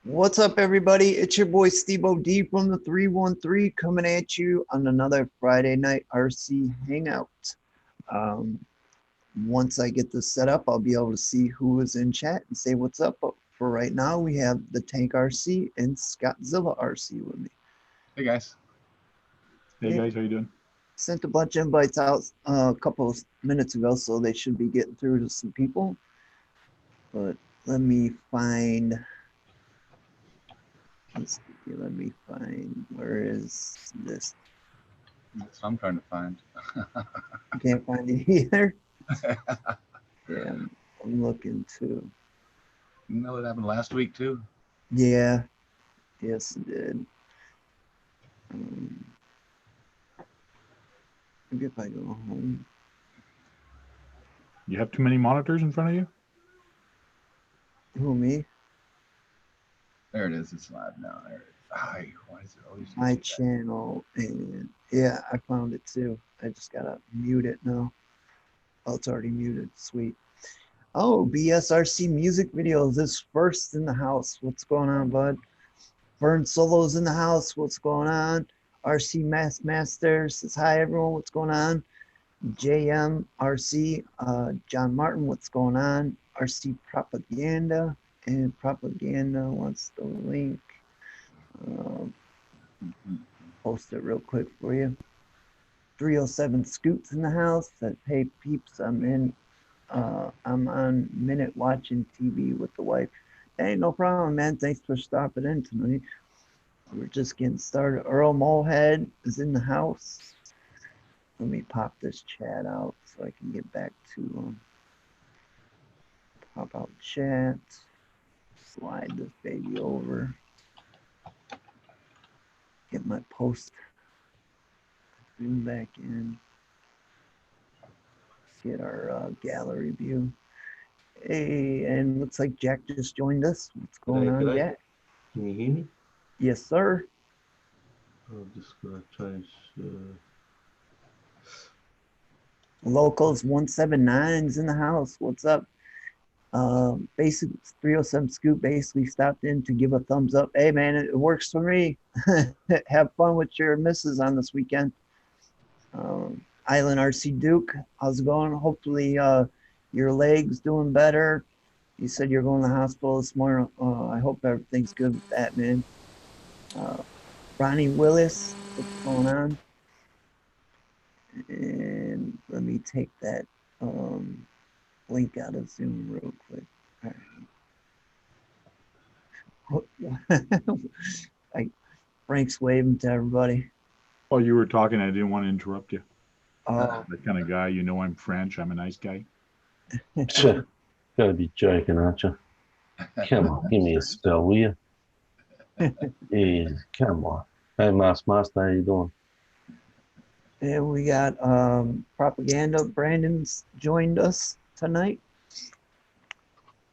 What's up, everybody? It's your boy Steve D from the 313 coming at you on another Friday night RC Hangout. Um, Once I get this set up, I'll be able to see who is in chat and say what's up. But for right now, we have the Tank RC and Scottzilla RC with me. Hey guys. Hey guys, how you doing? Sent a bunch of invites out a couple of minutes ago, so they should be getting through to some people. But let me find. Let me find. Where is this? That's what I'm trying to find. I can't find it either. Yeah, I'm looking too. You know what happened last week too? Yeah, yes, it did. Maybe if I go home. You have too many monitors in front of you? Who, me? There it is. It's live now. There it is. Hi. Why is it always My channel, and yeah, I found it too. I just gotta mute it now. Oh, it's already muted. Sweet. Oh, BSRC music videos is first in the house. What's going on, bud? Vern Solo's in the house. What's going on? RC Master says hi, everyone. What's going on? JM RC John Martin. What's going on? RC Propaganda and Propaganda wants the link. Post it real quick for you. 307 Scoots in the house. Said, hey peeps, I'm on minute watching TV with the wife. Hey, no problem, man. Thanks for stopping in tonight. We're just getting started. Earl Molehead is in the house. Let me pop this chat out so I can get back to pop out chat. Slide this baby over. Get my post. Zoom back in. Get our gallery view. Hey, and looks like Jack just joined us. What's going on, Jack? Can you hear me? Yes, sir. I'm just gonna change. Locals 179 is in the house. What's up? Basic 307 Scoop basically stopped in to give a thumbs up. Hey, man, it works for me. Have fun with your missus on this weekend. Island RC Duke, how's it going? Hopefully your leg's doing better. You said you're going to the hospital this morning. I hope everything's good with that, man. Ronnie Willis, what's going on? And let me take that link out of Zoom real quick. All right. Frank's waving to everybody. While you were talking, I didn't want to interrupt you. Oh, That kind of guy, you know I'm French, I'm a nice guy. Gotta be joking, aren't you? Come on, give me a spell, will you? Yeah, come on. Hey, Master, how you doing? and we got Propaganda. Brandon's joined us tonight.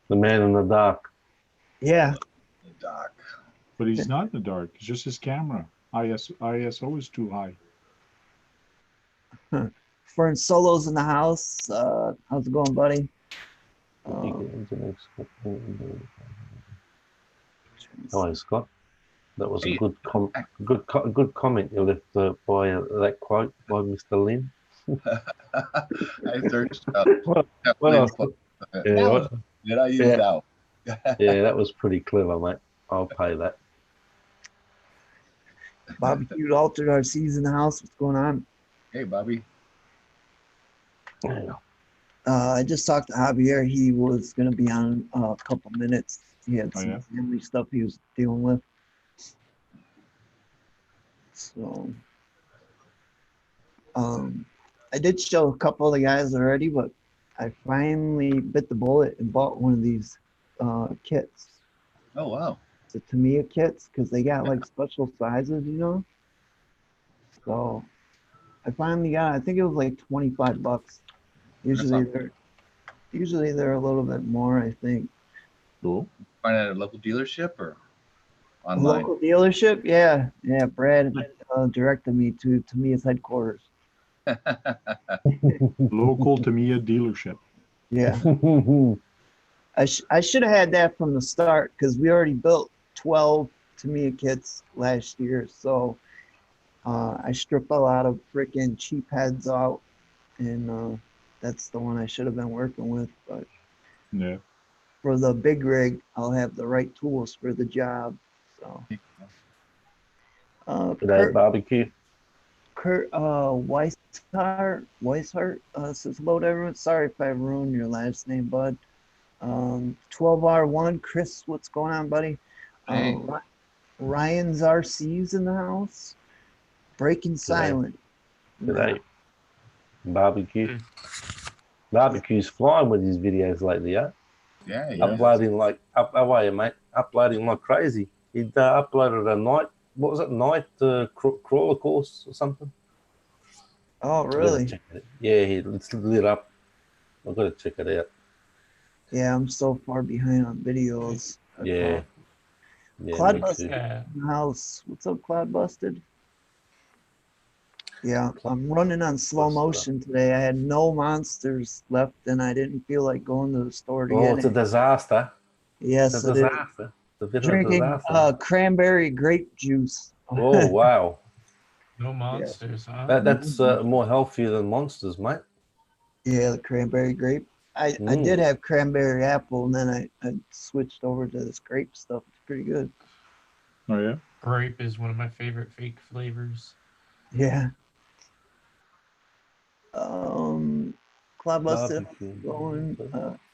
The man in the dark. Yeah. The doc. But he's not in the dark, it's just his camera. ISO is too high. Fern Solo's in the house. How's it going, buddy? Hi, Scott. That was a good comment you left by that quote by Mr. Lynn. I searched up. Did I use that? Yeah, that was pretty clever, mate. I'll pay that. Barbecue Altered RC's in the house. What's going on? Hey, Bobby. Yeah. I just talked to Javier. He was going to be on a couple minutes. He had some family stuff he was dealing with. So, I did show a couple of the guys already, but I finally bit the bullet and bought one of these kits. Oh, wow. The Tamiya kits, because they got like special sizes, you know? So, I finally got, I think it was like $25. Usually they're a little bit more, I think. Cool. Find it at a local dealership or online? Local dealership, yeah. Brad directed me to Tamiya's headquarters. Local Tamiya dealership. Yeah. I should have had that from the start because we already built 12 Tamiya kits last year, so I stripped a lot of freaking cheap heads out, and that's the one I should have been working with. But Yeah. for the big rig, I'll have the right tools for the job. So, Good day, barbecue. Kurt Weishart says hello to everyone. Sorry if I ruined your last name, bud. 12R1, Chris, what's going on, buddy? Hey. Ryan's RC's in the house. Breaking Silent. Good day. Barbecue. Barbecue's flying with his videos lately, yeah? Yeah, he Uploading like, how are you, mate? Uploading like crazy. He'd uploaded a night, what was it, night crawler course or something? Oh, I've got to really? check it. Yeah, it's lit up. I've got to check it out. Yeah, I'm so far behind on videos. Yeah. Yeah, Cloud me Busted too. in the house. What's up, Cloud Busted? Yeah, I'm running on slow motion today. I had no monsters left, and I didn't feel like going to the store to Oh, get it's a it. disaster. Yes, It's a it is. disaster. It's a bit of a Drinking disaster. cranberry grape juice. Oh, wow. No monsters, huh? That's more healthier than monsters, mate. Yeah, the cranberry grape. I did have cranberry apple, and then I switched over to this grape stuff. It's pretty good. Oh yeah. Grape is one of my favorite fake flavors. Yeah. Cloud Busted going.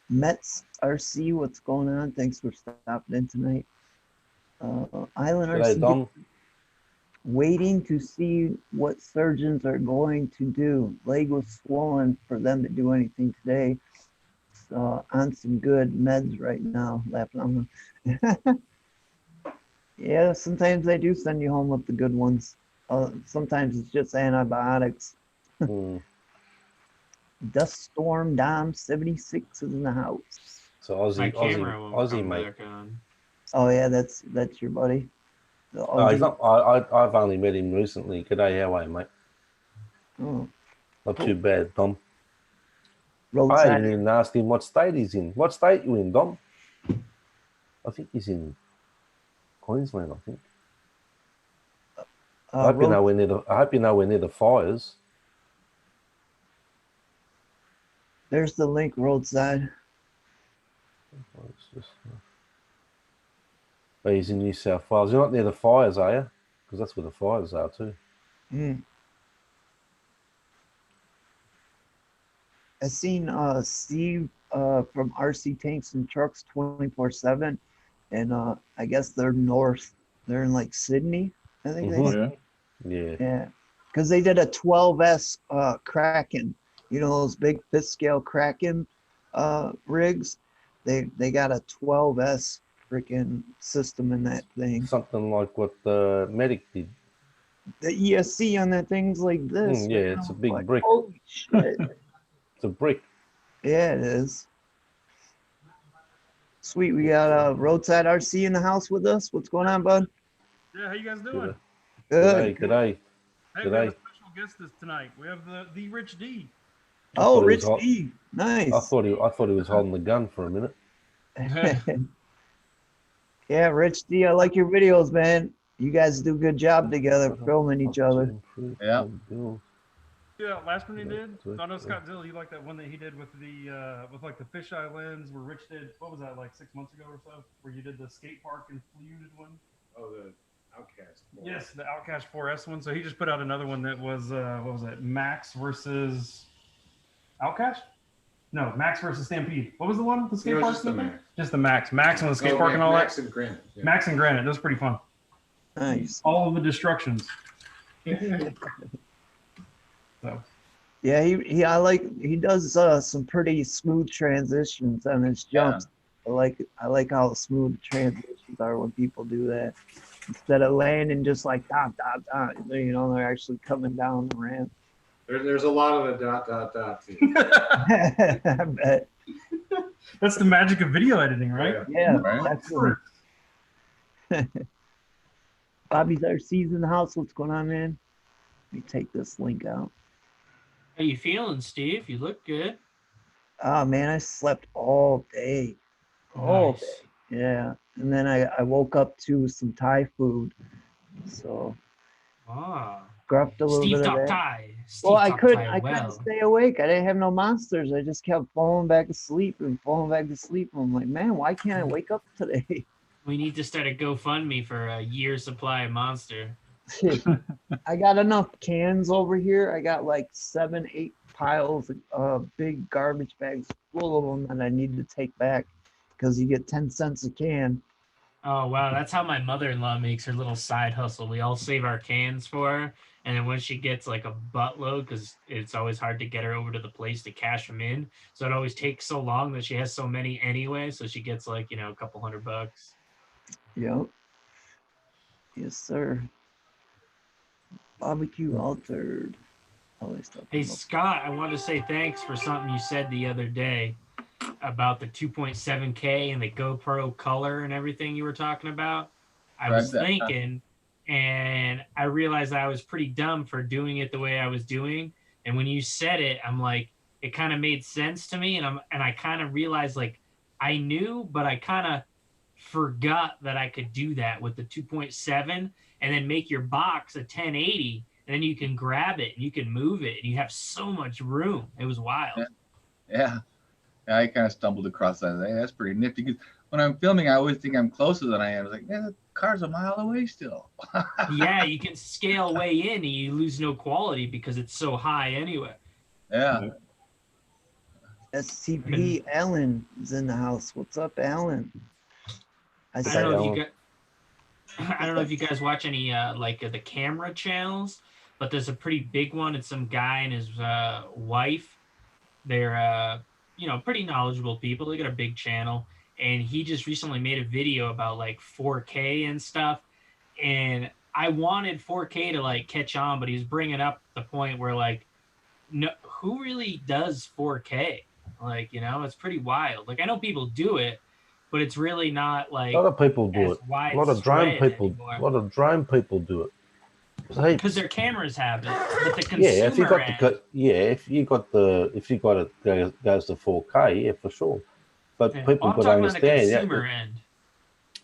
Mets RC, what's going on? Thanks for stopping in tonight. Island G'day, RC. Dom. Waiting to see what surgeons are going to do. Leg was swollen for them to do anything today. On some good meds right now. Laughing on them. Yeah, sometimes they do send you home with the good ones. Sometimes it's just antibiotics. Dust Storm Dom 76 is in the house. So My camera won't Aussie come mate. back on. Oh yeah, that's your buddy. No, he's not. I've only met him recently. G'day, how are you, mate? Oh, Not too bad, Dom. I roadside. haven't even asked him what state he's in. What state you in, Dom? I think he's in Queensland, I think. I hope you know we're near the fires. There's the link, roadside. Oh, he's in New South Wales. You're not near the fires, are you? Because that's where the fires are too. I seen Steve from RC Tanks and Trucks 24/7, and I guess they're north. They're in like Sydney, I think they said. Yeah, because they did a 12S Kraken. You know those big fifth scale Kraken rigs. They got a 12S freaking system in that thing. Something like what the Medic did. The ESC on that thing's like this. Yeah, it's a big like, brick. Holy shit. It's a brick. Yeah, it is. Sweet. We got Roadside RC in the house with us. What's going on, bud? Yeah, how you guys doing? Good. G'day. Hey, we have a special guest tonight. We have the Rich D. Oh, Rich D. Nice. I thought he was holding the gun for a minute. Yeah, Rich D, I like your videos, man. You guys do a good job together filming each other. Yeah. Yeah, last one he did. I know Scott Dill, you like that one that he did with the with like the fisheye lens where Rich did, what was that, like 6 months ago or so? Where you did the skate park and fluted one? Oh, the Outcast. Yes, the Outcast 4S one. So he just put out another one that was what was it? Max versus Outcast? No, Max versus Stampede. What was the one? The skate park? Just the Max. Just the Max. Max on the skate park and all Max that. And Granite. Yeah. Max and Granite. That was pretty fun. Nice. All of the destructions. So. Yeah, he does some pretty smooth transitions on his jumps. Yeah. I like how smooth the transitions are when people do that. Instead of landing just like dot dot dot, you know, they're actually coming down the ramp. There's a lot of the dot dot dot too. I bet. That's the magic of video editing, right? Yeah, absolutely. Bobby's RC's in the house. What's going on, man? Let me take this link out. How you feeling, Steve? You look good. Oh man, I slept all day. All day. Yeah, and then I woke up to some Thai food, so Ah. gruffed a little Steve bit of talk that. Thai. Well, Steve talk Thai I couldn't well. stay awake. I didn't have no monsters. I just kept falling back asleep and falling back to sleep. I'm like, man, why can't I wake up today? We need to start a GoFundMe for a year's supply of Monster. I got enough cans over here. I got like 7, 8 piles of big garbage bags full of them that I need to take back because you get 10 cents a can. Oh wow, that's how my mother-in-law makes her little side hustle. We all save our cans for her, and then when she gets like a buttload, because it's always hard to get her over to the place to cash them in, so it always takes so long that she has so many anyway. So she gets like a couple $100. Yep. Yes, sir. Barbecue altered. Always talking Hey about. Scott, I want to say thanks for something you said the other day about the 2.7K and the GoPro color and everything you were talking about. I Describe was that. thinking, and I realized I was pretty dumb for doing it the way I was doing. And when you said it, I'm like, it kind of made sense to me, and I kind of realized like I knew, but I kind of forgot that I could do that with the 2.7, and then make your box a 1080, and then you can grab it and you can move it, and you have so much room. It was wild. Yeah. I kind of stumbled across that. Hey, that's pretty nifty. 'Cause when I'm filming, I always think I'm closer than I am. I was like, yeah, the car's a mile away still. Yeah, you can scale way in and you lose no quality because it's so high anyway. Yeah. STP Allen is in the house. What's up, Allen? I I don't said, know if you Alan. got I don't know if you guys watch any the camera channels, but there's a pretty big one. It's some guy and his wife. They're pretty knowledgeable people. They got a big channel, and he just recently made a video about like 4K and stuff. And I wanted 4K to like catch on, but he's bringing up the point where like, no, who really does 4K? Like, it's pretty wild. Like I know people do it, but it's really not A like lot of people do as it. A lot of drone widespread people. anymore. A lot of drone people do it. There's Because heaps. their cameras have it, but the Yeah, if you consumer got end, if you got it goes to 4K, yeah, for sure. But yeah. people Well, I'm got to talking about the understand, consumer end.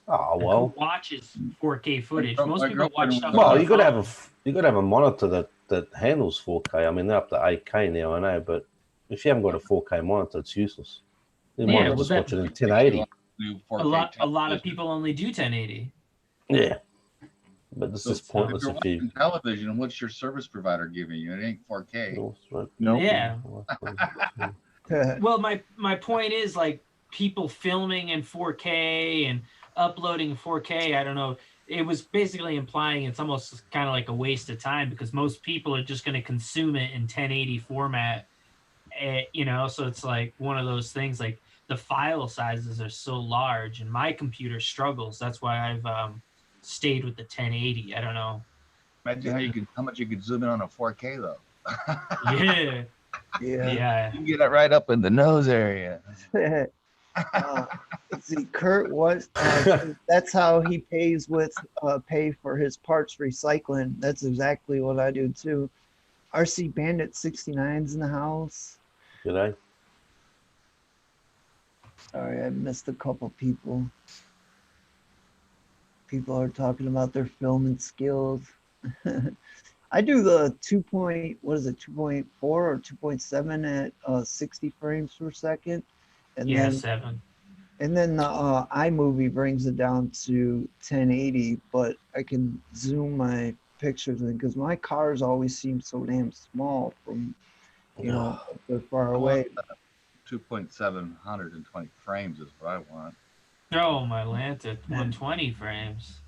oh Like well. who watches 4K footage? Most My people girlfriend watch was stuff on on Well, their you got to phone. have a monitor that handles 4K. I mean, they're up to 8K now, I know, but if you haven't got a 4K monitor, it's useless. You might Yeah, as well well, just watch it in Makes you 1080. want to do a 4K lot of television. people only do 1080. Yeah, but it's So just if pointless you're if you. watching television, what's your service provider giving you? It ain't 4K. Nope. Yeah. Well, my point is like people filming in 4K and uploading 4K. I don't know. It was basically implying it's almost kind of like a waste of time because most people are just going to consume it in 1080 format. So it's like one of those things. Like the file sizes are so large, and my computer struggles. That's why I've stayed with the 1080. I don't know. Imagine how much you could zoom in on a 4K though. Yeah, yeah. yeah. You can get it right up in the nose area. Let's see, Kurt was. That's how he pays with pay for his parts recycling. That's exactly what I do too. RC Bandit 69's in the house. G'day. Sorry, I missed a couple people. People are talking about their filming skills. I do the 2.4 or 2.7 at 60 frames per second, and Yeah, then 7. and then the iMovie brings it down to 1080. But I can zoom my pictures in because my cars always seem so damn small from they're far I away. want 2.720 frames is what I want. Oh, my Lanta, 120 frames.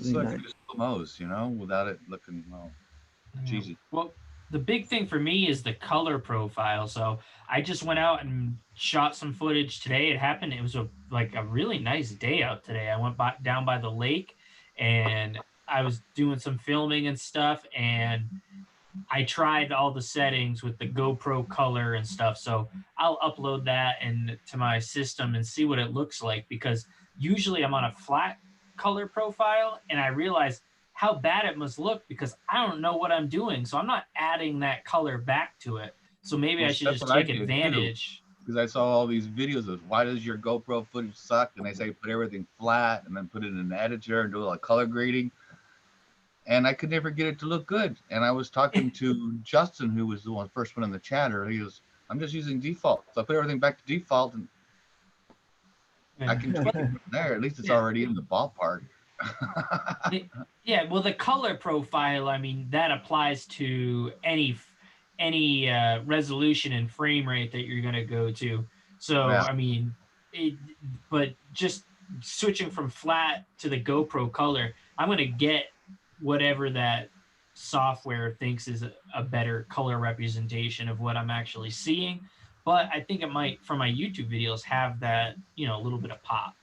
So I can do slow-mos, without it looking cheesy. Well, the big thing for me is the color profile. So I just went out and shot some footage today. It was a really nice day out today. I went down by the lake and I was doing some filming and stuff, and I tried all the settings with the GoPro color and stuff. So I'll upload that to my system and see what it looks like, because usually I'm on a flat color profile and I realize how bad it must look because I don't know what I'm doing. So I'm not adding that color back to it. So maybe I should That's just what I take did, too. advantage. because I saw all these videos of why does your GoPro footage suck, and they say put everything flat and then put it in an editor and do a lot of color grading, and I could never get it to look good. And I was talking to Justin, who was the first one in the chatter. He goes, "I'm just using default, so I put everything back to default, and I can tweak it from there. At least it's already in the ballpark." Yeah, well, the color profile, I mean, that applies to any resolution and frame rate that you're going to go to. So, Yeah. I mean, but just switching from flat to the GoPro color, I'm going to get whatever that software thinks is a better color representation of what I'm actually seeing. But I think it might, for my YouTube videos, have that, a little bit of pop.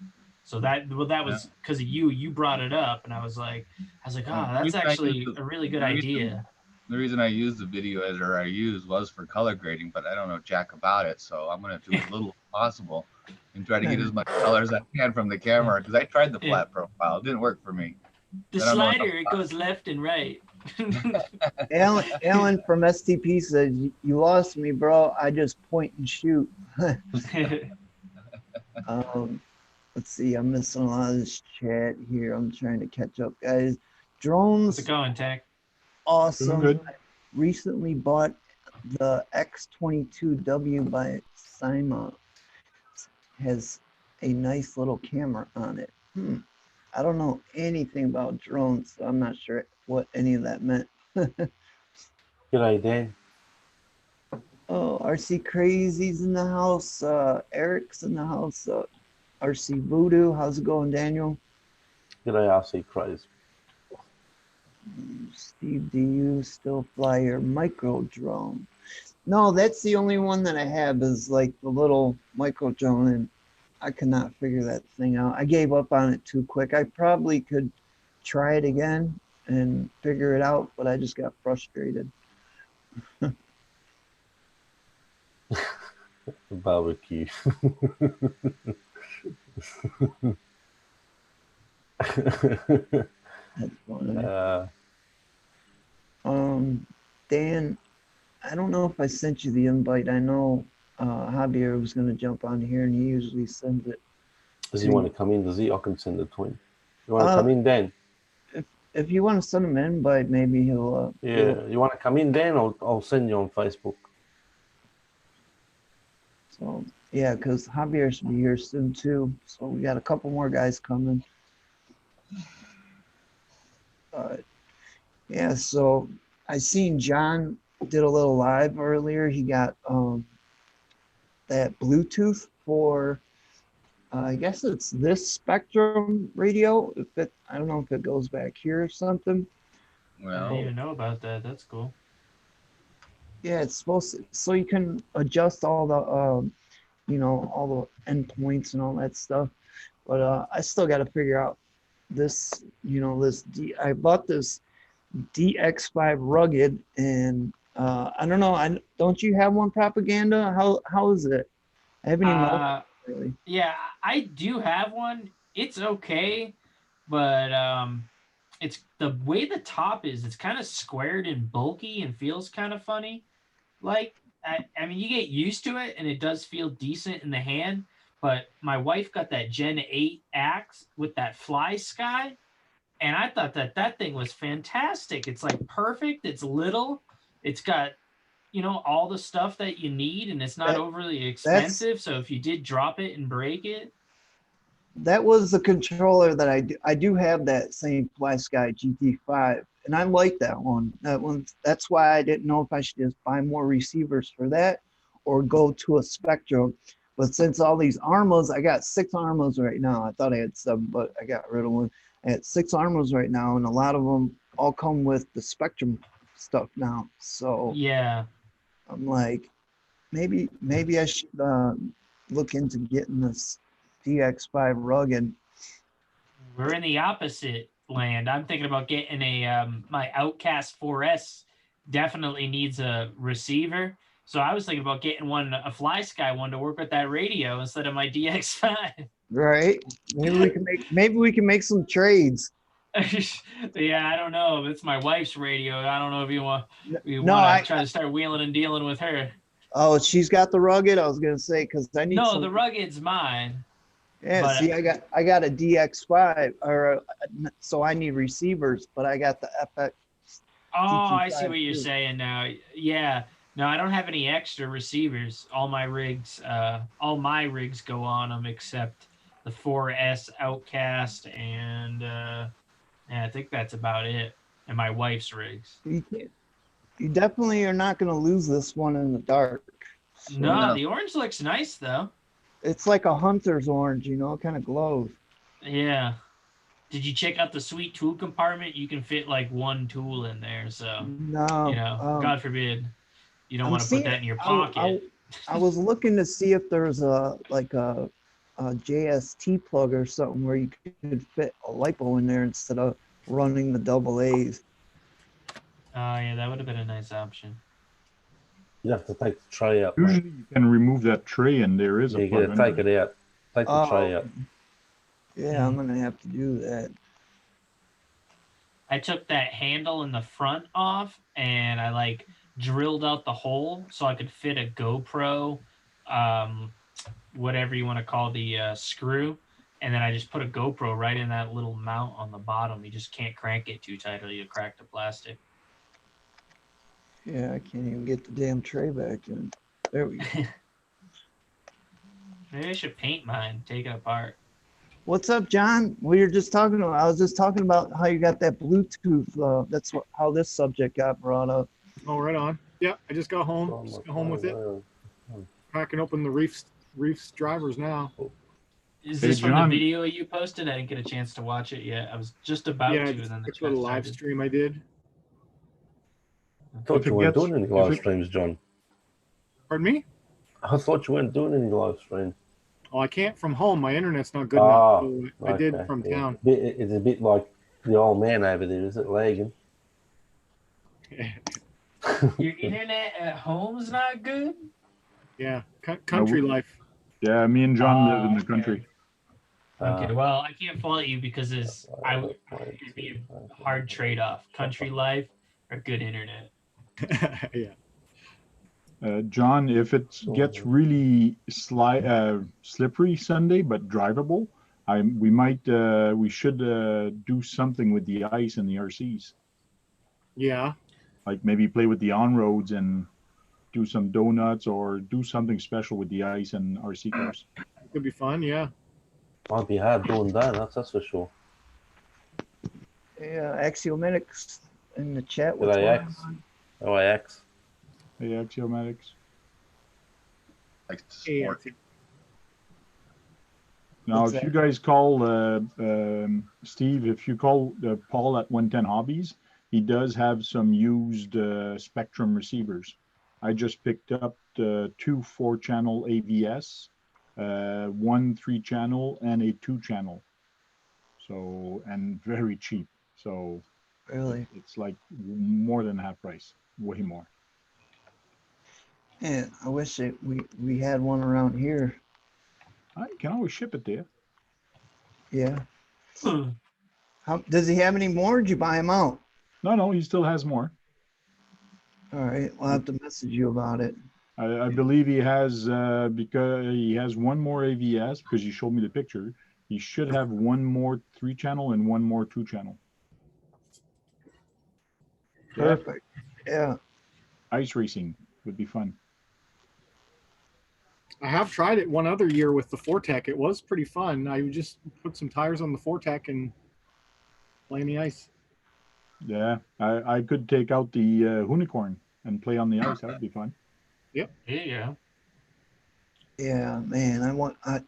So that was because of you. You brought it up, and I was like, that's actually a really good idea. The reason I used the video editor I used was for color grading, but I don't know jack about it, so I'm gonna do as little as possible and try to get as much color as I can from the camera, because I tried the flat profile. It didn't work for me. The slider, it goes left and right. Alan from STP says, "You lost me, bro. I just point and shoot." Let's see. I'm missing a lot of this chat here. I'm trying to catch up, guys. Drones. How's it going, Tech? Awesome. Good. I recently bought the X22W by Sima. Has a nice little camera on it. I don't know anything about drones, so I'm not sure what any of that meant. G'day, Dan. Oh, RC Crazy's in the house. Eric's in the house. RC Voodoo, how's it going, Daniel? G'day, RC Craze. Steve, do you still fly your micro drone? No, that's the only one that I have is like the little micro drone, and I could not figure that thing out. I gave up on it too quick. I probably could try it again and figure it out, but I just got frustrated. Barbecue. That's funny. Dan, I don't know if I sent you the invite. I know Javier was going to jump on here, and he usually sends it. Does he want to come in? Does he? I can send it to him. You want to come in, Dan? If you want to send him an invite, maybe he'll. Yeah, you want to come in, Dan? I'll send you on Facebook. So yeah, because Javier should be here soon too. So we got a couple more guys coming. Yeah, so I seen John did a little live earlier. He got that Bluetooth for I guess it's this Spectrum radio. I don't know if it goes back here or something. Well, I didn't even know about that. That's cool. Yeah, it's supposed to, so you can adjust all the all the endpoints and all that stuff. But I still got to figure out this. I bought this DX5 rugged, and I don't know. Don't you have one, Propaganda? How is it? I haven't even really. Yeah, I do have one. It's okay, but it's the way the top is. It's kind of squared and bulky and feels kind of funny. Like I mean, you get used to it, and it does feel decent in the hand. But my wife got that Gen 8 axe with that fly sky, and I thought that thing was fantastic. It's like perfect. It's little. It's got all the stuff that you need, and it's not overly expensive. So if you did drop it and break it. That was the controller that I do have that same Fly Sky GT5, and I like that one. That's why I didn't know if I should just buy more receivers for that or go to a Spectrum. But since all these Armas, I got 6 Armas right now. I thought I had 7, but I got rid of one. I had 6 Armas right now, and a lot of them all come with the Spectrum stuff now. So yeah, I'm like, maybe I should look into getting this DX5 rugged. We're in the opposite land. I'm thinking about getting my Outcast 4S definitely needs a receiver. So I was thinking about getting a Fly Sky one to work with that radio instead of my DX5. Right? Maybe we can make some trades. Yeah, I don't know. It's my wife's radio. I don't know if you want to try to start wheeling and dealing with her. Oh, she's got the rugged. I was gonna say because I need No, some. the rugged's mine. Yeah, but- see, I got a DX5, so I need receivers, but I got the FX. Oh, I see GT5 what you're too. saying now. Yeah. No, I don't have any extra receivers. All my rigs go on them except the 4S Outcast and yeah, I think that's about it. And my wife's rigs. You definitely are not gonna lose this one in the dark. So No, No. the orange looks nice though. it's like a hunter's orange, you know, it kind of glows. Yeah. Did you check out the sweet tool compartment? You can fit like one tool in there, so No, God forbid you don't I'm want to put seeing. that in your pocket. I was looking to see if there's a JST plug or something where you could fit a lipo in there instead of running the double A's. Oh yeah, that would have been a nice option. You have to take the tray out, mate. Usually you can remove that tray and there is a You plug gotta take under. it out. Take the tray out. Yeah, I'm gonna have to do that. I took that handle in the front off and I like drilled out the hole so I could fit a GoPro, whatever you want to call the screw. And then I just put a GoPro right in that little mount on the bottom. You just can't crank it too tight or you'll crack the plastic. Yeah, I can't even get the damn tray back in. There we go. Maybe I should paint mine, take it apart. What's up, John? We were just talking about. I was just talking about how you got that Bluetooth. How this subject got brought up. Oh, right on. Yeah, I just got home. Just got home with it. Cracking open the Reef's drivers now. Is Hey, this from John. the video you posted? I didn't get a chance to watch it yet. I was just about Yeah, to, just and then the a little chat live started. stream I did. I thought If you it weren't gets- doing any if live it- streams, John. Pardon me? I thought you weren't doing any live streams. Oh, I can't from home. My internet's not good Ah, enough. So I did from yeah. town. It's a bit like the old man over there, is it, lagging? Your internet at home's not good? Yeah, country life. Yeah, me and John live in the okay. country. Okay, well, I can't fault you because it'd be a hard trade-off. Country life or good internet. Yeah. John, if it gets really slippery Sunday but drivable, we should do something with the ice and the RCs. Yeah. Like maybe play with the on roads and do some donuts or do something special with the ice and RC cars. It could be fun. Yeah. Might be hard doing donuts, that's for sure. Yeah, Axiomatics in the chat. Good What's day, going X. on? Oh, X. Hey, Axiomatics. Like Hey, sport. Now, What's if you that? guys call Steve, if you call Paul at 110 Hobbies, he does have some used Spectrum receivers. I just picked up the 2 4-channel AVS, 1 3-channel, and a 2-channel. So, and very cheap. So Really? it's like more than half price, way more. Yeah, I wish we had one around here. I can always ship it there. Yeah. Does he have any more? Or did you buy him out? No, he still has more. All right, I'll have to message you about it. I believe he has because he has one more AVS because you showed me the picture. He should have one more 3-channel and one more 2-channel. Yeah, Perfect. Yeah. ice racing would be fun. I have tried it one other year with the Fortec. It was pretty fun. I would just put some tires on the Fortec and play in the ice. Yeah, I could take out the unicorn and play on the ice. That would be fun. There you go. Yeah, man.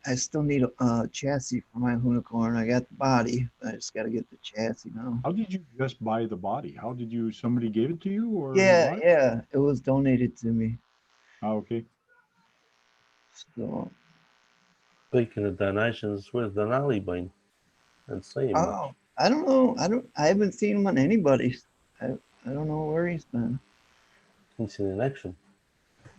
I still need a chassis for my unicorn. I got the body. I just got to get the chassis now. How did you just buy the body? How did you? Somebody gave it to you, or you Yeah, bought it? yeah. It was donated to me. Oh, okay. So. Speaking of donations, where's Denali been? And see him much. Oh, I don't know. I haven't seen him on anybody's. I don't know where he's been. He's in action.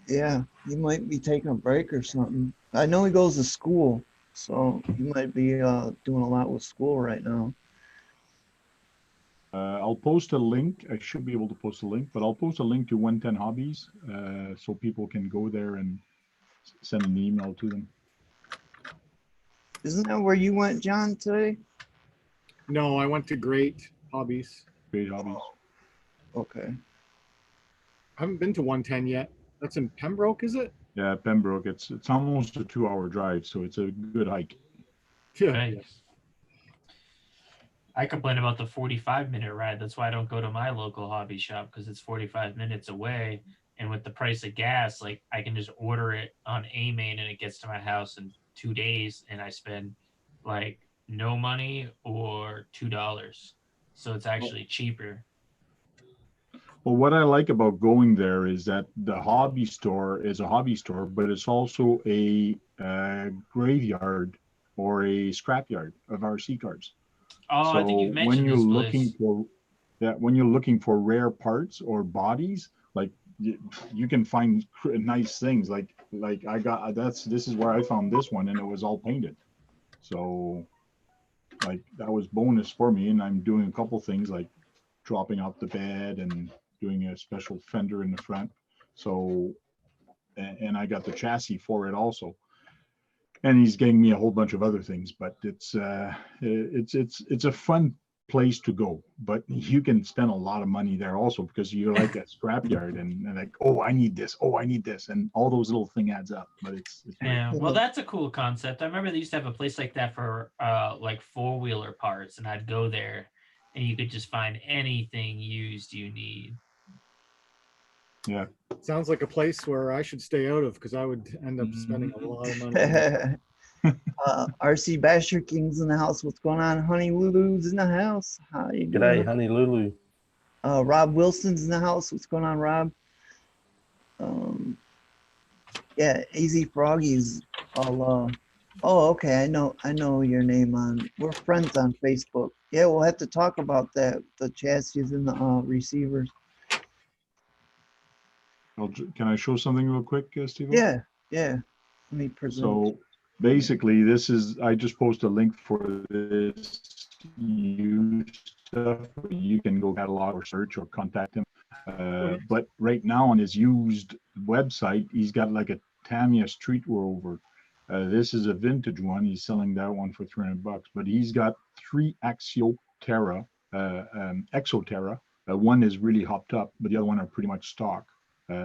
Yeah, he might be taking a break or something. I know he goes to school, so he might be doing a lot with school right now. I'll post a link. I should be able to post a link, but I'll post a link to 110 Hobbies so people can go there and send an email to them. Isn't that where you went, John, today? No, I went to Great Hobbies. Great Hobbies. Okay. I haven't been to 110 yet. That's in Pembroke, is it? Yeah, Pembroke. It's almost a 2-hour drive, so it's a good hike. Yeah. Nice. I complain about the 45-minute ride. That's why I don't go to my local hobby shop, because it's 45 minutes away. And with the price of gas, like I can just order it on AMain and it gets to my house in 2 days, and I spend like no money or $2. So it's actually cheaper. Well, what I like about going there is that the hobby store is a hobby store, but it's also a graveyard or a scrapyard of RC cars. Oh, I think you've when mentioned you're this looking place. for when you're looking for rare parts or bodies, like you can find nice things. Like I got this is where I found this one, and it was all painted. So like that was bonus for me, and I'm doing a couple things like dropping off the bed and doing a special fender in the front. So and I got the chassis for it also. And he's getting me a whole bunch of other things, but it's a fun place to go. But you can spend a lot of money there also because you're like a scrapyard and like, oh, I need this, and all those little thing adds up. But it's Yeah, well, that's a cool concept. I remember they used to have a place like that for like 4-wheeler parts, and I'd go there, and you could just find anything used you need. Yeah. Sounds like a place where I should stay out of because I would end up spending a lot of money. RC Basher King's in the house. What's going on? Honey Lulu's in the house. How you doing? G'day, Honey Lulu. Rob Wilson's in the house. What's going on, Rob? Yeah, Easy Froggy's all oh, okay. I know your name on. We're friends on Facebook. Yeah, we'll have to talk about that. The chassis and the receivers. Can I show something real quick, Steve? Yeah. Let me present. So basically, I just post a link for this used stuff. You can go catalog or search or contact him. But right now on his used website, he's got like a Tamiya Street Rover. This is a vintage one. He's selling that one for $300, but he's got 3 Exoterra. One is really hopped up, but the other one are pretty much stock.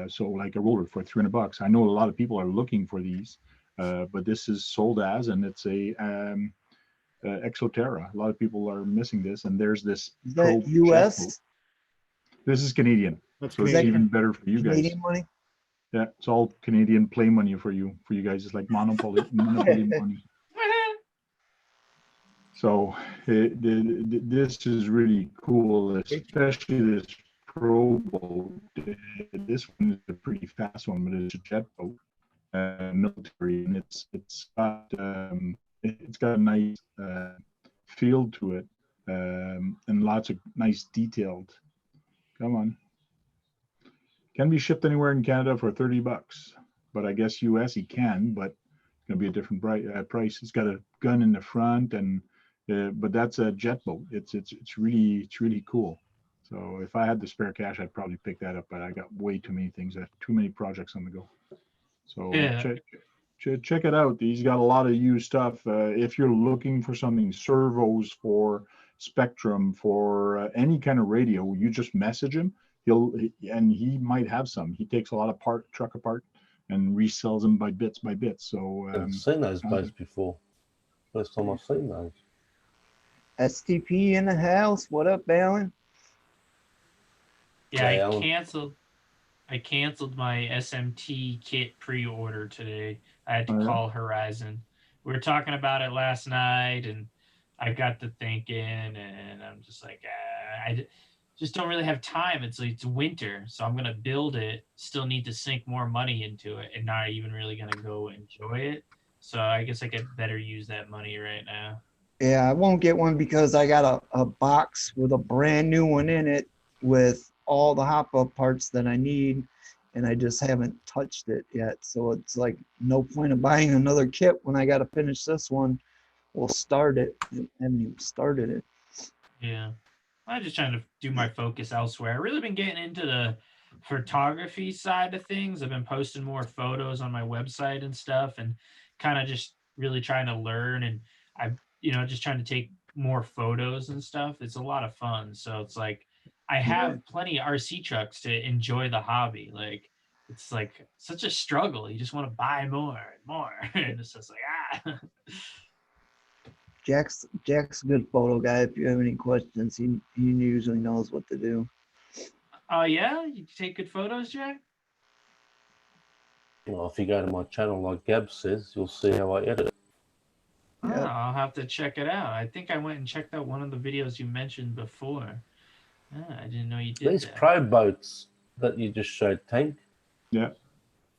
So like a roller for $300. I know a lot of people are looking for these, but this is sold as, and it's a Exoterra. A lot of people are missing this, and there's this. Is that US? This is Canadian. That's so it's even better for you Canadian guys. money? Yeah, it's all Canadian play money for you guys. It's like Monopoly money. So this is really cool, especially this Pro boat. This one is a pretty fast one, but it's a jet boat, military, and it's got a nice feel to it, and lots of nice detailed. Come on. Can be shipped anywhere in Canada for $30, but I guess US he can, but it's gonna be a different price. It's got a gun in the front, and but that's a jet boat. It's really cool. So if I had the spare cash, I'd probably pick that up, but I got way too many things, too many projects on the go. So Yeah. check it out. He's got a lot of used stuff. If you're looking for something, servos for Spectrum, for any kind of radio, you just message him. He might have some. He takes a lot of truck apart and resells them by bits. So I've seen those boats before. First time I've seen those. STP in the house. What up, Balin? Yeah, Yeah, I canceled my SMT kit pre-order today. I had to call Horizon. We were talking about it last night, and I got to thinking, and I'm just like, I just don't really have time. It's winter, so I'm gonna build it. Still need to sink more money into it, and not even really gonna go enjoy it. So I guess I could better use that money right now. Yeah, I won't get one because I got a box with a brand new one in it with all the hop-up parts that I need, and I just haven't touched it yet. So it's like no point of buying another kit when I got to finish this one. We'll start it. I haven't even started it. Yeah. I'm just trying to do my focus elsewhere. I've really been getting into the photography side of things. I've been posting more photos on my website and stuff, and kind of just really trying to learn. And I, just trying to take more photos and stuff. It's a lot of fun. So it's like I have plenty of RC trucks to enjoy the hobby. Like it's like such a struggle. You just want to buy more and more, and it's just like Jack's a good photo guy. If you have any questions, he usually knows what to do. Oh yeah, you take good photos, Jack? Well, if you go to my channel, like Gab says, you'll see how I edit. Yep. Oh, I'll have to check it out. I think I went and checked out one of the videos you mentioned before. I didn't know you did These that. pro boats that you just showed, Tank. Yeah.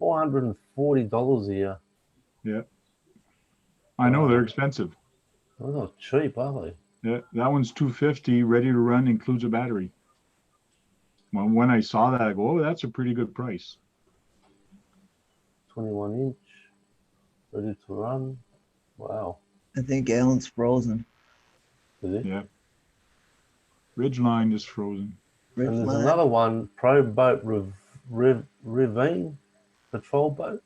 $440 a year. Yeah. I know they're expensive. They're not cheap, are they? Yeah, that one's $250, ready to run, includes a battery. Well, when I saw that, I go, oh, that's a pretty good price. 21 inch, ready to run. Wow. I think Alan's frozen. Is it? Yeah. Ridgeline is frozen. And there's another one, Pro Boat Ravine Patrol Boat.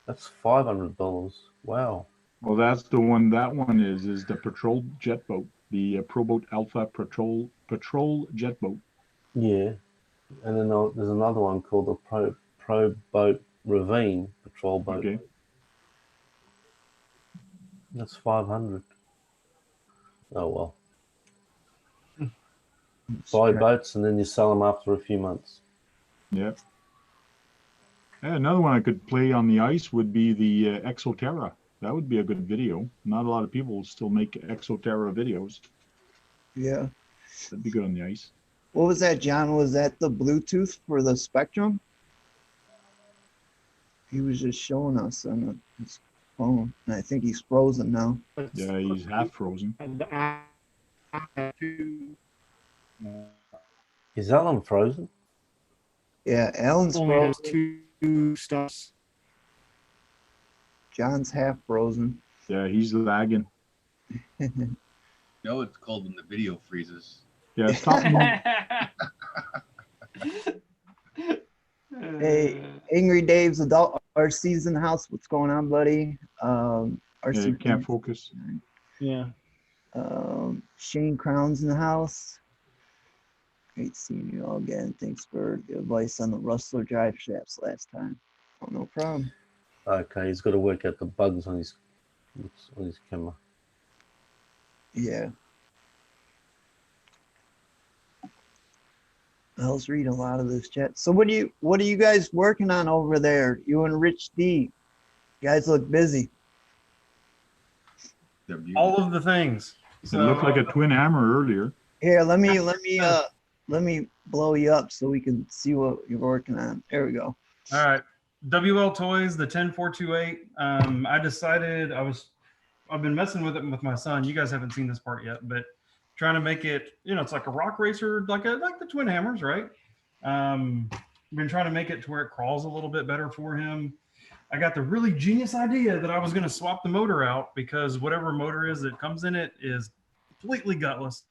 That's $500. Wow. Well, that's the one. That one is the patrol jet boat, the Pro Boat Alpha patrol jet boat. Yeah. And then there's another one called the Pro Boat Ravine Patrol Boat. Okay. That's 500. Oh well. Buy boats and then you sell them after a few months. Yeah. Another one I could play on the ice would be the Exoterra. That would be a good video. Not a lot of people still make Exoterra videos. Yeah. That'd be good on the ice. What was that, John? Was that the Bluetooth for the Spectrum? He was just showing us on his phone. And I think he's frozen now. Yeah, he's half frozen. Is Alan frozen? Yeah, Alan's Only has frozen. 2 stops. John's half frozen. Yeah, he's lagging. No, it's cold when the video freezes. Yeah, stop. Hey, Angry Dave's Adult RC's in the house. What's going on, buddy? Yeah, RC you can't focus. Yeah. Shane Crown's in the house. Great seeing you all again. Thanks for the advice on the Rustler drive shafts last time. Oh, no problem. Okay, he's got to work out the bugs on his camera. Yeah. I'll read a lot of this chat. So what are you guys working on over there? You and Rich D. You guys look busy. All of the things. It looked like a twin hammer earlier. Here, let me blow you up so we can see what you're working on. There we go. All right. WL Toys, the 10428. I decided I've been messing with it with my son. You guys haven't seen this part yet, but trying to make it, it's like a rock racer, like the twin hammers, right? Been trying to make it to where it crawls a little bit better for him. I got the really genius idea that I was going to swap the motor out because whatever motor is that comes in it is completely gutless.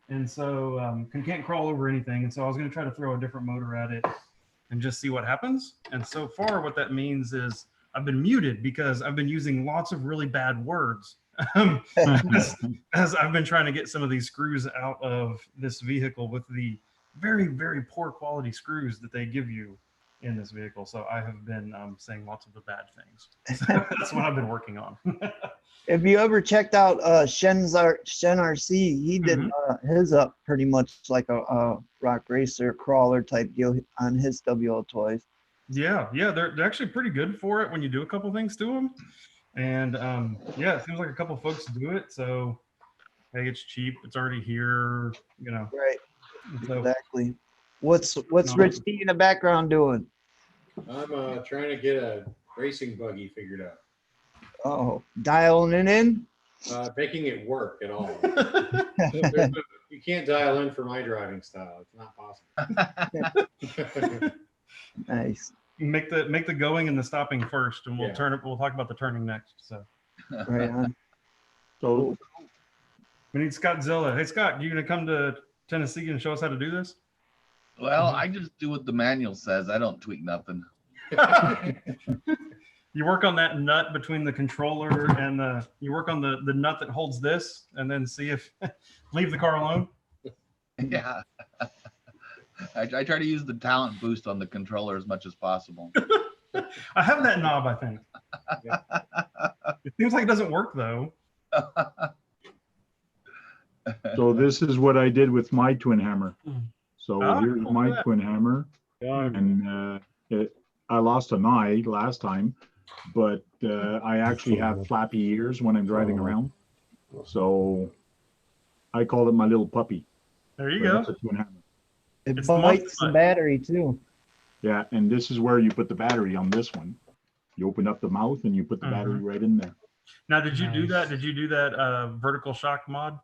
And so can't crawl over anything. And so I was going to try to throw a different motor at it and just see what happens. And so far what that means is I've been muted because I've been using lots of really bad words as I've been trying to get some of these screws out of this vehicle with the very, very poor quality screws that they give you in this vehicle. So I have been saying lots of the bad things. So that's what I've been working on. If you ever checked out Shen RC, he did his up pretty much like a rock racer crawler type deal on his WL Toys. Yeah, they're actually pretty good for it when you do a couple things to them. And yeah, it seems like a couple folks do it. So hey, it's cheap. It's already here. Right. So, Exactly. What's Rich D in the background doing? I'm trying to get a racing buggy figured out. Oh, dialing it in? Making it work at all. You can't dial in for my driving style. It's not possible. Nice. make the going and the stopping first, and we'll turn it. We'll talk about the turning next. So Right on. So We need Scott Zilla. Hey, Scott, you going to come to Tennessee and show us how to do this? Well, I just do what the manual says. I don't tweak nothing. You work on that nut between the controller and you work on the nut that holds this, and then see if leave the car alone. Yeah. I try to use the talent boost on the controller as much as possible. I have that knob, I think. Yeah. It seems like it doesn't work though. So this is what I did with my twin hammer. So here's cool. my twin hammer, and I lost an eye last time, but I actually have flappy ears when I'm driving around. So I call it my little puppy. There you But go. it's a twin hammer. It bites the battery too. Yeah, and this is where you put the battery on this one. You open up the mouth and you put the battery right in there. Now, did you do that? Did you do that vertical shock mod?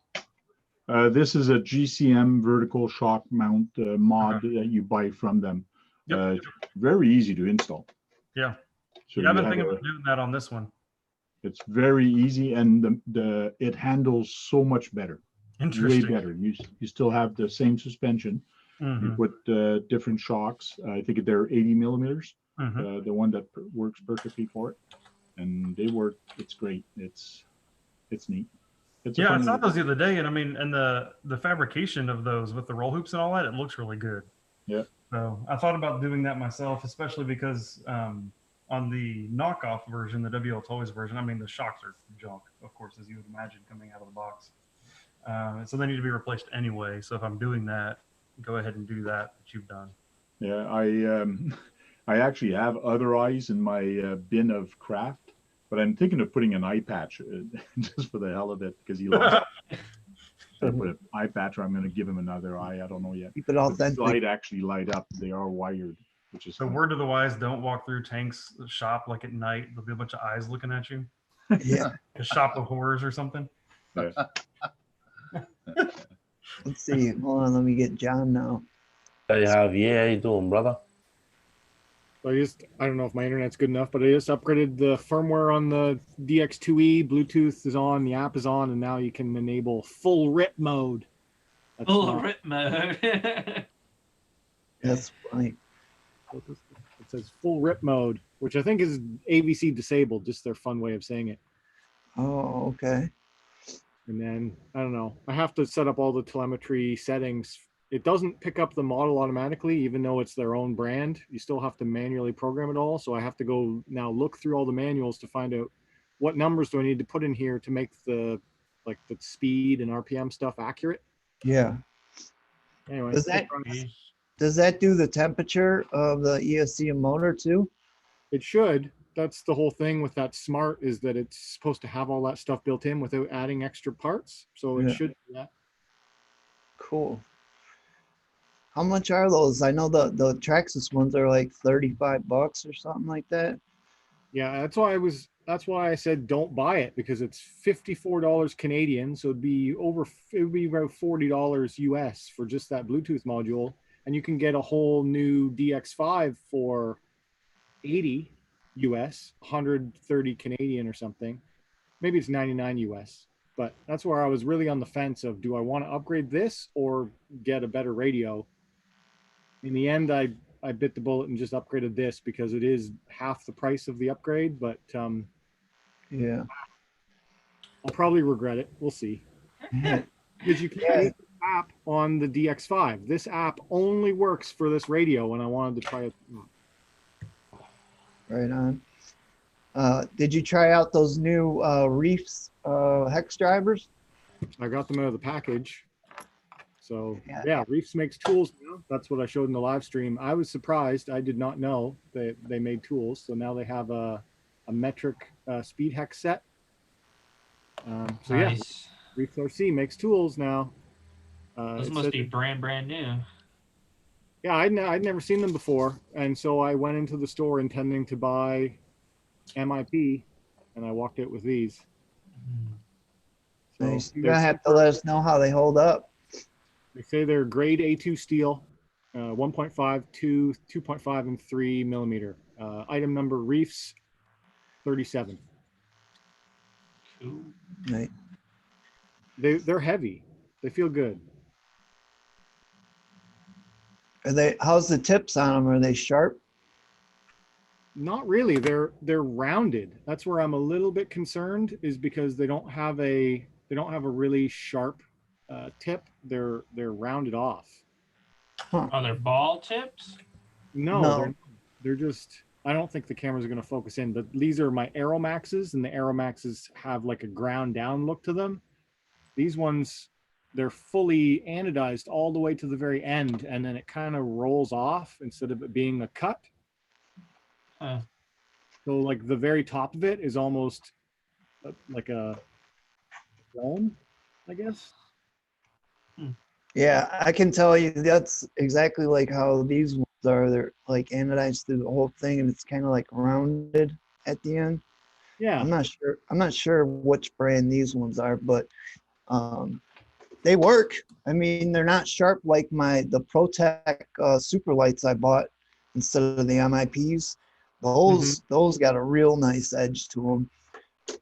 This is a GCM vertical shock mount mod that you buy from them. Yep. Very easy to install. Yeah. So I've been thinking about doing that on this one. It's very easy, and it handles so much better. Way better. You still have the same suspension. You put different shocks. I think they're 80 millimeters. The one that works perfectly for it, and they work. It's great. It's neat. Yeah, I saw those the other day, and I mean, and the fabrication of those with the roll hoops and all that, it looks really good. Yeah. So I thought about doing that myself, especially because on the knockoff version, the WL Toys version, I mean, the shocks are junk, of course, as you would imagine, coming out of the box. So they need to be replaced anyway. So if I'm doing that, go ahead and do that you've done. Yeah, I actually have other eyes in my bin of craft, but I'm thinking of putting an eye patch just for the hell of it, because he lost it. So I put an eye patch, or I'm going to give him another eye. I don't know yet. Keep it authentic. The light actually light up. They are wired, which is the word of the wise: don't walk through Tank's shop like at night. There'll be a bunch of eyes looking at you. Yeah. A shop of horrors or something. Yeah. Let's see. Hold on. Let me get John now. Hey, Javier, how you doing, brother? So I don't know if my internet's good enough, but I just upgraded the firmware on the DX2E. Bluetooth is on, the app is on, and now you can enable full rip mode. Rip mode. That's funny. It says full rip mode, which I think is AVC disabled, just their fun way of saying it. Oh, okay. And then, I don't know, I have to set up all the telemetry settings. It doesn't pick up the model automatically, even though it's their own brand. You still have to manually program it all. So I have to go now look through all the manuals to find out what numbers do I need to put in here to make the speed and RPM stuff accurate. Yeah. Anyway, Does that do the temperature of the ESC motor too? it should. That's the whole thing with that smart, is that it's supposed to have all that stuff built in without adding extra parts. So it Yeah. should do that. Cool. How much are those? I know the Traxxas ones are like $35 or something like that. Yeah, that's why I said don't buy it, because it's $54 Canadian, so it would be about $40 US for just that Bluetooth module, and you can get a whole new DX5 for 80 US, 130 Canadian or something. Maybe it's 99 US, but that's where I was really on the fence of, do I want to upgrade this or get a better radio? In the end, I bit the bullet and just upgraded this because it is half the price of the upgrade, but Yeah. I'll probably regret it. We'll see. Because you can Yeah. use the app on the DX5. This app only works for this radio, and I wanted to try it. Right on. Did you try out those new Reefs hex drivers? I got them out of the package. So Yeah. yeah, Reefs makes tools now. That's what I showed in the live stream. I was surprised. I did not know that they made tools. So now they have a metric speed hex set. So yeah, Nice. Reefs RC makes tools now. Those it must says- be brand new. Yeah, I'd never seen them before, and so I went into the store intending to buy MIP, and I walked out with these. So Nice. You're gonna have to let us know how they hold up. they say they're grade A2 steel, 1.5, 2, 2.5, and 3 millimeter. Item number Reefs 37. Cool. Right. They're heavy. They feel good. Are they? How's the tips on them? Are they sharp? Not really. They're rounded. That's where I'm a little bit concerned, is because they don't have a really sharp tip. They're rounded off. Huh. Are there ball tips? No, No. they're just. I don't think the cameras are going to focus in. But these are my Aeromaxes, and the Aeromaxes have like a ground down look to them. These ones, they're fully anodized all the way to the very end, and then it kind of rolls off instead of it being a cut. Huh. So like the very top of it is almost like a dome, I guess. Yeah, I can tell you that's exactly like how these ones are. They're like anodized through the whole thing, and it's kind of like rounded at the end. Yeah. I'm not sure. I'm not sure which brand these ones are, but they work. I mean, they're not sharp like the ProTech super lights I bought instead of the MIPs. Those got a real nice edge to them,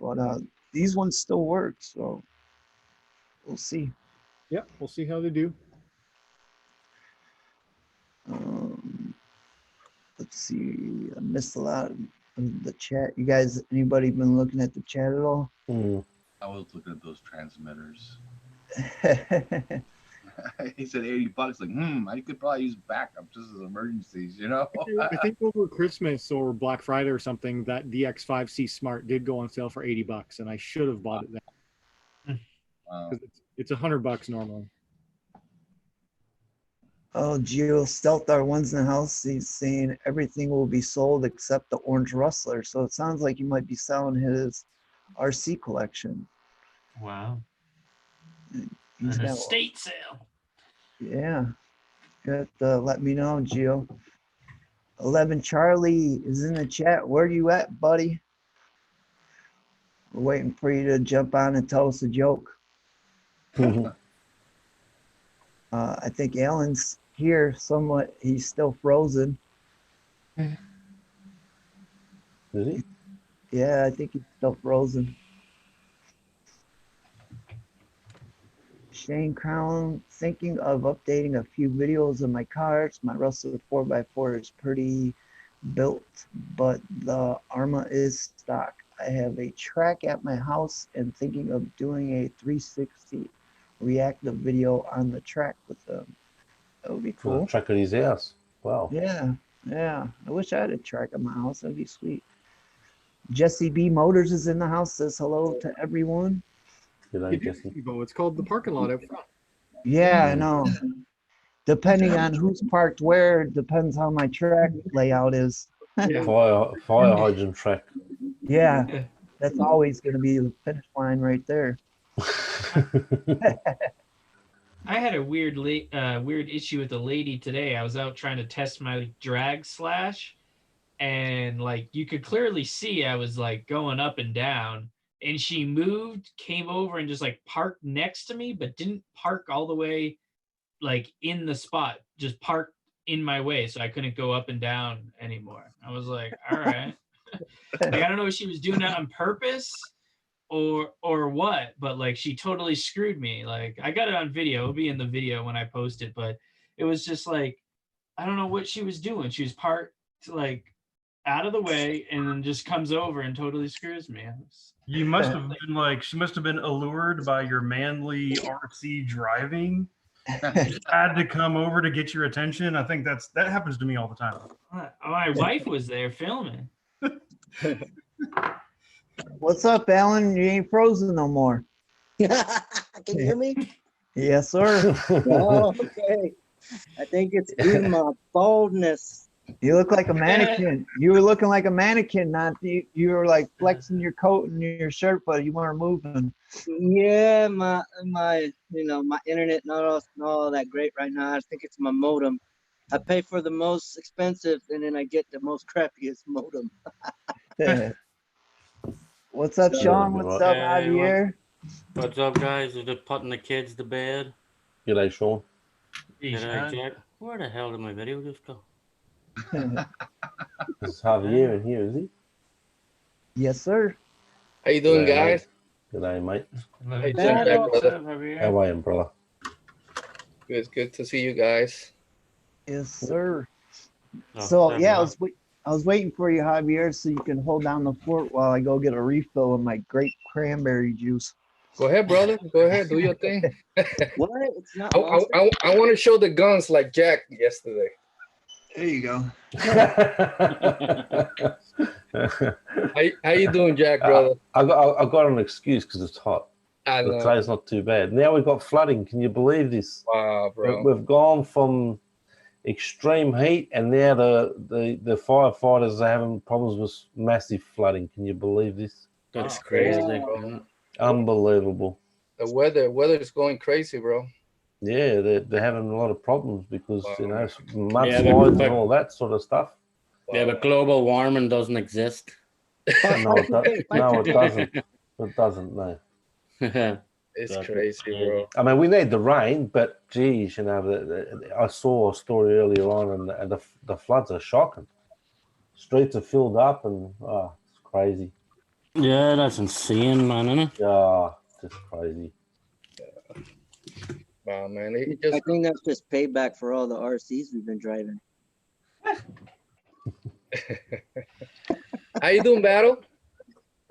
but these ones still work. So we'll see. Yeah, we'll see how they do. Let's see. I missed a lot of the chat. You guys, anybody been looking at the chat at all? I was looking at those transmitters. He said $80. Like, I could probably use backup just as emergencies, you know? I think over Christmas or Black Friday or something, that DX5C Smart did go on sale for $80, and I should have bought it then. Wow. It's $100 normally. Oh, Geo Stealth R1's in the house. He's saying everything will be sold except the Orange Rustler. So it sounds like you might be selling his RC collection. Wow. He's An got, estate sale. yeah. You have to let me know, Geo. 11 Charlie is in the chat. Where you at, buddy? We're waiting for you to jump on and tell us a joke. I think Alan's here somewhat. He's still frozen. Is he? Yeah, I think he's still frozen. Shane Crown, thinking of updating a few videos of my cars. My Russell 4x4 is pretty built, but the Arma is stock. I have a track at my house and thinking of doing a 360 reactive video on the track with them. That would be cool. Track of his ass. Wow. Yeah. I wish I had a track at my house. That'd be sweet. Jesse B Motors is in the house. Says hello to everyone. Good Jesse. It's called the parking lot out front. Yeah, I know. Depending on who's parked where, depends how my track layout is. Fire hydrant track. Yeah, that's always going to be the finish line right there. I had a weird issue with a lady today. I was out trying to test my drag slash, and like you could clearly see I was like going up and down, and she moved, came over, and just like parked next to me, but didn't park all the way like in the spot, just parked in my way, so I couldn't go up and down anymore. I was like, all right. Like, I don't know if she was doing that on purpose or what, but like she totally screwed me. Like I got it on video. It'll be in the video when I post it, but it was just like I don't know what she was doing. She was parked like out of the way and then just comes over and totally screws me. You must have been like, she must have been allured by your manly RC driving. Just had to come over to get your attention. I think that happens to me all the time. My wife was there filming. What's up, Alan? You ain't frozen no more. Can you hear me? Yes, sir. Oh, okay. I think it's due to my baldness. You look like a mannequin. You were looking like a mannequin, not you were like flexing your coat and your shirt, but you weren't moving. Yeah, my my internet not all that great right now. I think it's my modem. I pay for the most expensive, and then I get the most crappiest modem. What's up, Sean? What's up, Javier? What's up, guys? We're just putting the kids to bed. G'day, Sean. G'day, Jack. Where the hell did my video just go? Is Javier in here, is he? Yes, sir. How you doing, guys? G'day, mate. Hey, Jack, Jack, brother. what's up? How are you? How are you, brother? Good to see you guys. Yes, sir. Oh, So there we yeah, go. I was waiting for you, Javier, so you can hold down the fort while I go get a refill of my grape cranberry juice. Go ahead, brother. Go ahead, do your thing. What? It's not I Monster? want to show the guns like Jack yesterday. There you go. How you doing, Jack, brother? I got an excuse because it's hot. I The know. today's not too bad. Now we've got flooding. Can you believe this? Wow, bro. We've gone from extreme heat, and now the firefighters are having problems with massive flooding. Can you believe this? That's crazy, bro. Unbelievable. The weather is going crazy, bro. Yeah, they're having a lot of problems because you know Yeah, mudslides and all that sort of stuff. Yeah, but global warming doesn't exist. No, it doesn't. It doesn't. No. It's crazy, bro. I mean, we need the rain, but geez, you know, I saw a story earlier on, and the floods are shocking. Streets are filled up, and it's crazy. Yeah, that's insane, man, isn't it? Yeah, just crazy. Wow, man. I think that's just payback for all the RCs we've been driving. How you doing, Battle?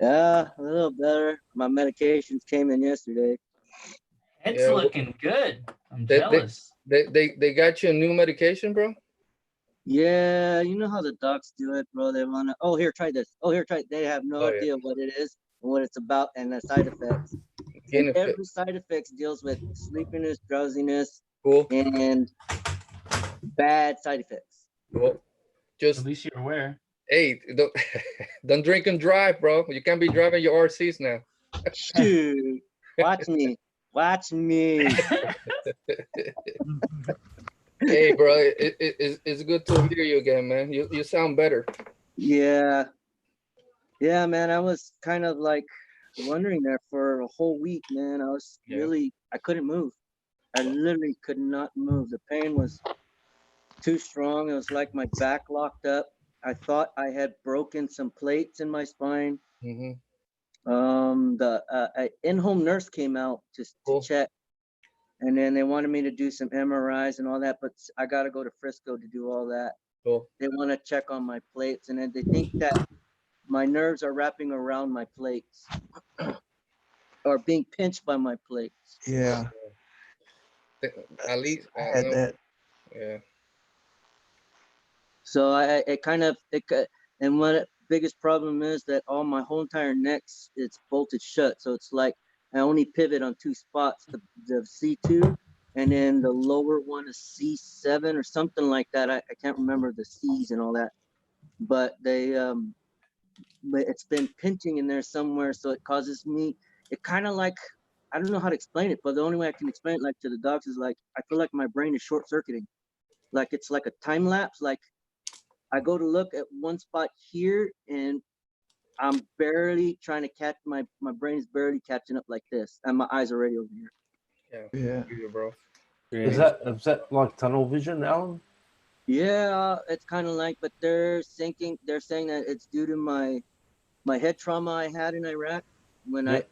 Yeah, a little better. My medications came in yesterday. It's Yeah, looking good. I'm They, jealous. they got you a new medication, bro? Yeah, you know how the docs do it, bro. They wanna, oh, here, try this. Oh, here, try. They have no Oh, yeah. idea what it is and what it's about and the side effects. Getting And it fit. every side effects deals with sleepiness, drowsiness, Cool. and bad side effects. Well, just At least you're aware. hey, don't drink and drive, bro. You can't be driving your RCs now. Shoot, watch me, watch me. Hey, bro, it's good to hear you again, man. You sound better. Yeah, yeah, man. I was kind of like wondering there for a whole week, man. I was really, I couldn't move. I literally could not move. The pain was too strong. It was like my back locked up. I thought I had broken some plates in my spine. Mm-hmm. The in-home nurse came out just to check, and then they wanted me to do some MRIs and all that, but I got to go to Frisco to do all that. Cool. They want to check on my plates, and then they think that my nerves are wrapping around my plates or being pinched by my plates. Yeah. At least I had that. Yeah. So and one biggest problem is that all my whole entire neck's it's bolted shut. So it's like I only pivot on two spots, the C2 and then the lower one is C7 or something like that. I can't remember the C's and all that, but but it's been pinching in there somewhere. So it causes me, it kind of like, I don't know how to explain it, but the only way I can explain it like to the docs is like, I feel like my brain is short circuiting. Like it's like a time lapse. Like I go to look at one spot here and I'm barely trying to catch my brain is barely catching up like this. And my eyes are already over here. Yeah. Bro. Is that like tunnel vision, Alan? Yeah, it's kind of like, but they're saying that it's due to my head trauma I had in Iraq when I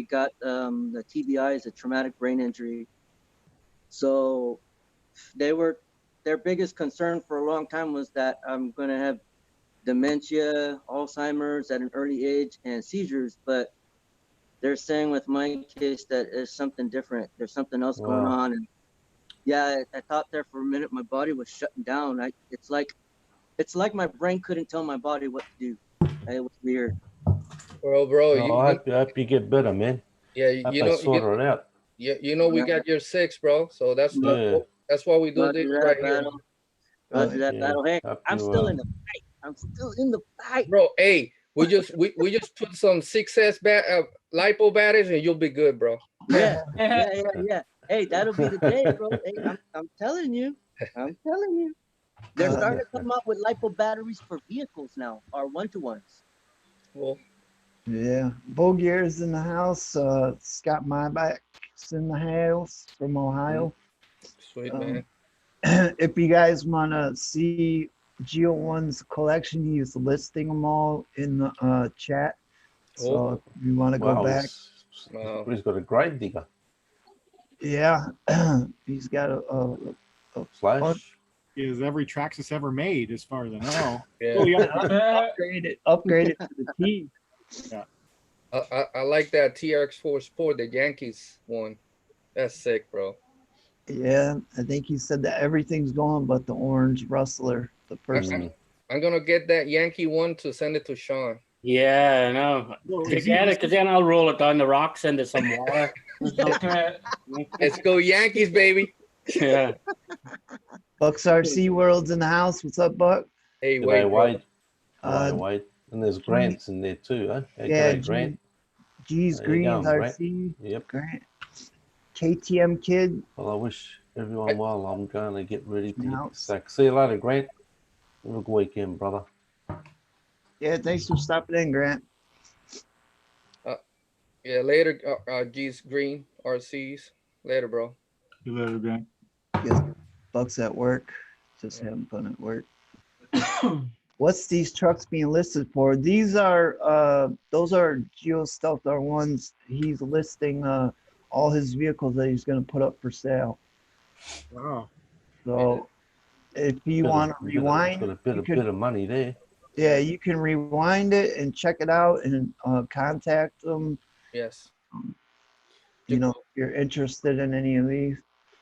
got the TBI, a traumatic brain injury. So their biggest concern for a long time was that I'm going to have dementia, Alzheimer's at an early age, and seizures. But they're saying with my case that it's something different. There's something else going on. And yeah, I thought there for a minute my body was shutting down. It's like my brain couldn't tell my body what to do. It was weird. Well, bro, I hope you get better, man. Yeah, you know, sort it out. Yeah, you know we got your 6, bro. So that's why we do this right here. Roger that battle. Hey, I'm still in the fight. I'm still in the fight, bro. Hey, we just put some 6S lipo batteries and you'll be good, bro. Yeah. Hey, that'll be the day, bro. Hey, I'm telling you. They're starting to come up with lipo batteries for vehicles now, or 1-to-1s. Well, yeah, Bogier's in the house. Scott Myback's in the house from Ohio. Sweet, man. If you guys want to see Geo1's collection, he's listing them all in the chat. So if you want to go back. Wow. He's got a grave digger. Yeah, he's got a Slash. Is every Traxxas ever made, as far as I know. Yeah. Fully upgraded to the T. I like that TRX4 Sport, the Yankees one. That's sick, bro. Yeah, I think he said that everything's gone but the orange rustler, the first. I'm gonna get that Yankee one to send it to Sean. Yeah, I know. To get it, because then I'll roll it down the rocks into some water. Let's go Yankees, baby. Yeah. Bucks RC World's in the house. What's up, Buck? Hey, G'day, Wade. Uh, Wade. And there's Grant's in there too, eh? Hey, Yeah, g'day, Grant. G's How you Greens going, Grant? RC. Yep. Grant. KTM Kid. Well, I wish everyone well. I'm going to get ready to hit the House. sack. See you later, Grant. Have a good weekend, brother. Yeah, thanks for stopping in, Grant. Yeah, later, G's Green RCs. Later, bro. See you later, Grant. Guess Buck's at work. Just having fun at work. What's these trucks being listed for? These are those are Geo Stealth R1s. He's listing all his vehicles that he's going to put up for sale. Wow. So if you want to rewind, got a bit of money there. Yeah, you can rewind it and check it out and contact them. Yes. You know, if you're interested in any of these.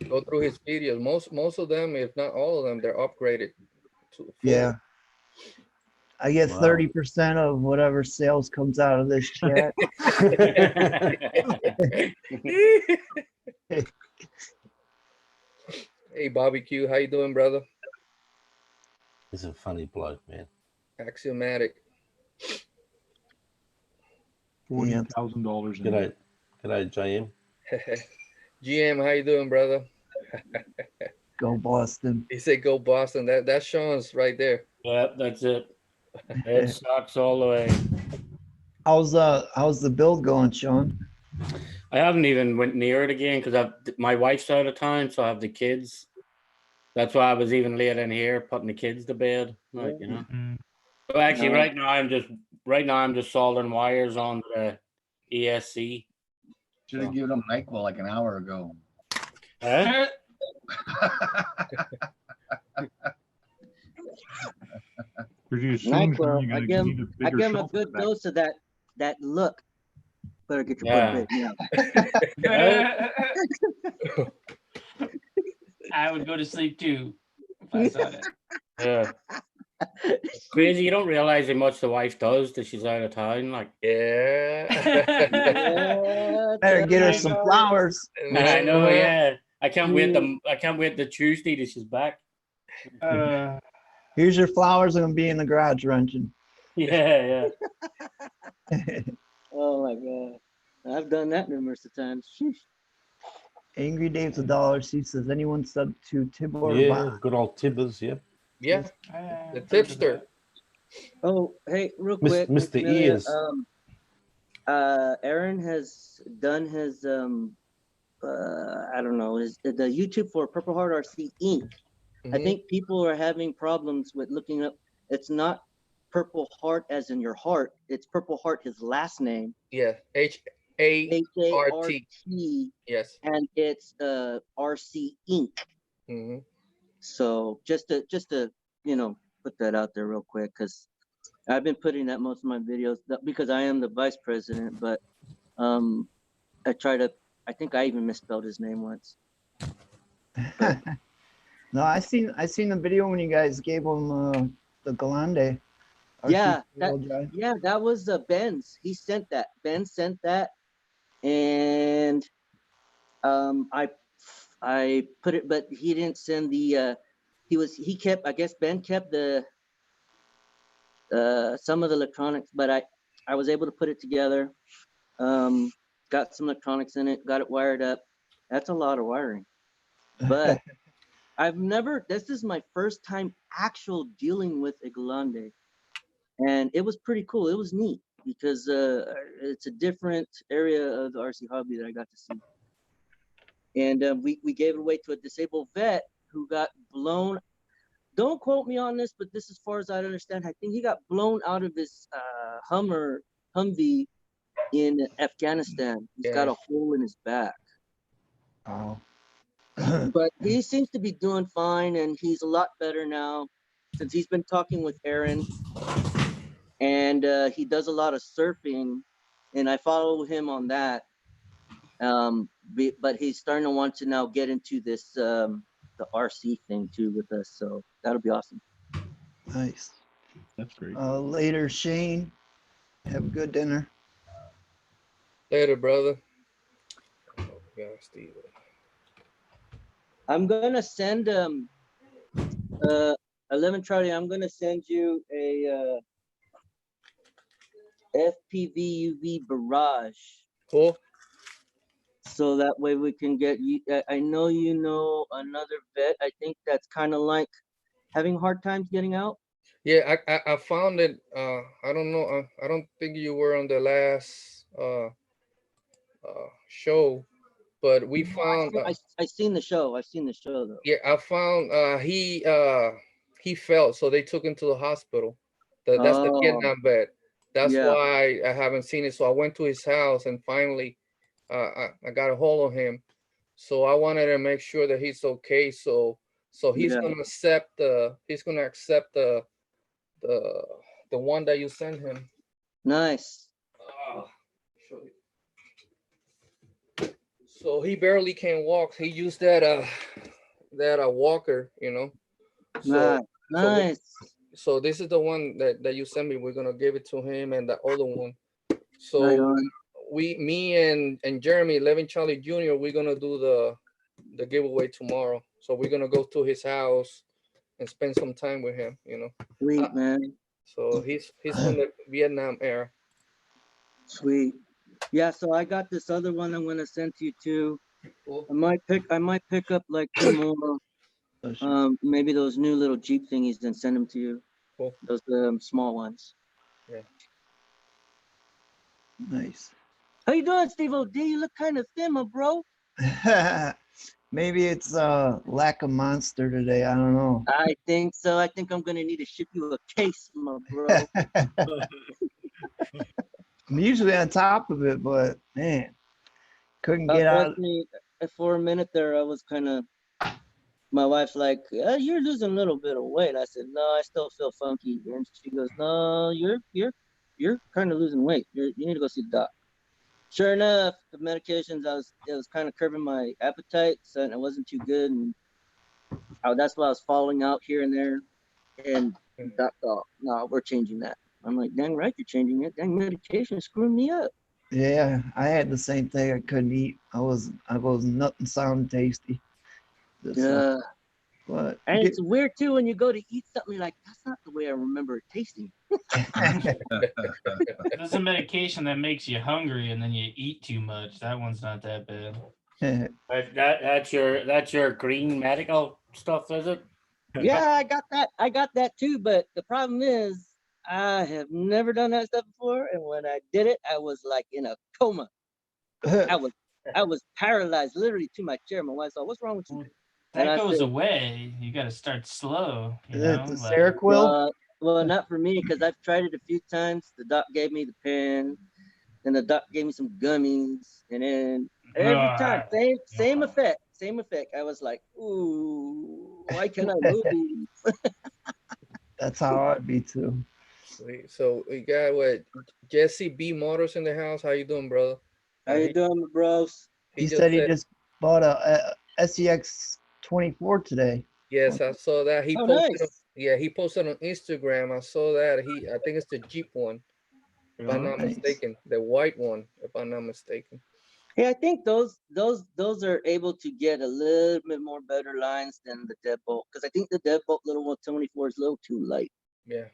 Go through his videos. Most of them, if not all of them, they're upgraded to full. Yeah. I get 30% of whatever sales comes out of this chat. Hey, Barbecue, how you doing, brother? He's a funny bloke, man. Axiomatic. $40,000. G'day, JM. GM, how you doing, brother? Go Boston. He said go Boston. That's Sean's right there. Yeah, that's it. It sucks all the way. How's the build going, Sean? I haven't even went near it again because my wife's out of town, so I have the kids. That's why I was even late in here putting the kids to bed, like you know. So actually, right now I'm just soldering wires on the ESC. Should have given him NyQuil like an hour ago. Huh? NyQuil, I give him a good dose of that look. Better get your butt Yeah. I would go to sleep too if I saw that. Yeah. It's crazy. You don't realize how much the wife does that she's out of town. Like, yeah. Better get her some flowers. I know. Yeah. I can't wait the Tuesday that she's back. Here's your flowers. I'm gonna be in the garage wrenching. Yeah. Oh my god, I've done that numerous of times. Sheesh. Angry Dave's $1. He says, anyone sub to Tibor? Yeah, good old Tibbers, yeah. Yeah, the tipster. Oh, hey, real quick, Mr. Ears. Aaron has done his I don't know, the YouTube for Purple Heart RC Inc. I think people are having problems with looking up. It's not Purple Heart as in your heart. It's Purple Heart, his last name. Yeah, HART. Yes, and it's RC Inc. So just to put that out there real quick, because I've been putting that most of my videos because I am the vice president, but I think I even misspelled his name once. No, I seen the video when you guys gave him the Galande. Yeah, that was Ben's. He sent that. Ben sent that, and I put it, but he didn't send the. I guess Ben kept the some of the electronics, but I was able to put it together. Got some electronics in it, got it wired up. That's a lot of wiring, but this is my first time actual dealing with a Galande, and it was pretty cool. It was neat because it's a different area of the RC hobby that I got to see. And we gave it away to a disabled vet who got blown. Don't quote me on this, but this, as far as I understand, I think he got blown out of his Humvee in Afghanistan. He's got a hole in his back. Oh. But he seems to be doing fine, and he's a lot better now since he's been talking with Aaron. And he does a lot of surfing, and I follow him on that. But he's starting to want to now get into this the RC thing too with us, so that'll be awesome. Nice. That's great. Later, Shane. Have a good dinner. Later, brother. Yeah, Steve. I'm gonna send 11 Charlie. I'm gonna send you a FPV UV barrage. Cool. So that way we can get you. I know you know another vet. I think that's kind of like having hard times getting out. Yeah, I found it. I don't know. I don't think you were on the last show, but we found. I seen the show. I've seen the show though. Yeah, I found he fell, so they took him to the hospital. That's the Vietnam vet. That's why I haven't seen it. So I went to his house and finally I got a hold of him. So I wanted to make sure that he's okay. So he's gonna accept the one that you sent him. Nice. So he barely can walk. He used that walker, you know. So, nice. So this is the one that you sent me. We're gonna give it to him and the other one. So me and Jeremy, 11 Charlie Jr., we're gonna do the giveaway tomorrow. So we're gonna go to his house and spend some time with him, you know. Sweet, man. So he's from the Vietnam era. Sweet. Yeah, so I got this other one I'm gonna send to you too. Cool. I might pick up like 2 more. Maybe those new little Jeep thingies and send them to you. Cool. Those small ones. Yeah. Nice. How you doing, Steve O.D.? You look kind of thin, my bro. Maybe it's lack of Monster today. I don't know. I think so. I think I'm gonna need to ship you a case, my bro. I'm usually on top of it, but man, couldn't get out. For a minute there, I was kind of. My wife's like, "You're losing a little bit of weight." I said, "No, I still feel funky." And she goes, "No, you're kind of losing weight. You need to go see the doc." Sure enough, the medications it was kind of curbing my appetite, so it wasn't too good, and that's why I was falling out here and there. And doc thought, "No, we're changing that." I'm like, "Dang right, you're changing it. Dang, medication is screwing me up." Yeah, I had the same thing. I couldn't eat. I was nothing sound tasty. Yeah. But and it's weird too when you go to eat something, you're like, that's not the way I remember it tasting. There's a medication that makes you hungry and then you eat too much. That one's not that bad. That's your green medical stuff, is it? Yeah, I got that too, but the problem is I have never done that stuff before, and when I did it, I was like in a coma. I was paralyzed literally to my chair. My wife said, "What's wrong with you?" That goes away. You got to start slow. You know, the Seroquel? Well, not for me, because I've tried it a few times. The doc gave me the pen, and the doc gave me some gummies, and then every time, same effect. I was like, ooh, why can't I move? That's how I'd be too. Sweet. So we got Jesse B Motors in the house. How you doing, brother? How you doing, bros? He said he just bought a SEX 24 today. Yes, I saw that. He posted. Nice. Yeah, he posted on Instagram. I saw that. I think it's the Jeep one, if I'm not mistaken. The white one, if I'm not mistaken. Yeah, I think those are able to get a little bit more better lines than the deadbolt, because I think the deadbolt little 124 is a little too light. Yeah.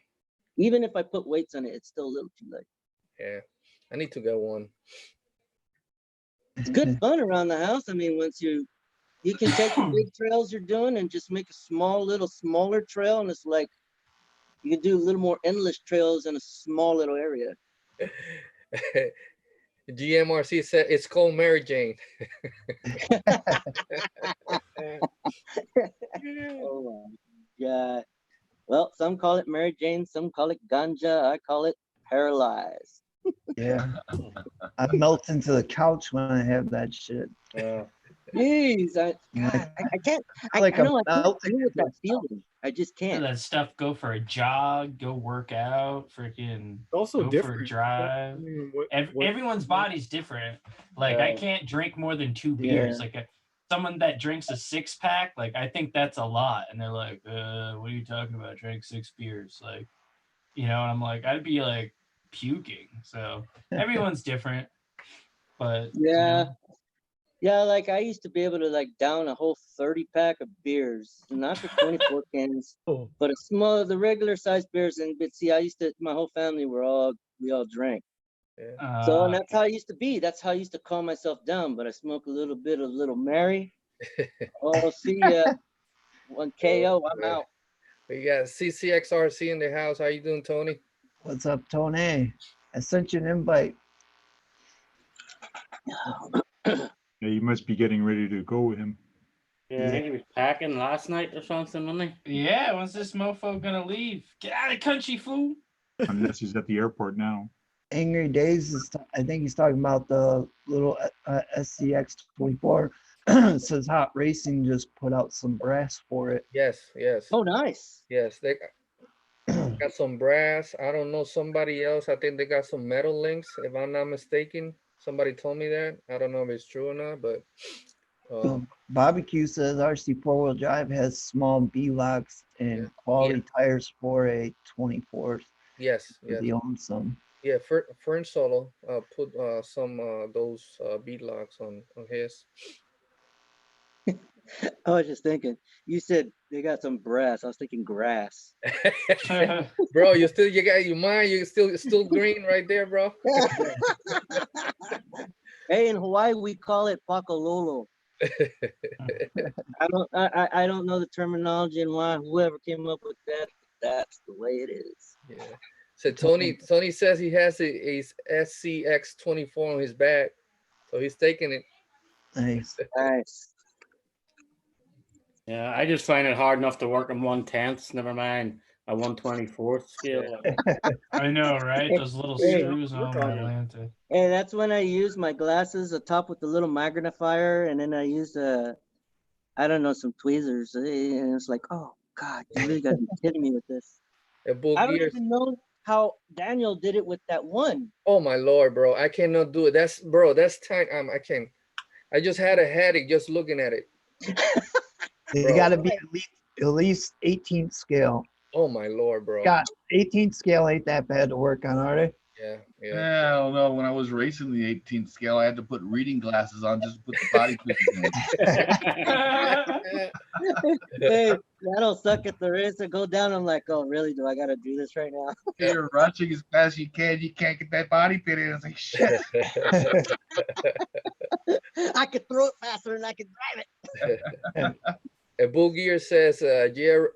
Even if I put weights on it, it's still a little too light. Yeah, I need to get one. It's good fun around the house. I mean, once you can take the big trails you're doing and just make a smaller trail, and it's like you can do a little more endless trails in a small little area. GMRC said it's called Mary Jane. Oh my God. Well, some call it Mary Jane, some call it ganja. I call it paralyzed. Yeah. I melt into the couch when I have that shit. Jeez, Like, I can't. like I know I can't melting deal with into that feeling. I just can't. That stuff. Go for a jog. Go work out. Freaking. Also go different. for a drive. Everyone's body's different. Like I can't drink more than 2 beers. Yeah. Like someone that drinks a 6-pack, like I think that's a lot, and they're like, "What are you talking about? Drink 6 beers?" Like, and I'm like, I'd be like puking. So everyone's different, but Yeah. Yeah, like I used to be able to like down a whole 30-pack of beers, not the 24 cans, but the regular size beers. But see, my whole family we all drank. So and that's how I used to be. That's how I used to calm myself down. But I smoke a little bit of Little Mary. Oh, see ya. 1 KO, I'm out. We got CCXRC in the house. How you doing, Tony? What's up, Tony? I sent you an invite. Yeah, you must be getting ready to go with him. Yeah, I think he was packing last night or something, wasn't he? Yeah, when's this mofo gonna leave? Get out of the country, fool! Unless he's at the airport now. Angry Days I think he's talking about the little SCX 24. Says Hot Racing just put out some brass for it. Yes. Oh, nice. Yes, they got some brass. I don't know, somebody else. I think they got some metal links, if I'm not mistaken. Somebody told me that. I don't know if it's true or not, but Barbecue says RC 4-wheel drive has small B-locks and quality tires for a 24. yes. He owns some. Yeah, Fern Solo put some those bead locks on his. I was just thinking, you said they got some brass. I was thinking grass. Bro, you got your mind, you still green right there, bro. Hey, in Hawaii we call it pakalolo. I don't know the terminology and why whoever came up with that, that's the way it is. Yeah. So Tony says he has a SCX 24 on his back, so he's taking it. Nice. Yeah, I just find it hard enough to work on 1/10. Never mind a 1/24 scale. I know, right? Those little screws on my lantern. And that's when I use my glasses atop with the little magnifier, and then I use some tweezers, and it's like, oh God, you really gotta be kidding me with this. I don't even know how Daniel did it with that one. Oh my Lord, bro, I cannot do it. That's time. I can't. I just had a headache just looking at it. They got to be at least 18th scale. Oh my Lord, bro. God, 18th scale ain't that bad to work on, are they? Yeah, I don't know. When I was racing the 18th scale, I had to put reading glasses on just to put the body pieces in. Hey, that'll suck if there is to go down. I'm like, oh, really? Do I got to do this right now? You're rushing as fast as you can. You can't get that body fit in. It's like, shit. I could throw it faster than I could drive it. Bull Gear says JR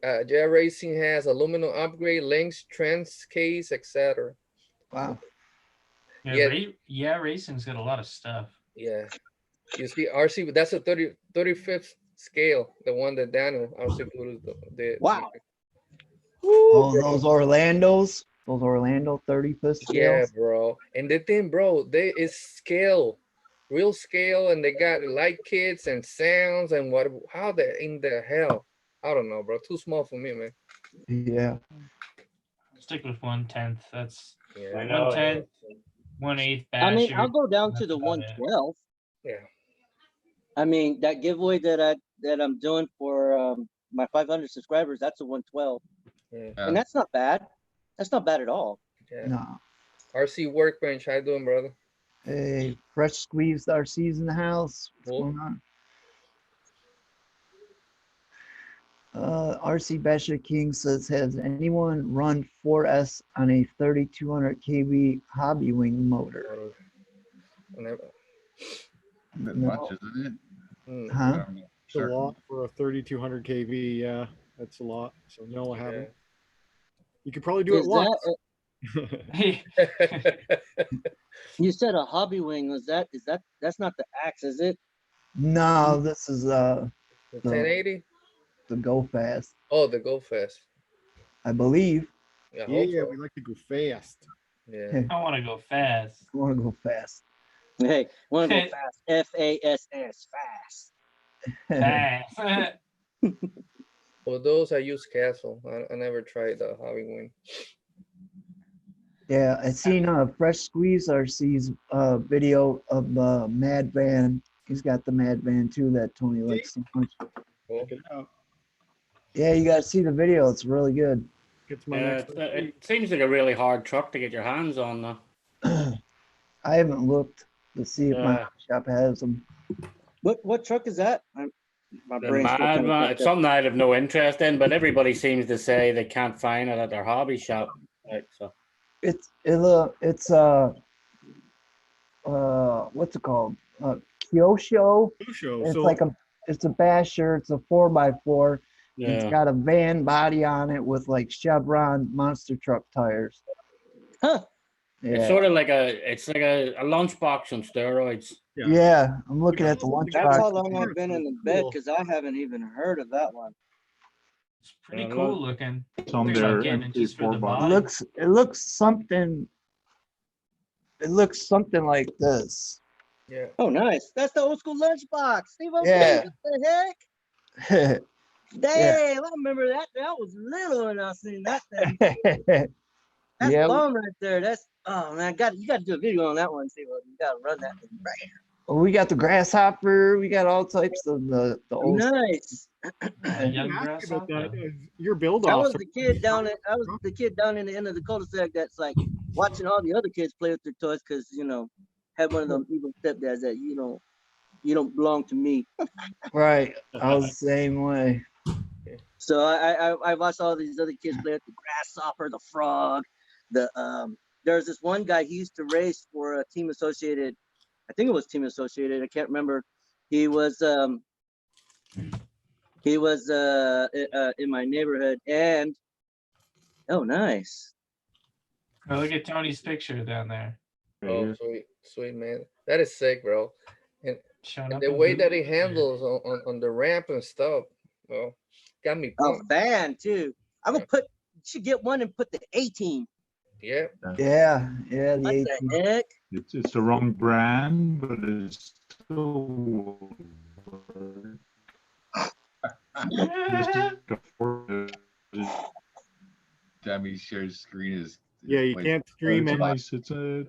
Racing has aluminum upgrade, links, trends, case, etc. Wow. Yeah, Racing's got a lot of stuff. Yeah. You see, RC, that's a 35th scale, the one that Daniel RC did. Wow. Oh, those Orlando 35th scales. Yeah, bro. And the thing, bro, is scale. Real scale, and they got light kits and sounds and how in the hell? I don't know, bro. Too small for me, man. Yeah. Stick with 1/10. That's 1/10, 1/8 I mean, I'll go down to the 112. Yeah. I mean, that giveaway that I'm doing for my 500 subscribers, that's a 112. Yeah. And that's not bad. That's not bad at all. Yeah. No. RC Workbench, how you doing, brother? Hey, fresh squeezed RC's in the house. What's going on? RC Basha King says, has anyone run 4S on a 3200 kV hobby wing motor? Never. Not much, isn't it? Huh? It's a lot for a 3200 kV. Yeah, that's a lot. So no, I haven't. You could probably do it once. You said a hobby wing. That's not the axe, is it? No, this is the 1080. The Go Fast. Oh, the Go Fast. I believe. Yeah, we like to go fast. Yeah. I want to go fast. I want to go fast. Hey, want to go fast? FASS, fast. Fast. For those, I use Castle. I never tried the Hobby Wing. Yeah, I seen Fresh Squeeze RC's video of the Mad Van. He's got the Mad Van too that Tony likes so much. Cool. Check it out. Yeah, you gotta see the video. It's really good. Gets my Yeah, next. it seems like a really hard truck to get your hands on, though. I haven't looked to see if my Yeah. shop has them. What truck is that? My The brain's still Mad kinda Van, fucked it's up. something I have no interest in, but everybody seems to say they can't find it at their hobby shop. Like, so. It's what's it called? Kyosho. Show. It's So like it's a basher. It's a 4x4. It's Yeah. got a van body on it with like Chevron monster truck tires. Huh. It's Yeah, sort of like a lunchbox on steroids. yeah. I'm looking at the That's how lunchbox. long I've been in the bed because I haven't even heard of that one. It's pretty cool looking. It's on Thinking their about getting it just for the MK4 box. body. It looks something. It looks something like this. Yeah. Oh, nice. That's the old school lunchbox. Steve, Yeah. what the heck? Yeah. Damn, I remember that. That was little when I seen that thing. That's Yeah. bomb right there. That's man, you got to do a video on that one. See what you got to run that thing right here. Well, we got the grasshopper. We got all types of the old. Nice. A young Ask about grasshopper. that. Your build I off. was the kid down in the end of the cul-de-sac that's like watching all the other kids play with their toys because had one of them evil stepdads that you don't belong to me. Right. I was the same way. So I watched all these other kids play with the grasshopper, the frog, there's this one guy he used to race for a Team Associated. I think it was Team Associated. I can't remember. He was in my neighborhood and oh nice. Oh, look at Tony's picture down there. Oh, sweet man. That is sick, bro. And Showing up the in way blue. that he handles on the ramp and stuff, well, got me A pumped. fan too. I'm gonna should get one and put the A-Team. Yeah. Yeah. Yeah. What The the heck? It's the wrong brand, but it's still. Demi shares screen is. Yeah, you can't stream It's it. nice. It's a.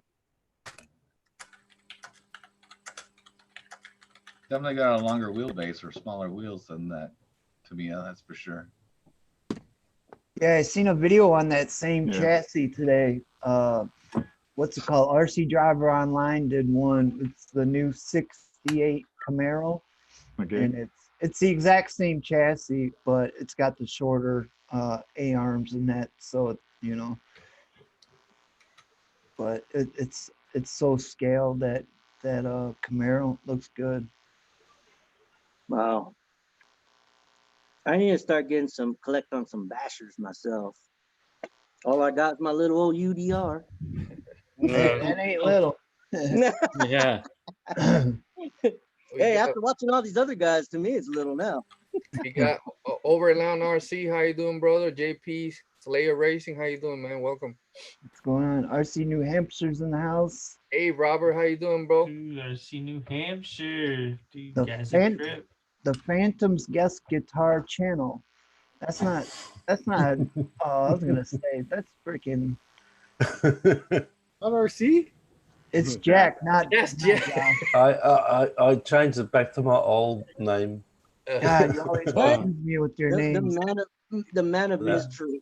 Definitely got a longer wheelbase or smaller wheels than that. To me, that's for sure. Yeah, I seen a video on that same Yeah. chassis today. What's it called? RC Driver Online did one. It's the new 68 Camaro, Okay. and it's the exact same chassis, but it's got the shorter A arms and that. So but it's so scaled that Camaro looks good. Wow. I need to start collect on some bashers myself. All I got is my little old UDR. Hey, that ain't little. Yeah. Hey, after watching all these other guys, to me it's little now. You got Overland RC. How you doing, brother? JP Slayer Racing. How you doing, man? Welcome. What's going on? RC New Hampshire's in the house. Hey, Robert. How you doing, bro? Dude, I see New Hampshire. Dude, The guys, a fan- trip. The Phantom's Guest Guitar Channel. That's not I was gonna say that's freaking On RC? it's Jack, not Yes, not Jack. Josh. I changed it back to my old name. God, you always confuse me with your names. The man of Yeah. mystery.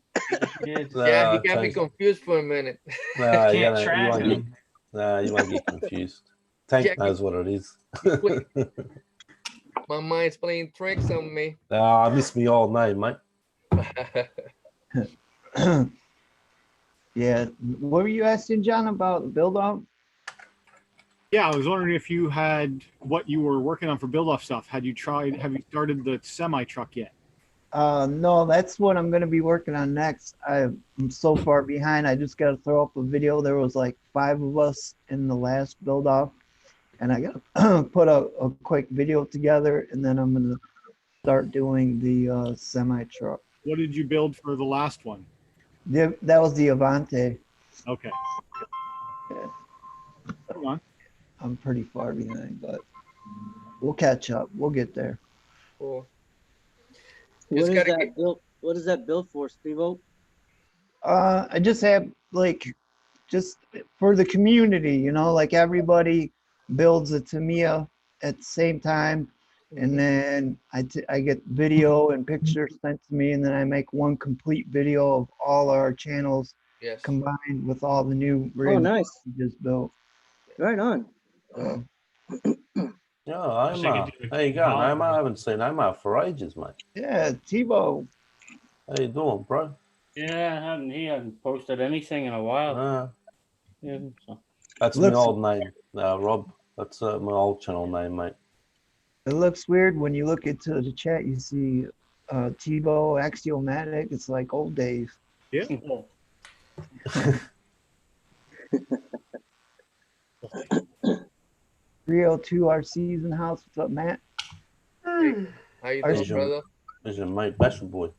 Yeah, he got me confused for a minute. Nah, you Can't track won't get, him. nah, you won't get confused. Tank Jack- knows what it is. My mind's playing tricks on me. I miss me old name, mate. Yeah. What were you asking, John, about build off? Yeah, I was wondering if you had what you were working on for build off stuff. Have you started the semi truck yet? No, that's what I'm gonna be working on next. I'm so far behind. I just gotta throw up a video. There was like 5 of us in the last build off, and I gotta put a quick video together, and then I'm gonna start doing the semi truck. What did you build for the last one? That was the Avante. Okay. Yeah. Come on. I'm pretty far behind, but we'll catch up. We'll get there. Cool. What Just is gotta that get, built? What is that built for, Steve-O? I just have like just for the community, you know, like everybody builds a Tamiya at the same time, and then I get video and pictures sent to me, and then I make one complete video of all our channels yes. combined with all the new Oh, rigs nice. we just built. Right on. So, Yeah, Wish I could Omar. do a How you going, holiday. Omar? I haven't seen Omar for ages, mate. yeah, Tebow. How you doing, bro? Yeah, he hadn't posted anything in a while. Yeah, so. That's my Looks old name, Rob. That's my old channel name, mate. it looks weird when you look into the chat. You see Tebow Axiomatic. It's like old days. Yeah. 302 RC's in the house. What's up, Matt? How you doing, Asian, brother? Asian mate, Bashful Boy.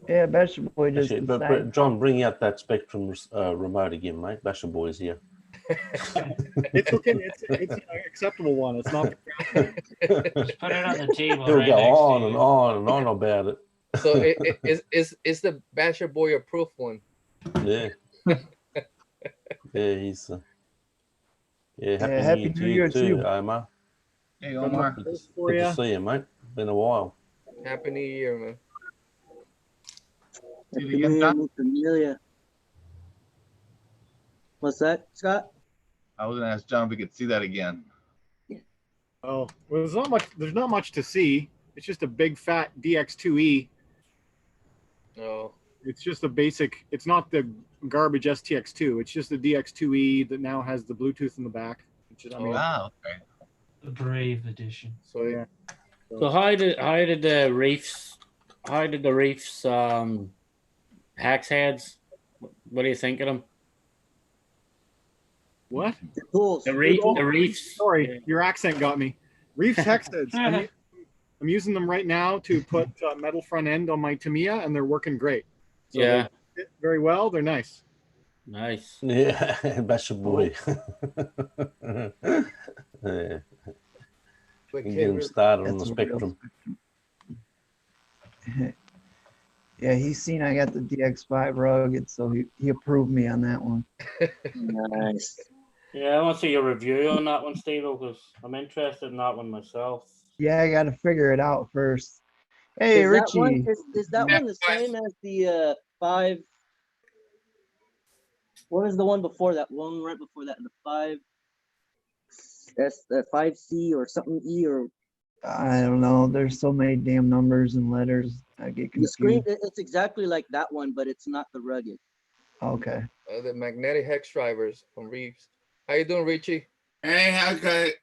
Yeah, Bashful Boy just Actually, decided. John, bring out that Spectrum remote again, mate. Bashful Boy's here. It's okay. It's an acceptable one. It's not. Just put it on the table. He'll right go next on to and you. on and on about it. So is the Basher Boy approved one? Yeah. Yeah, he's. Yeah, happy, Happy New New Year to you Year, too, Omar. Hey, Omar. Good For to ya. see you, mate. Been a while. Happy New Year, man. See it again, John? Familia. What's that, Scott? I was gonna ask John if we could see that again. Oh, well, there's not much. There's not much to see. It's just a big fat DX2E. Oh, It's just a basic. It's not the garbage STX2. It's just a DX2E that now has the Bluetooth in the back. Which is, I mean, Wow. Okay. The Brave edition. so yeah. So how did the reefs hacks heads? What do you think of them? What? The tools. The Oh, reefs. Sorry, your accent got me. Reefs hex heads. I'm using them right now to put metal front end on my Tamiya, and they're working great. So Yeah. they fit very well. They're nice. Nice. Yeah, Bashful Boy. Yeah. quick You hit get him rip. started on That's the a real Spectrum. Yeah, he's seen I got the DX5 rugged, so he approved me on that one. Nice. Yeah, I want to see your review on that one, Steve, because I'm interested in that one myself. Yeah, I got to figure it out first. Hey, Is that one? Richie. Is that one the same as the 5? What is the one before that? One right before that, the 5. That's the 5C or something E or I don't know. There's so many damn numbers and letters. I get the screen. confused. It's exactly like that one, but it's not the rugged. Okay. The magnetic hex drivers from Reeves. How you doing, Richie? Hey, okay.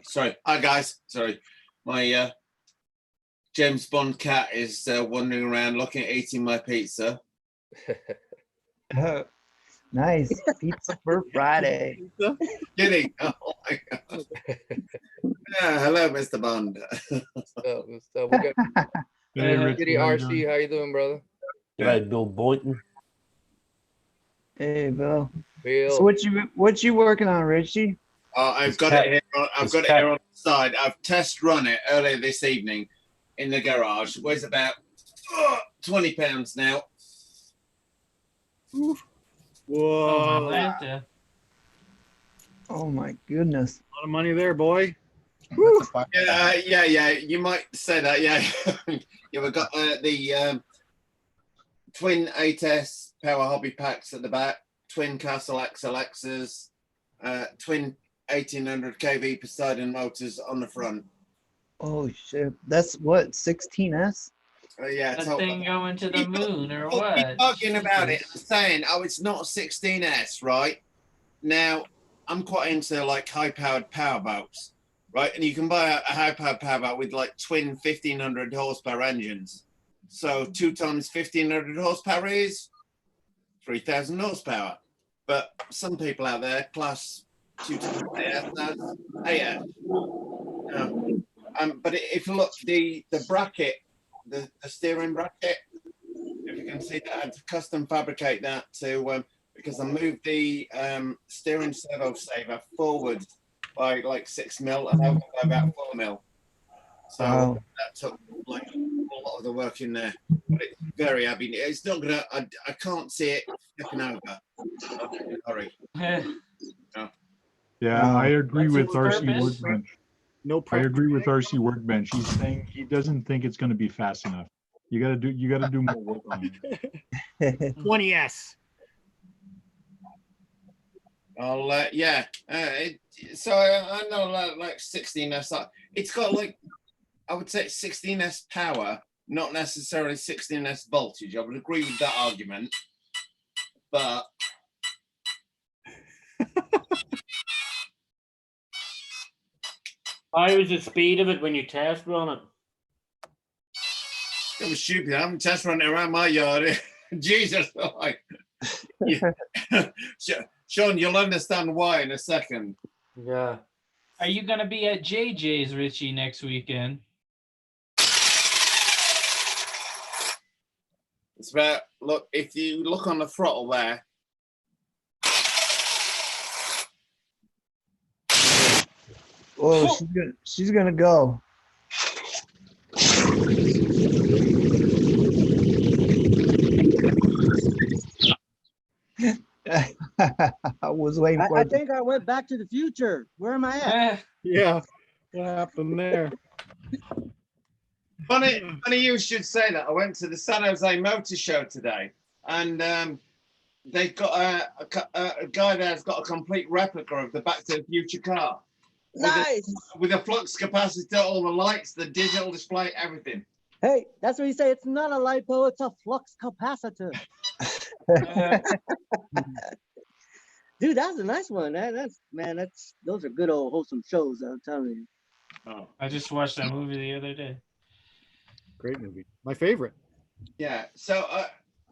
Sorry. Hi, guys. Sorry. My James Bond cat is wandering around looking at eating my pizza. Nice. Pizza for Friday. Kidding. Oh, my God. Yeah, hello, Mr. Bond. We got Hey, Rich, Kitty how you RC. doing? How you doing, brother? G'day, Bill Boynton. Hey, Bill. Bill. So what you working on, Richie? I've got it here. I've got it here on the side. I've test run it earlier this evening in the garage. Weighs about 20 pounds now. Whoa. Oh, Atlanta. Oh my goodness. A lot of money there, boy. Yeah. You might say that. Yeah, yeah. We've got the twin 8S power hobby packs at the back, twin Castle XLXs, twin 1800 kV Poseidon motors on the front. Oh shit. That's what, 16S? Yeah, That thing going to the moon or what? Keep talking about it. Jesus. I'm saying, oh, it's not 16S, right? Now, I'm quite into like high-powered powerboats, right? And you can buy a high-powered powerboat with like twin 1500 horsepower engines. So 2 times 1500 horsepower is 3000 horsepower. But some people out there class 2 times AS. But if you look, the bracket, the steering bracket, if you can see that, I had to custom fabricate that to because I moved the steering servo saver forward by like 6 mil, and I went by about 4 mil. So that took like a lot of the work in there. But it's very heavy. It's not gonna. I can't see it flipping over. Sorry. Yeah, I agree What's with its RC purpose? Workbench. No I prep. agree with RC Workbench. He's saying he doesn't think it's going to be fast enough. You got to do more work on it. 20S. I'll yeah. So I know like 16S. It's got like, I would say 16S power, not necessarily 16S voltage. I would agree with that argument, but How was the speed of it when you test run it? it was stupid. I haven't test run it around my yard. Jesus, like, yeah. Sean, you'll understand why in a second. Yeah. Are you gonna be at JJ's, Richie, next weekend? It's about, look, if you look on the throttle there. Oh, she's gonna go. I was waiting for I it. think I went back to the future. Where am I at? Yeah. What happened there? Funny you should say that. I went to the San Jose Motor Show today, and they've got a guy there's got a complete replica of the Back to the Future car. Nice. With a flux capacitor, all the lights, the digital display, everything. Hey, that's what you say. It's not a lipo, it's a flux capacitor. Dude, that's a nice one. Those are good old wholesome shows, I'm telling you. Oh. I just watched that movie the other day. Great movie. My favorite. Yeah. So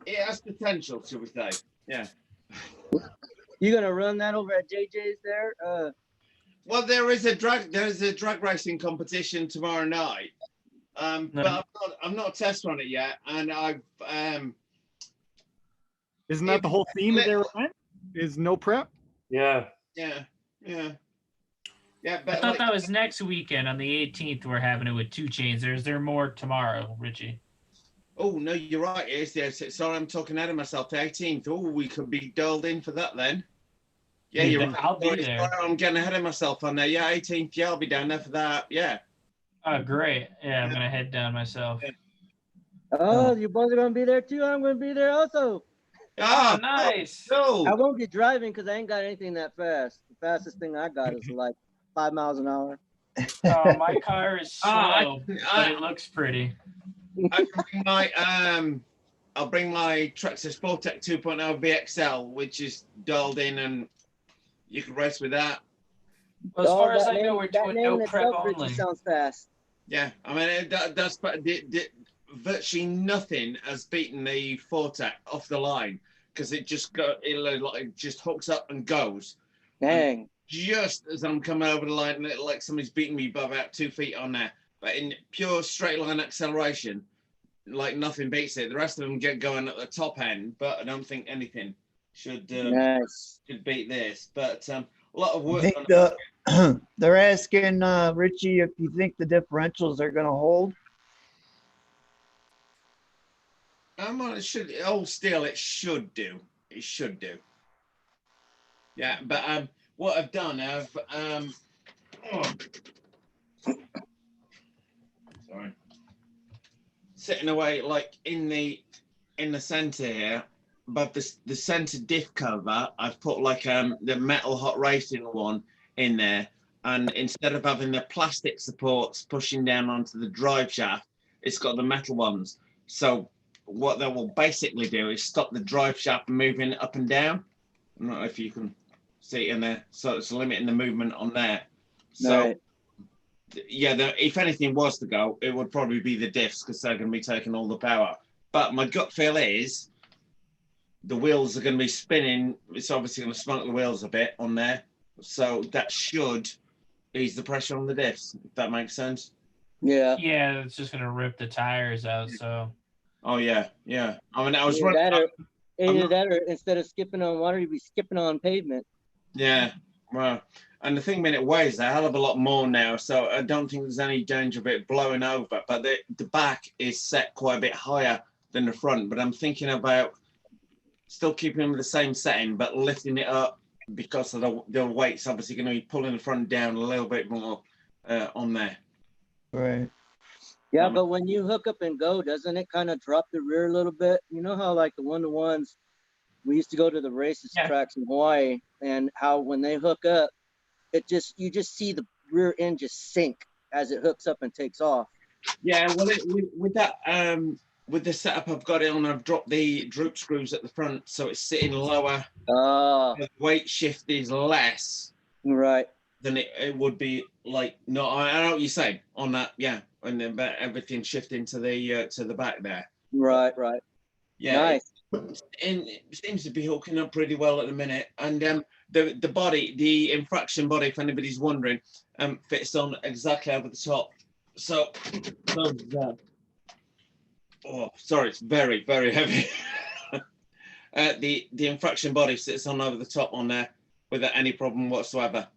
it has potential, shall we say? Yeah. You gonna run that over at JJ's there? Well, there's a drag racing competition tomorrow night. But I'm not test run it yet, and I've Isn't that the whole theme of their event? Is no prep? Yeah. Yeah. I thought that was next weekend on the 18th. We're having it with 2 Chains. Is there more tomorrow, Richie? Oh no, you're right. It's the sorry, I'm talking out of myself. The 18th. Oh, we could be doled in for that then. Yeah, you're right. I'll be there. Sorry, I'm getting ahead of myself on there. Yeah, 18th. Yeah, I'll be down there for that. Yeah. Oh, great. Yeah, I'm gonna head down myself. Oh, you both are gonna be there too. I'm gonna be there also. Oh, nice. No. I won't be driving because I ain't got anything that fast. The fastest thing I got is like 5 miles an hour. Oh, my car is slow, but it looks pretty. I can bring my I'll bring my Traxxas Sportec 2.0 VXL, which is dialed in, and you can race with that. Well, as far as I know, we're doing no prep only. Sounds fast. Yeah, I mean that's virtually nothing has beaten the Fortec off the line because it just just hooks up and goes. Dang. And just as I'm coming over the line, like somebody's beating me by about 2 feet on there. But in pure straight line acceleration, like nothing beats it. The rest of them get going at the top end, but I don't think anything should beat this. But a lot of work. They're asking Richie if you think the differentials are going to hold. It should. Old steel, it should do. It should do. Yeah, but what I've done, sorry, sitting away like in the center here, above the center diff cover, I've put like the metal hot racing one in there, and instead of having the plastic supports pushing down onto the drive shaft, it's got the metal ones. So what that will basically do is stop the drive shaft moving up and down. I don't know if you can see it in there. So it's limiting the movement on there. So right. Yeah, if anything was to go, it would probably be the diffs because they're going to be taking all the power. But my gut feel is the wheels are going to be spinning. It's obviously going to smoke the wheels a bit on there. So that should ease the pressure on the diffs, if that makes sense. Yeah. Yeah, it's just gonna rip the tires out. So. Oh yeah. I mean, I was Either running. that or instead of skipping on water, you'd be skipping on pavement. Yeah. Well, And the thing, it weighs a hell of a lot more now, so I don't think there's any danger of it blowing over. But the back is set quite a bit higher than the front. But I'm thinking about still keeping them with the same setting, but lifting it up because of the weight's obviously going to be pulling the front down a little bit more on there. Right. Yeah, but when you hook up and go, doesn't it kind of drop the rear a little bit? You know how like the one-to-ones, we used to go to the races tracks in Hawaii, and how when they hook up, you just see the rear end just sink as it hooks up and takes off. Yeah, well, with that, with the setup I've got it on, I've dropped the droop screws at the front, so it's sitting lower. The weight shift is less. Right. Than it would be like. No, I know what you're saying on that. Yeah, and then everything shifting to the back there. Right. Right. Yeah. Nice. And it seems to be hooking up pretty well at the minute. And the body, the infraction body, if anybody's wondering, fits on exactly over the top. So oh, sorry, it's very, very heavy. The infraction body sits on over the top on there without any problem whatsoever.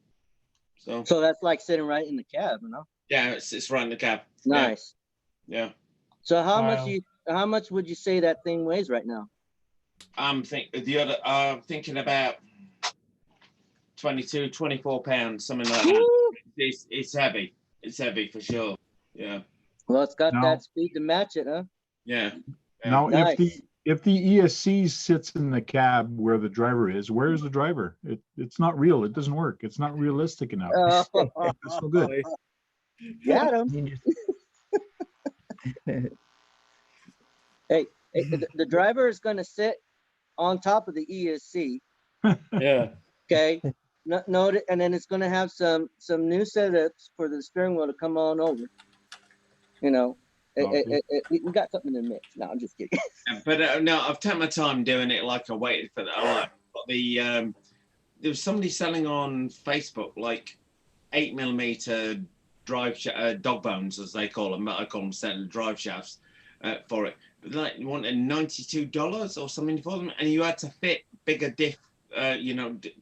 So that's like sitting right in the cab, you know? Yeah, it's right in the cab. Nice. Yeah. So how much would you say that thing weighs right now? I'm thinking about 22, 24 pounds, something like that. It's heavy. It's heavy for sure. Yeah. Well, it's got that speed to match it, huh? Yeah. Now, nice. if the ESC sits in the cab where the driver is, where's the driver? It's not real. It doesn't work. It's not realistic enough. It's no good. Got him. Hey, the driver is going to sit on top of the ESC. Yeah. Okay. Note it, and then it's going to have some new setups for the steering wheel to come on over. You know, we got something in the mix. No, I'm just kidding. But no, I've taken my time doing it like I waited for that. There was somebody selling on Facebook like 8mm dog bones, as they call them. I call them certainly drive shafts for it. But like you wanted $92 or something for them, and you had to fit bigger diff,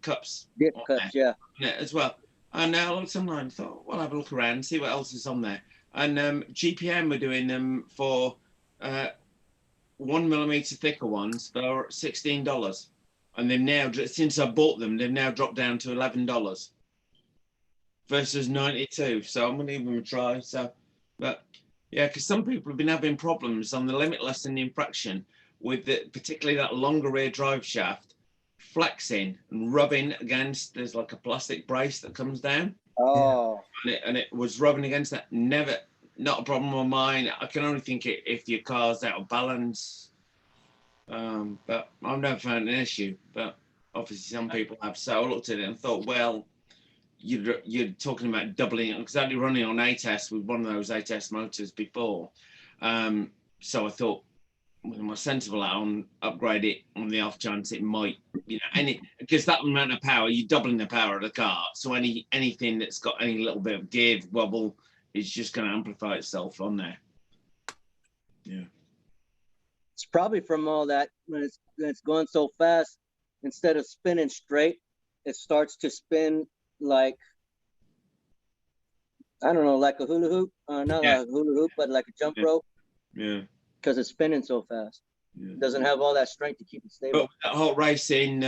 cups. Diff cups, yeah, as well. And I looked online and thought, well, I'll have a look around, see what else is on there. And GPM were doing them for 1mm thicker ones for $16. And they've now, since I bought them, they've now dropped down to $11 versus 92. So I'm going to give them a try. So, but yeah, because some people have been having problems on the limitless and the infraction with particularly that longer rear drive shaft flexing and rubbing against. There's like a plastic brace that comes down. Oh. And it was rubbing against that. Not a problem of mine. I can only think if your car's out of balance. But I've never found an issue. But obviously some people have. So I looked at it and thought, well, you're talking about doubling it, because I'd been running on A-test with one of those A-test motors before. So I thought, with my sensible on, upgrade it on the off chance it might, because that amount of power, you're doubling the power of the car. So anything that's got any little bit of give, wobble, is just going to amplify itself on there. Yeah. It's probably from all that when it's going so fast, instead of spinning straight, it starts to spin like, I don't know, like a hula hoop. Not like a hula hoop, but like a jump rope. Yeah. Because it's spinning so fast. Yeah. It doesn't have all that strength to keep it stable. But that whole racing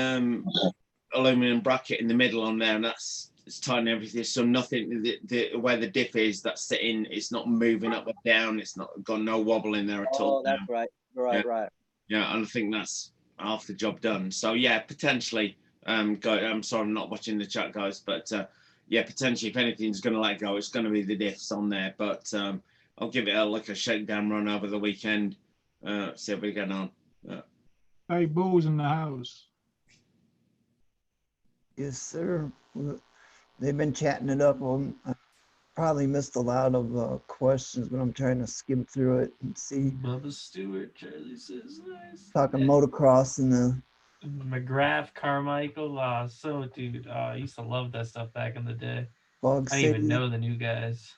aluminum bracket in the middle on there, and it's tightening everything. So nothing, where the diff is, that's sitting, it's not moving up or down. It's not got no wobble in there at all. Oh, that's right. Right. Yeah, and I think that's half the job done. So yeah, potentially. I'm sorry, I'm not watching the chat, guys, but yeah, potentially if anything's going to let go, it's going to be the diffs on there. But I'll give it a shakedown run over the weekend. See how we get on. Hey, Bo's in the house. Yes, sir. They've been chatting it up. I probably missed a lot of questions, but I'm trying to skim through it and see. Bubba Stewart, Charlie says nice. Talking motocross and the McGrath, Carmichael. Dude, I used to love that stuff back in the day. Fog I didn't even know the new guys.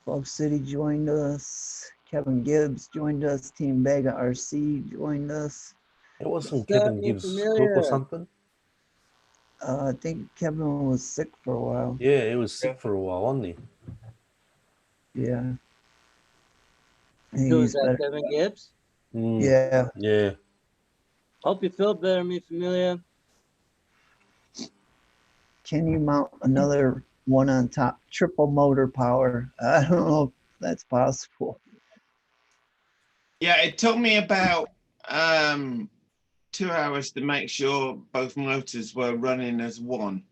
Fog City joined us. Kevin Gibbs joined us. Team Vega RC joined us. It wasn't Kevin Gibbs' group or something? I think Kevin was sick for a while. Yeah, he was sick for a while, wasn't he? Yeah. I think Who is he's that, better. Kevin Gibbs? Yeah. Yeah. Hope you feel better, mi familia. Can you mount another one on top? Triple motor power. I don't know if that's possible. Yeah, it took me about 2 hours to make sure both motors were running as one.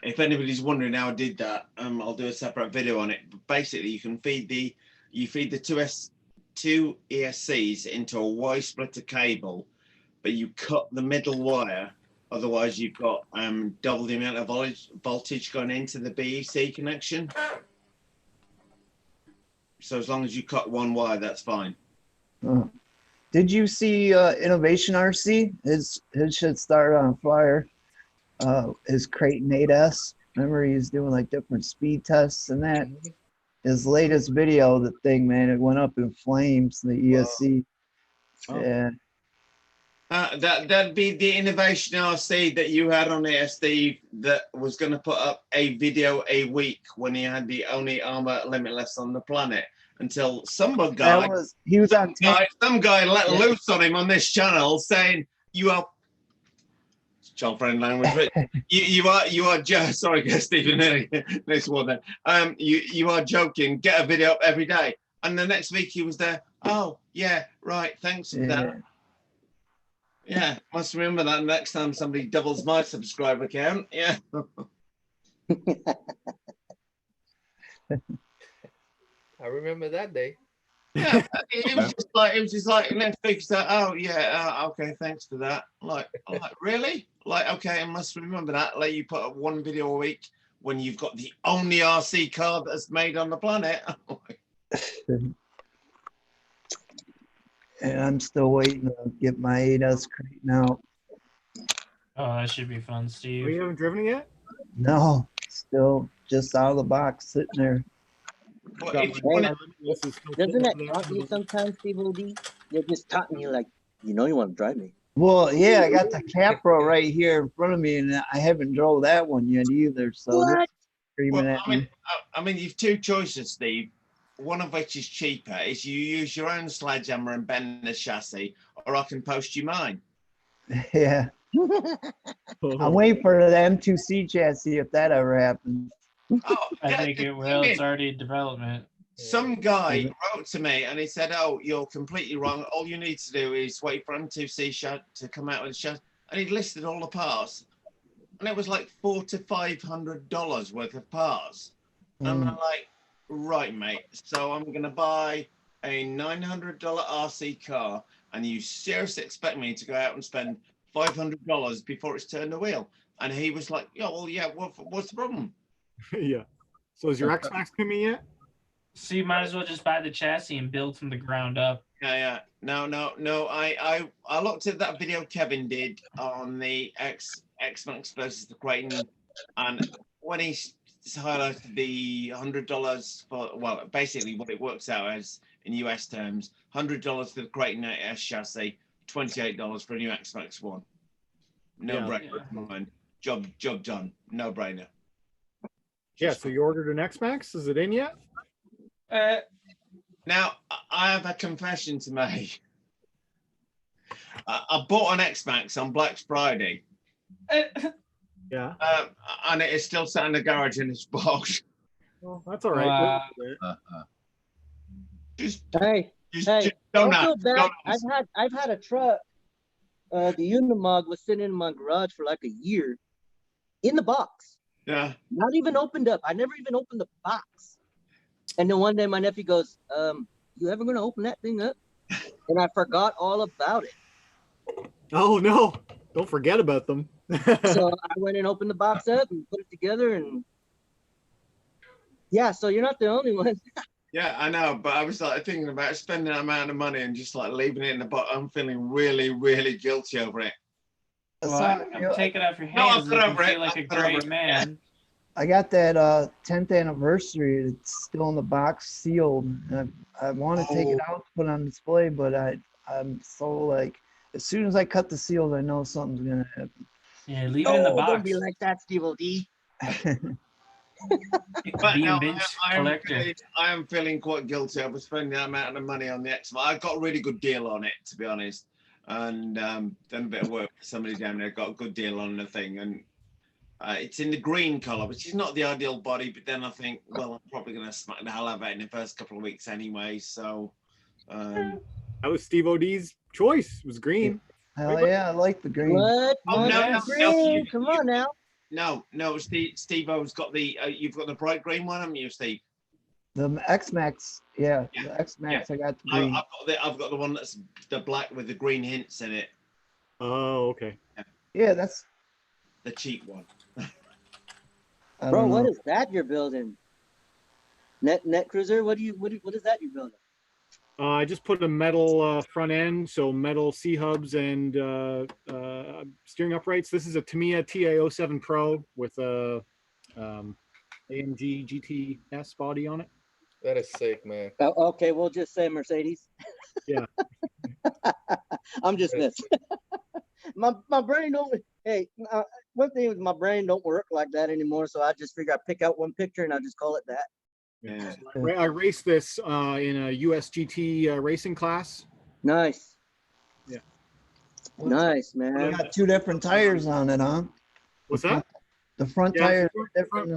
If anybody's wondering how I did that, I'll do a separate video on it. But basically, you can feed the two ESCs into a Y splitter cable, but you cut the middle wire. Otherwise, you've got double the amount of voltage going into the BEC connection. So as long as you cut one wire, that's fine. Did you see Innovation RC? His should start on fire. His Creighton 8S. Remember, he's doing like different speed tests and that. His latest video, the thing, man, it went up in flames. The ESC. Oh. Yeah. That'd be the Innovation RC that you had on there, Steve, that was going to put up a video a week when he had the only armor limitless on the planet. Until some guy let loose on him on this channel saying, "You are child friendly language, but you are just sorry, Stephen. Next one then. You are joking. Get a video up every day." And the next week he was there. Oh yeah, right. Thanks for that. Yeah, must remember that next time somebody doubles my subscriber count. Yeah. I remember that day. Yeah, it was just like next week he's like, oh yeah, okay, thanks for that. Like really? Like, okay, I must remember that. Like, you put up one video a week when you've got the only RC car that's made on the planet. And I'm still waiting to get my 8S Creighton out. Oh, that should be fun, Steve. Oh, you haven't driven it yet? No, still just out of the box, sitting there. Doesn't that taunt you sometimes, people? They're just taunting you like, you want to drive me. Well, yeah, I got the Capra right here in front of me, and I haven't drove that one yet either. So what? Well, I mean, you've two choices, Steve. One of which is cheaper: is you use your own sledgehammer and bend the chassis, or I can post you mine. Yeah. I'm waiting for the M2C chassis if that ever happens. Oh, I think it will. It's already in development. Some guy wrote to me and he said, "Oh, you're completely wrong. All you need to do is wait for M2C to come out with a shot." And he listed all the parts, and it was like $400 to $500 worth of parts. And I'm like, right, mate. So I'm gonna buy a $900 RC car, and you seriously expect me to go out and spend $500 before it's turned the wheel? And he was like, "Yeah, well, yeah. What's the problem?" Yeah. So is your X-Max coming yet? So you might as well just buy the chassis and build from the ground up. Yeah. No. I looked at that video Kevin did on the X-Max versus the Creighton, and when he highlighted the $100 for, well, basically what it works out as in US terms, $100 for the Creighton AS chassis, $28 for a new X-Max one. No brainer. Job done. No brainer. Yeah, so you ordered an X-Max? Is it in yet? Now, I have a confession to make. I bought an X-Max on Black Friday. Yeah. And it is still sat in the garage in its box. Well, that's all right. Just don't feel bad. I've had a truck. The Unimog was sitting in my garage for like a year in the box. Yeah. Not even opened up. I never even opened the box. And then one day my nephew goes, you ever gonna open that thing up? And I forgot all about it. Oh no, don't forget about them. So I went and opened the box up and put it together, and yeah, so you're not the only one. Yeah, I know, but I was like thinking about spending that amount of money and just like leaving it in the box. I'm feeling really, really guilty over it. Well, take it off your hands. No, and feel like a great man. I got that 10th anniversary. It's still in the box, sealed. I want to take it out to put on display, but I'm so like, as soon as I cut the seals, I know something's gonna happen. Yeah, leave it in the Oh, box. don't be like that, Steve O.D. But Be a no, bench collector. I am feeling quite guilty over spending that amount of money on the X. I got a really good deal on it, to be honest, and done a bit of work for somebody down there. Got a good deal on the thing, and it's in the green color, which is not the ideal body. But then I think, well, I'm probably going to smack the hell out of it in the first couple of weeks anyway. So That was Steve O.D.'s choice. It was green. Hell yeah, I like the green. What? Oh, Mine no, is no, green. Come on now. no, Steve-O's got the you've got the bright green one, haven't you, Steve? The X-Max, yeah, Yeah, the X-Max, I got the I've green. got the one that's the black with the green hints in it. Oh, okay. Yeah, that's the cheap one. I Bro, don't what know. is that you're building? Net cruiser? What is that you're building? I just put a metal front end, so metal C-hubs and steering uprights. This is a Tamiya TA07 Pro with a AMG GTS body on it. That is sick, man. Oh, okay, we'll just say Mercedes. Yeah. I'm just messing. my brain don't. Hey, one thing is my brain don't work like that anymore. So I just figure I pick out one picture and I just call it that. Yeah. I raced this in a US GT racing class. Nice. Yeah. Nice, You man. got two different tires on it, huh? What's that? The front Yeah, tires front, are different.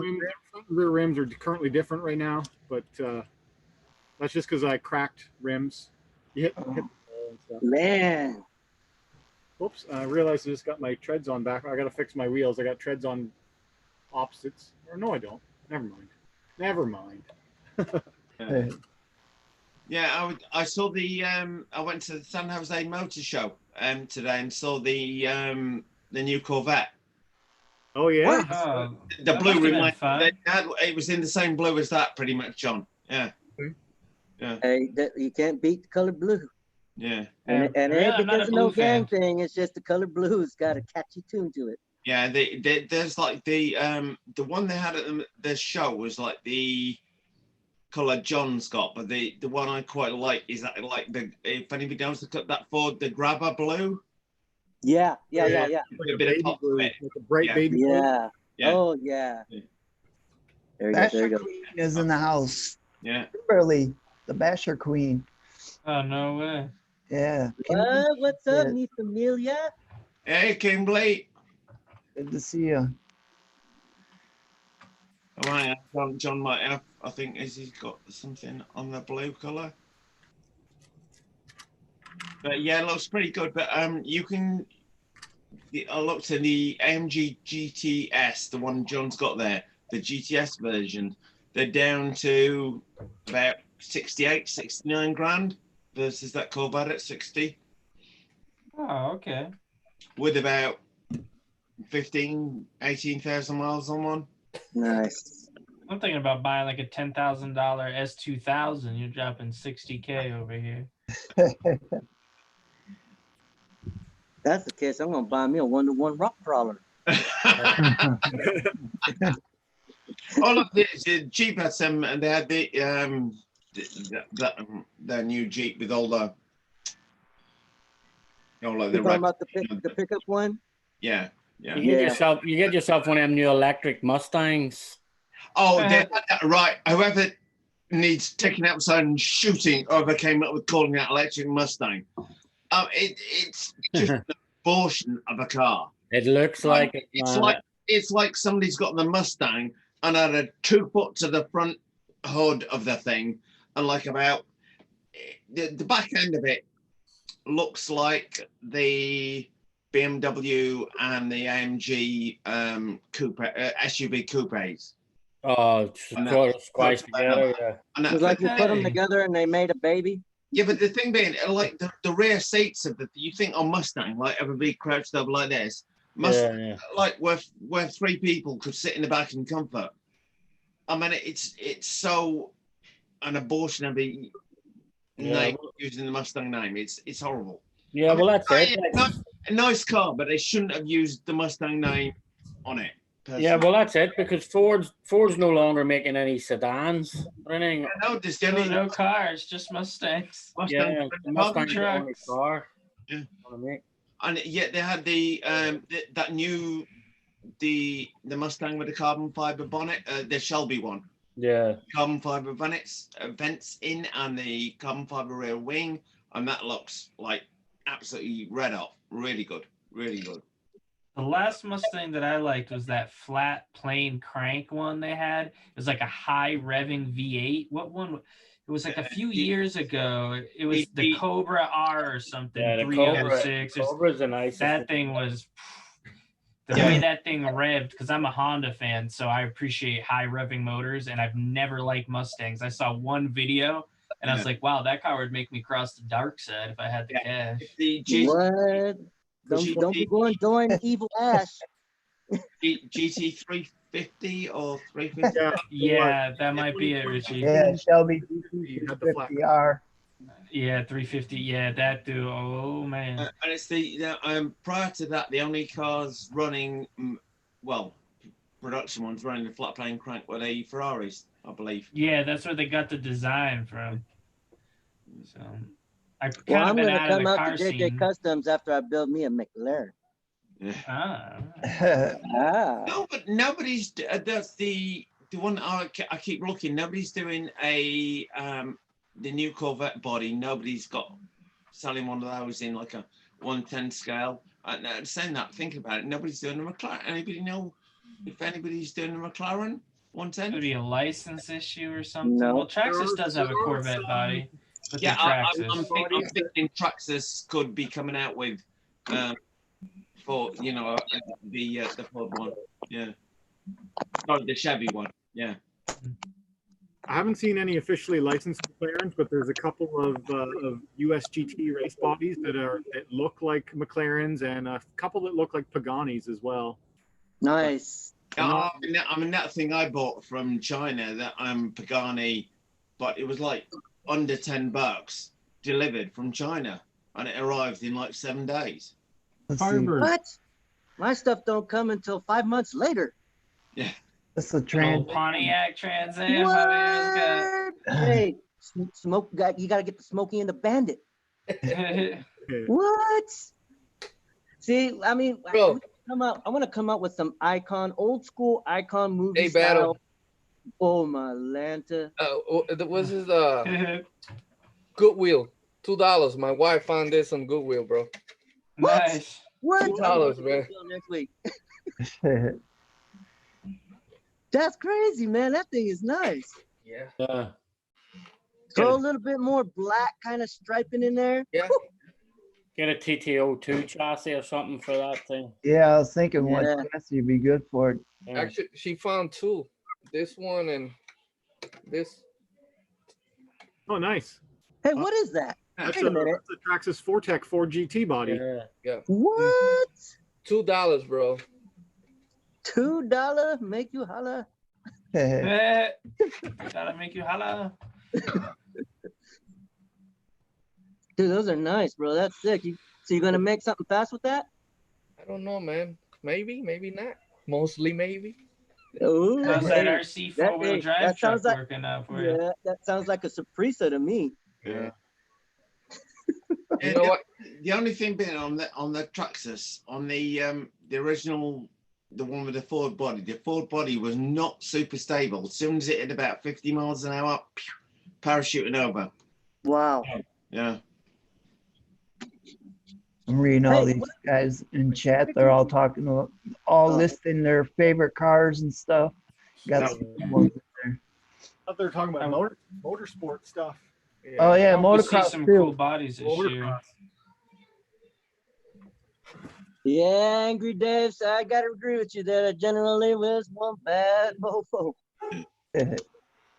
front and rear rims are currently different right now, but that's just because I cracked rims. You hit the pole and stuff. Man. Oops, I realized I just got my treads on back. I got to fix my wheels. I got treads on opposites. Or no, I don't. Never mind. Never mind. Yeah, I saw the I went to the San Jose Motor Show today and saw the new Corvette. Oh yeah. Oh, The that blue must have been remind fun. it was in the same blue as that, pretty much, John. Yeah. Yeah. Hey, you can't beat the color blue. Yeah. And it really, ain't I'm not a because of no blue fan. gang thing. It's just the color blue's got a catchy tune to it. Yeah, there's like the one they had at the show was like the color John's got, but the one I quite like is that like if anybody knows that Ford, the Grabber blue. Yeah. With Like a a bit of baby pop blue, to it. like a bright Yeah. baby blue. Yeah. Yeah. Oh yeah. Yeah. There you go. There Basher you go. Queen is in the house. Yeah. Kimberly, the Basher Queen. Oh, no way. Yeah. What's up, Yeah. mi familia? Hey, Kimberly. Good to see you. All right, John might have. I think he's got something on the blue color. But yeah, it looks pretty good. But you can. I looked at the AMG GTS, the one John's got there, the GTS version. They're down to about 68, 69 grand versus that Corvette at 60, Oh, okay. with about 18,000 miles on one. Nice. I'm thinking about buying like a $10,000 S2000. You're dropping 60K over here. That's the case. I'm gonna buy me a 1-to-1 rock crawler. Oh look, the Jeep had some, and they had the new Jeep with all the. You're talking about the pickup one? Yeah, yeah. You get yourself one of them new electric Mustangs. Oh, they had that right. Whoever needs taking outside and shooting, whoever came up with calling that electric Mustang, it's just an abortion of a car. It looks like it. It's like somebody's got the Mustang and added 2 foot to the front hood of the thing, and like about the back end of it looks like the BMW and the AMG coupe SUV coupes. Oh, squished together. Yeah. It's like you put them together and they made a baby. Yeah, but the thing being, like the rear seats of you think on Mustang, like everybody crouched up like this, like where 3 people could sit in the back in comfort. I mean, it's so an abortion of the name using the Mustang name. It's horrible. Yeah, well, that's it. A nice car, but they shouldn't have used the Mustang name on it. Personally. Yeah, well, that's it, because Ford's no longer making any sedans or anything. No, there's no cars, just Mustangs. Yeah, the Mustang's the only car. Yeah. And yet they had that new the Mustang with the carbon fiber bonnet, the Shelby one. Yeah. Carbon fiber vents in, and the carbon fiber rear wing, and that looks like absolutely red hot. Really good, really good. The last Mustang that I liked was that flat plain crank one they had. It was like a high revving V8. What one? It was like a few years ago. It was the Cobra R or something. Yeah, the 306. Cobra's a nice. That thing was the way that thing revved, because I'm a Honda fan, so I appreciate high revving motors, and I've never liked Mustangs. I saw one video and I was like, wow, that car would make me cross the dark side if I had the cash. What? Don't be going evil Ash. GT 350 or 350? Yeah, that might be it, Richie. Yeah, Shelby GT350R. Yeah, 350. Yeah, that dude. Oh man. And it's prior to that, the only cars running, well, production ones running the flat plane crank were the Ferraris, I believe. Yeah, that's where they got the design from. So I kind Well, of I'm been gonna out of come the out car to JJ scene. Customs after I build me a McLaren. No, but nobody's. That's the one I keep looking. Nobody's doing the new Corvette body. Nobody's got selling one of those in like a 110 scale. Saying that, think about it. Nobody's doing a McLaren. Anybody know if anybody's doing a McLaren 110? Could be a license issue or something. No. Well, Traxxas does have a Corvette body. But Yeah, Traxxas. I'm thinking Traxxas could be coming out with, for the Ford one. Yeah. Oh, the Chevy one. Yeah. I haven't seen any officially licensed McLarens, but there's a couple of US GT race bodies that look like McLarens, and a couple that look like Paganis as well. Nice. I mean, that thing I bought from China, that Pagani, but it was like under $10 delivered from China, and it arrived in like 7 days. What? My stuff don't come until 5 months later. Yeah. That's a Trans Pontiac Trans Am. Hey, smoke! You gotta get the Smokey and the Bandit. What? See, I mean, I want to come out with some old school icon movie style. Oh my Lanta. What's his Goodwill? $2. My wife found this on Goodwill, bro. Nice. What? $2, man. Next week. That's crazy, man. That thing is nice. Yeah. Throw a little bit more black kind of striping in there. Yeah. Get a TT02 chassis or something for that thing. Yeah, I was thinking one chassis would be good for it. Yeah. Actually, she found two. This one and this. Oh, nice. Hey, what is that? That's Wait a minute. That's a Traxxas Fortec 4 GT body. Yeah. What? $2, bro. $2 make you holla. Gotta make you holla. Dude, those are nice, bro. That's sick. So you're gonna make something fast with that? I don't know, man. Maybe, maybe not. Mostly, maybe. Oh, How's that RC four-wheel drive truck like, working out for you? Yeah, that sounds like a Saprissa to me. Yeah. You know what? The only thing being on the Traxxas, on the original, the one with the Ford body was not super stable. As soon as it hit about 50 miles an hour, parachuting over. Wow. Yeah. I'm reading all these guys in chat. They're all talking about, listing their favorite cars and stuff. Got some ones in there. I thought they were talking about motorsport stuff. Yeah. Oh yeah, We see motocross some too. cool bodies this year. Yeah, Angry Dave, so I gotta agree with you that I generally was one bad mofo.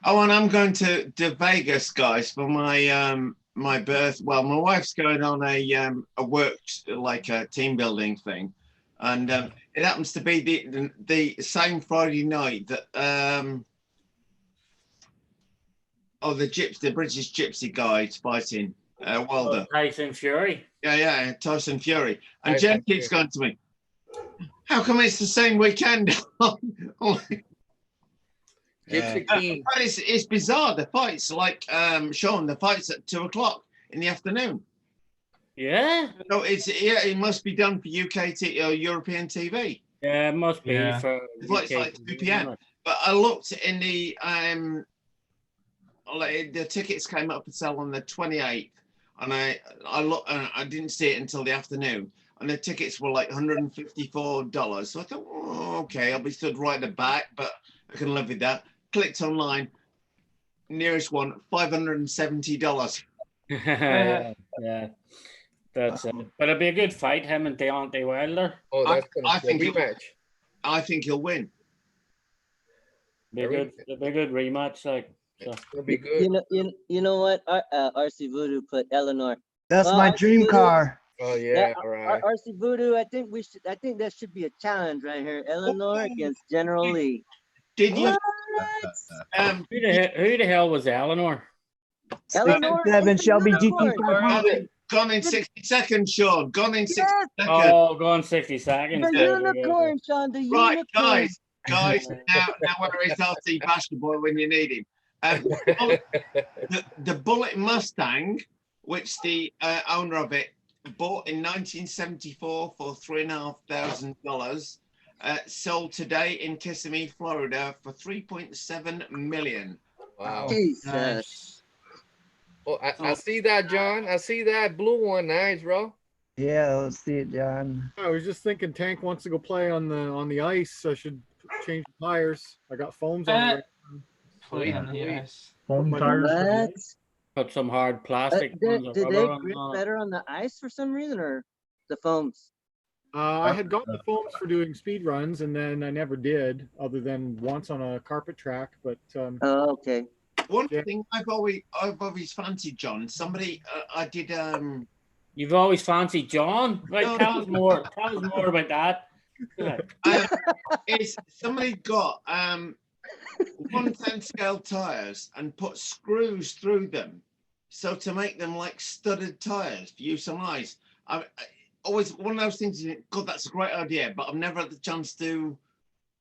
Oh, and I'm going to Vegas, guys, for my my birth. Well, my wife's going on a work, like a team building thing, and it happens to be the same Friday night that the British Gypsy guy fighting Wilder. Tyson Fury. Yeah, Tyson Fury. And Jen keeps going to me, how come it's the same weekend? It's bizarre. The fights, like Sean, the fights at 2 o'clock in the afternoon. Yeah. No, it must be done for UK or European TV. Yeah, it must be Yeah. for It's like 2 p.m. But I looked in the tickets came up for sale on the 28th, and I looked and I didn't see it until the afternoon, and the tickets were like $154. So I thought, oh, okay, I'll be stood right at the back, but I can live with that. Clicked online, nearest one, $570. Yeah, yeah. That's it. But it'll be a good fight, him and Deontay Wilder. Oh, that's I gonna be a think rematch. I think he'll win. Be a good rematch, like. So. It'll be good. You know what? RC Voodoo put Eleanor. That's Well, my RC dream Voodoo- car. Oh yeah, all right. RC Voodoo, I think that should be a challenge right here. Eleanor against General Lee. Did you? Who the hell was Eleanor? Eleanor 67 is the Shelby unicorn. GT500. Gone in 60 seconds, Sean. Gone in 60 Yes. seconds. Oh, going 60 seconds. The unicorn, Sean. The Right, unicorn. guys. Now where is RC Bastard Boy when you need him? The Bullet Mustang, which the owner of it bought in 1974 for $3,500, sold today in Kissimmee, Florida, for $3.7 million. Wow. Jesus. Oh, I see that, John. I see that blue one. Nice, bro. Yeah, let's see it, John. I was just thinking Tank wants to go play on the ice. I should change the tires. I got foams on the Play on the ice. Foam tires. for the What? ice. Put some hard plastic. Did ones or they rubber grip on. better on the ice for some reason, or the foams? I had got the foams for doing speed runs, and then I never did, other than once on a carpet track. But Oh, okay. One Yeah. thing I've always fancied, John. Somebody I did You've always fancied John. Right, No. tell us more. Tell us more about that. is somebody got 110 scale tires and put screws through them, so to make them like studded tires for use on ice. I always one of those things. God, that's a great idea, but I've never had the chance to.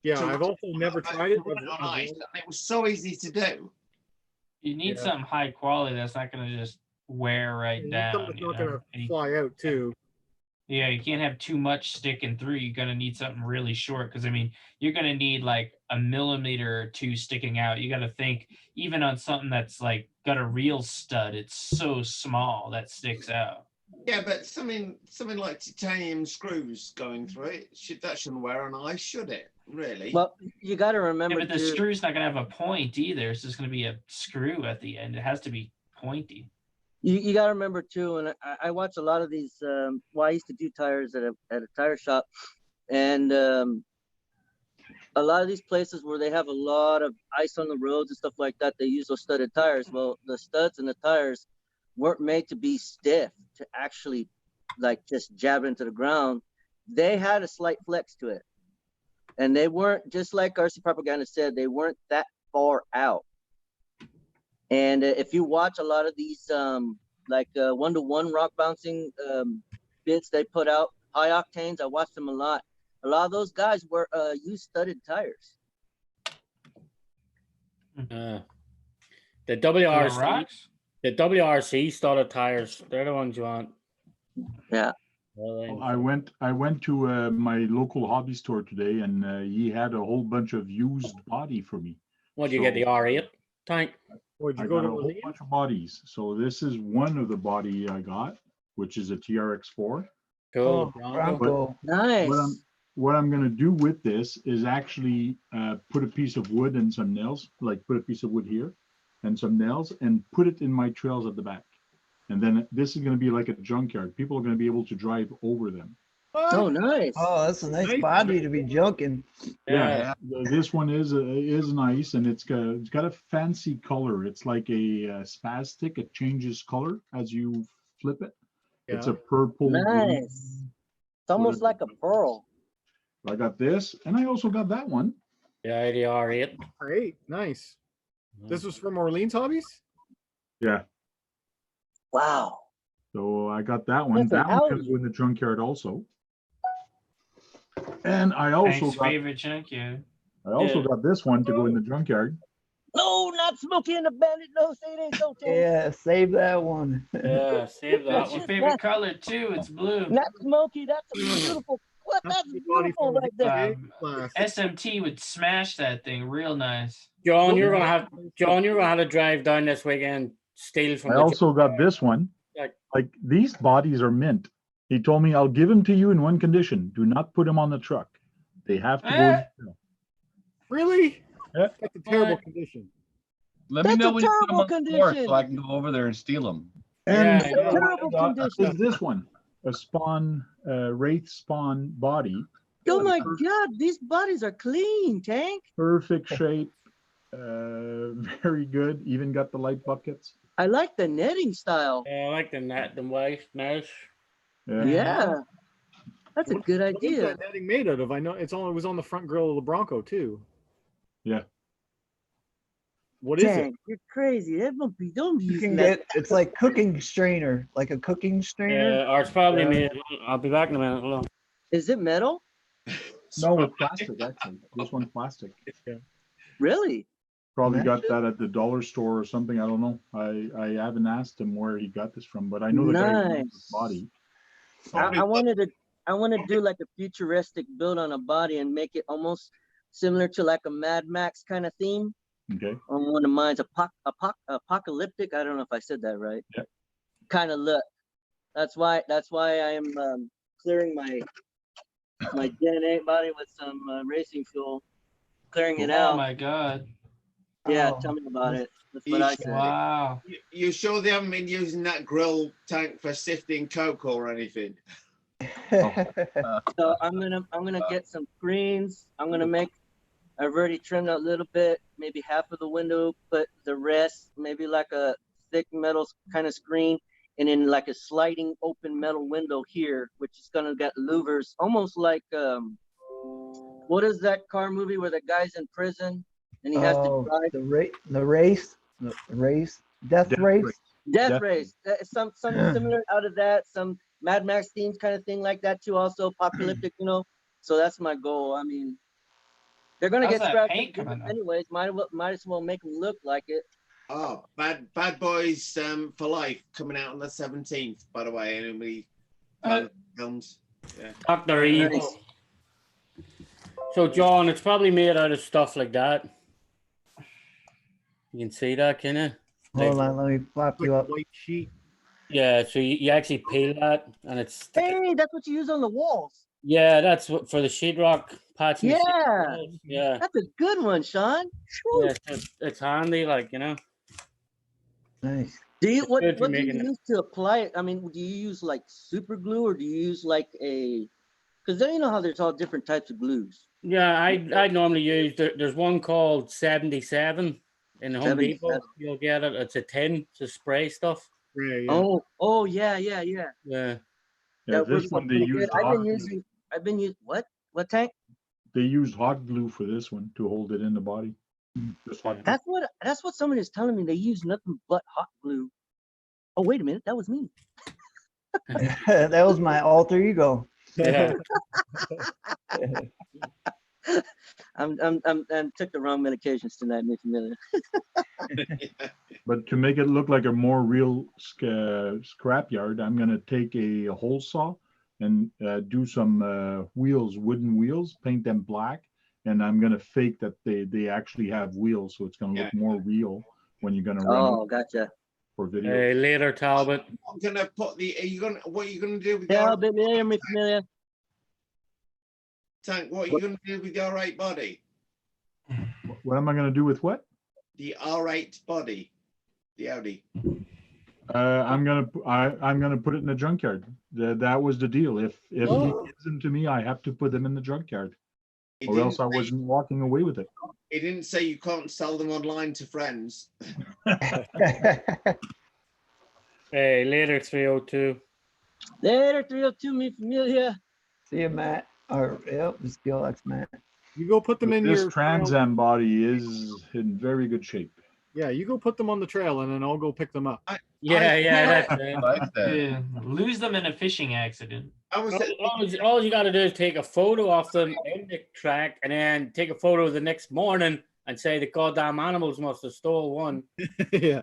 yeah, I've also never tried it. run it on ice, and it was so easy to do. You need Yeah. something high quality that's not going to just wear right down. Something's You not know? gonna And you- fly out too. yeah, you can't have too much sticking through. You're going to need something really short because, I mean, you're going to need like a millimeter or two sticking out. You got to think, even on something that's like got a real stud, it's so small that sticks out. Yeah, but something like titanium screws going through it shouldn't wear on ice, should it? Really? Well, you got to Yeah, remember but the too. screw's not going to have a point either. It's just going to be a screw at the end. It has to be pointy. You got to remember too, and I watch a lot of these. Well, I used to do tires at a tire shop, and a lot of these places where they have a lot of ice on the roads and stuff like that, they use those studded tires. Well, the studs and the tires weren't made to be stiff to actually like just jab into the ground. They had a slight flex to it, and they weren't, just like RC Propaganda said, they weren't that far out. And if you watch a lot of these like one-to-one rock bouncing bits they put out, high octanes, I watch them a lot. A lot of those guys use studded tires. The For the WRC, rocks? the WRC studded tires. They're the ones you want. Yeah. I went to my local hobby store today, and he had a whole bunch of used body for me. What, you get the R8 tank? Or did I you go got to a whole Orleans? bunch of bodies. So this is one of the body I got, which is a TRX4. Cool. Oh, Bronco. Bronco. Nice. What I'm going to do with this is actually put a piece of wood and some nails, like put a piece of wood here and some nails, and put it in my trails at the back. And then this is going to be like a junkyard. People are going to be able to drive over them. Oh, nice. Oh, that's a nice body to be junking. Yeah, this one is nice, and it's got a fancy color. It's like a spastic. It changes color as you flip it. It's a purple. green. Nice. It's almost like a pearl. I got this, and I also got that one. Yeah, the R8. Great, nice. This was from Orleans Hobbies? Yeah. Wow. So I got that one. Listen, That one's going to go in the junkyard also. And I also Hank's got favorite junkyard. got this one to go in the junkyard. No, not not Smokey and the Bandit. No, say it ain't so. Tank. Yeah, save that one. Yeah, save that That's your one. favorite color too. It's blue. Not Smokey. That's a beautiful. What? That's the body beautiful from a right there. class. SMT would smash that thing real nice. John, you're gonna have to drive down this weekend, steal from I the also got this one. Like these bodies are mint. He told me I'll give them to you in one condition: do not put them on the truck. They have to go. Really? Yeah. That's a terrible condition. Let me That's know a when you come terrible on the floor condition. so I can go over there and steal them. And That's a terrible condition. is this one a spawn, wraith spawn body? Oh my God, these bodies are clean, Tank. Perfect shape. Very good. Even got the light buckets. I like the netting style. Yeah, I like the net, the white mesh. Yeah. That's a good What is idea. that netting made out of? I know it was on the front grill of the Bronco too. Yeah. What is it? Dang, you're crazy. That won't be. Don't be You using can that. get it's like cooking strainer, like a cooking strainer. Yeah, or it's probably Yeah. made. I'll be back in a minute. Hold on. Is it metal? No, it's plastic actually. This one's plastic. Really? Probably got that at the dollar store or something. I don't know. I haven't asked him where he got this from, but I know the guy who made this body. I wanted to do like a futuristic build on a body and make it almost similar to like a Mad Max kind of theme. Okay. On one of mine's apocalyptic. I don't know if I said that right. Yeah. Kind of look. That's why I am clearing my Gen 8 body with some racing fuel, clearing it out. Oh my God. Yeah, Oh. tell me about it. That's what I said. Wow. You sure they haven't been using that grill tank for sifting coke or anything? So I'm gonna get some screens. I've already trimmed a little bit, maybe half of the window, but the rest maybe like a thick metal kind of screen, and then like a sliding open metal window here, which is gonna get louvers, almost like what is that car movie where the guy's in prison and he has to drive the race, death race. Death Race. Some similar out of that, some Mad Max themes kind of thing like that too. Also apocalyptic, So that's my goal. I mean, they're gonna How's get that scrapped paint coming up? anyways. Might as well make them look like it. Oh, Bad Boys for Life coming out on the 17th, by the way. Anybody films? Yeah. Dr. Evil. So, John, it's probably made out of stuff like that. You can see that, can you? Hold on, let me flop you up. White sheet. Yeah, so you actually peel that, and it's Hey, that's what you use on the walls. yeah, that's what for the sheetrock patch. Yeah, that's a good one, Sean. Yeah, it's handy, like Nice. What good for do you making it. use to apply it? I mean, do you use like super glue or do you use like because then you know how there's all different types of glues. Yeah, I normally use there's one called 77 in the Home 77. Depot. You'll get it. It's a tin to spray stuff. Yeah. Oh yeah. Yeah. Yeah, That this works one they pretty used good. hot glue. I've been using what Tank? They used hot glue for this one to hold it in the body. Just hot glue. That's what somebody is telling me. They use nothing but hot glue. Oh wait a minute, that was me. That was my alter ego. Yeah. I'm took the wrong medications tonight, Miss Miller. But to make it look like a more real scrap yard, I'm gonna take a hole saw and do some wooden wheels, paint them black, and I'm gonna fake that they actually have wheels, so it's gonna look more real when you're gonna run. Oh, gotcha. For video. Hey, later, Talbot. I'm gonna put what are you gonna do with Yeah, your baby, Miss Miller. Tank? What are you gonna do with your R8 body? What am I gonna do with what? The R8 body, the Audi. I'm gonna put it in the junkyard. That was the deal. If he gives them to me, I have to put them in the junkyard, or else I wasn't walking away with it. He didn't say you can't sell them online to friends. Hey, later, 302. Later, 302, mi familia. See you, Matt. Or yep, the Skill X Matt. You go put them in This your Trans Am body is in very good shape. Yeah, you go put them on the trail and then I'll go pick them up. Yeah, lose them in a fishing accident. All you got to do is take a photo of them in the track and then take a photo the next morning and say the goddamn animals must have stole one. Yeah.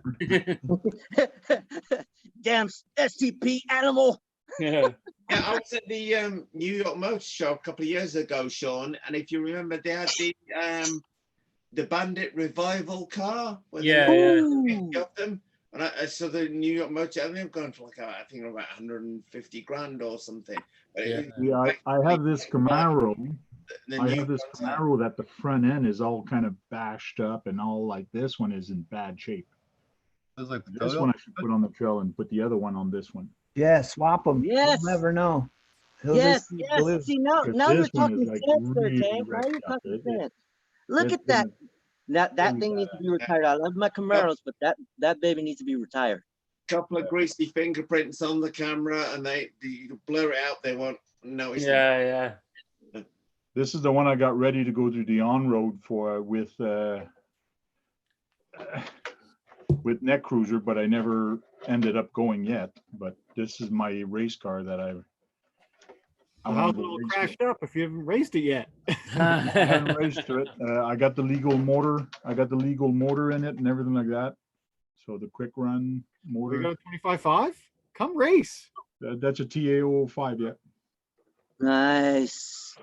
Damn STP animal. Yeah. Yeah, I was at the New York Motor Show a couple of years ago, Sean, and if you remember, they had the Bandit Revival car. Where Yeah, they got them. And I saw the New York Motor. I think they've gone for like I think about 150 grand or something. But Yeah, I have this Camaro. the I new have this ones are- Camaro that the front end is all kind of bashed up and all like this one is in bad shape. It's like the This Dodo. one I should put on the trail and put the other one on this one. Yeah, swap them. Yes. You'll never know. He'll Yes, just keep yes. blue. See, now Because you're this one is talking like sense there, really Tank. Now you're wrecked up. talking sense. Look it's at that. been That thing needs to be retired. I love my Camaros, but that baby needs to be retired. couple of greasy fingerprints on the camera, and you blur it out. They won't notice. Yeah. This is the one I got ready to go to the on-road for with Neck Cruiser, but I never ended up going yet. But this is my race car that I How's want it to go all race crashed up if you haven't raced it yet? I haven't raced to it. I got the legal motor. I got the legal motor in it and everything like that. So the quick run motor. We got a 25.5? Come race. That's a TA005, yeah. Nice.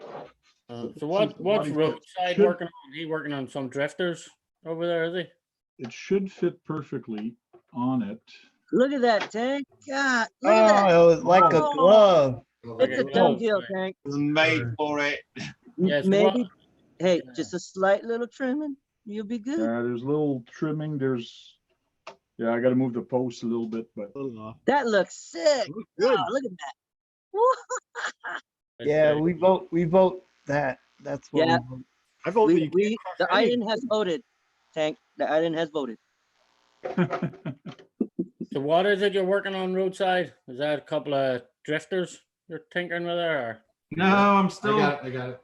So what's Roadside working on? He working on some drifters over there, is he? It should fit perfectly on it. Look at that, Tank. God, look at that. Oh, it was like a glove. It's a done deal, Tank. It was made for it. Yeah, so Maybe. Hey, just a slight little trimming. You'll be good. There's a little trimming. Yeah, I got to move the post a little bit, but That looks sick. Good. Oh, look at that. Yeah, we vote that. That's what Yeah. we vote. I vote that you We, can't the crush any. island has voted, Tank. The island has voted. So what is it you're working on Roadside? Is that a couple of drifters you're tinkering with there? Or? No, I'm still. I got it.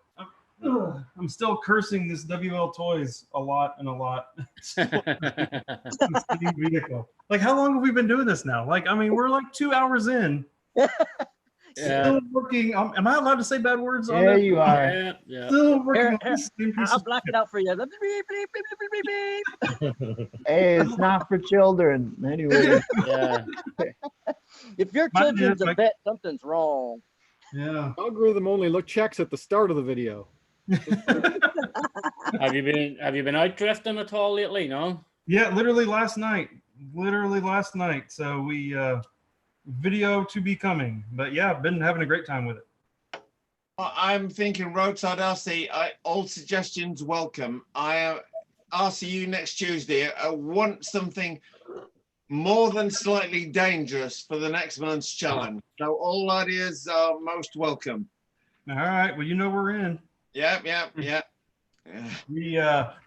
I'm still cursing this WL Toys a lot. It's a steam vehicle. Like, how long have we been doing this now? Like, I mean, we're like 2 hours in. Still working. Am I allowed to say bad words on Yeah, this? you are. Yeah. Still working Here, on this same piece I'll of block it out for you. Beep, beep, beep, beep, beep, beep. Hey, it's not for children. Anyway. Yeah. If your Mine children's is, a like- vet, something's wrong. Yeah. Algorithm only look checks at the start of the video. Have you been out drifting at all lately? No. Yeah, literally last night. So we video to be coming. But yeah, I've been having a great time with it. I'm thinking Roadside RC. All suggestions welcome. RCU next Tuesday. I want something more than slightly dangerous for the next month's challenge. So all ideas are most welcome. All right. Well, you know we're in. Yeah. We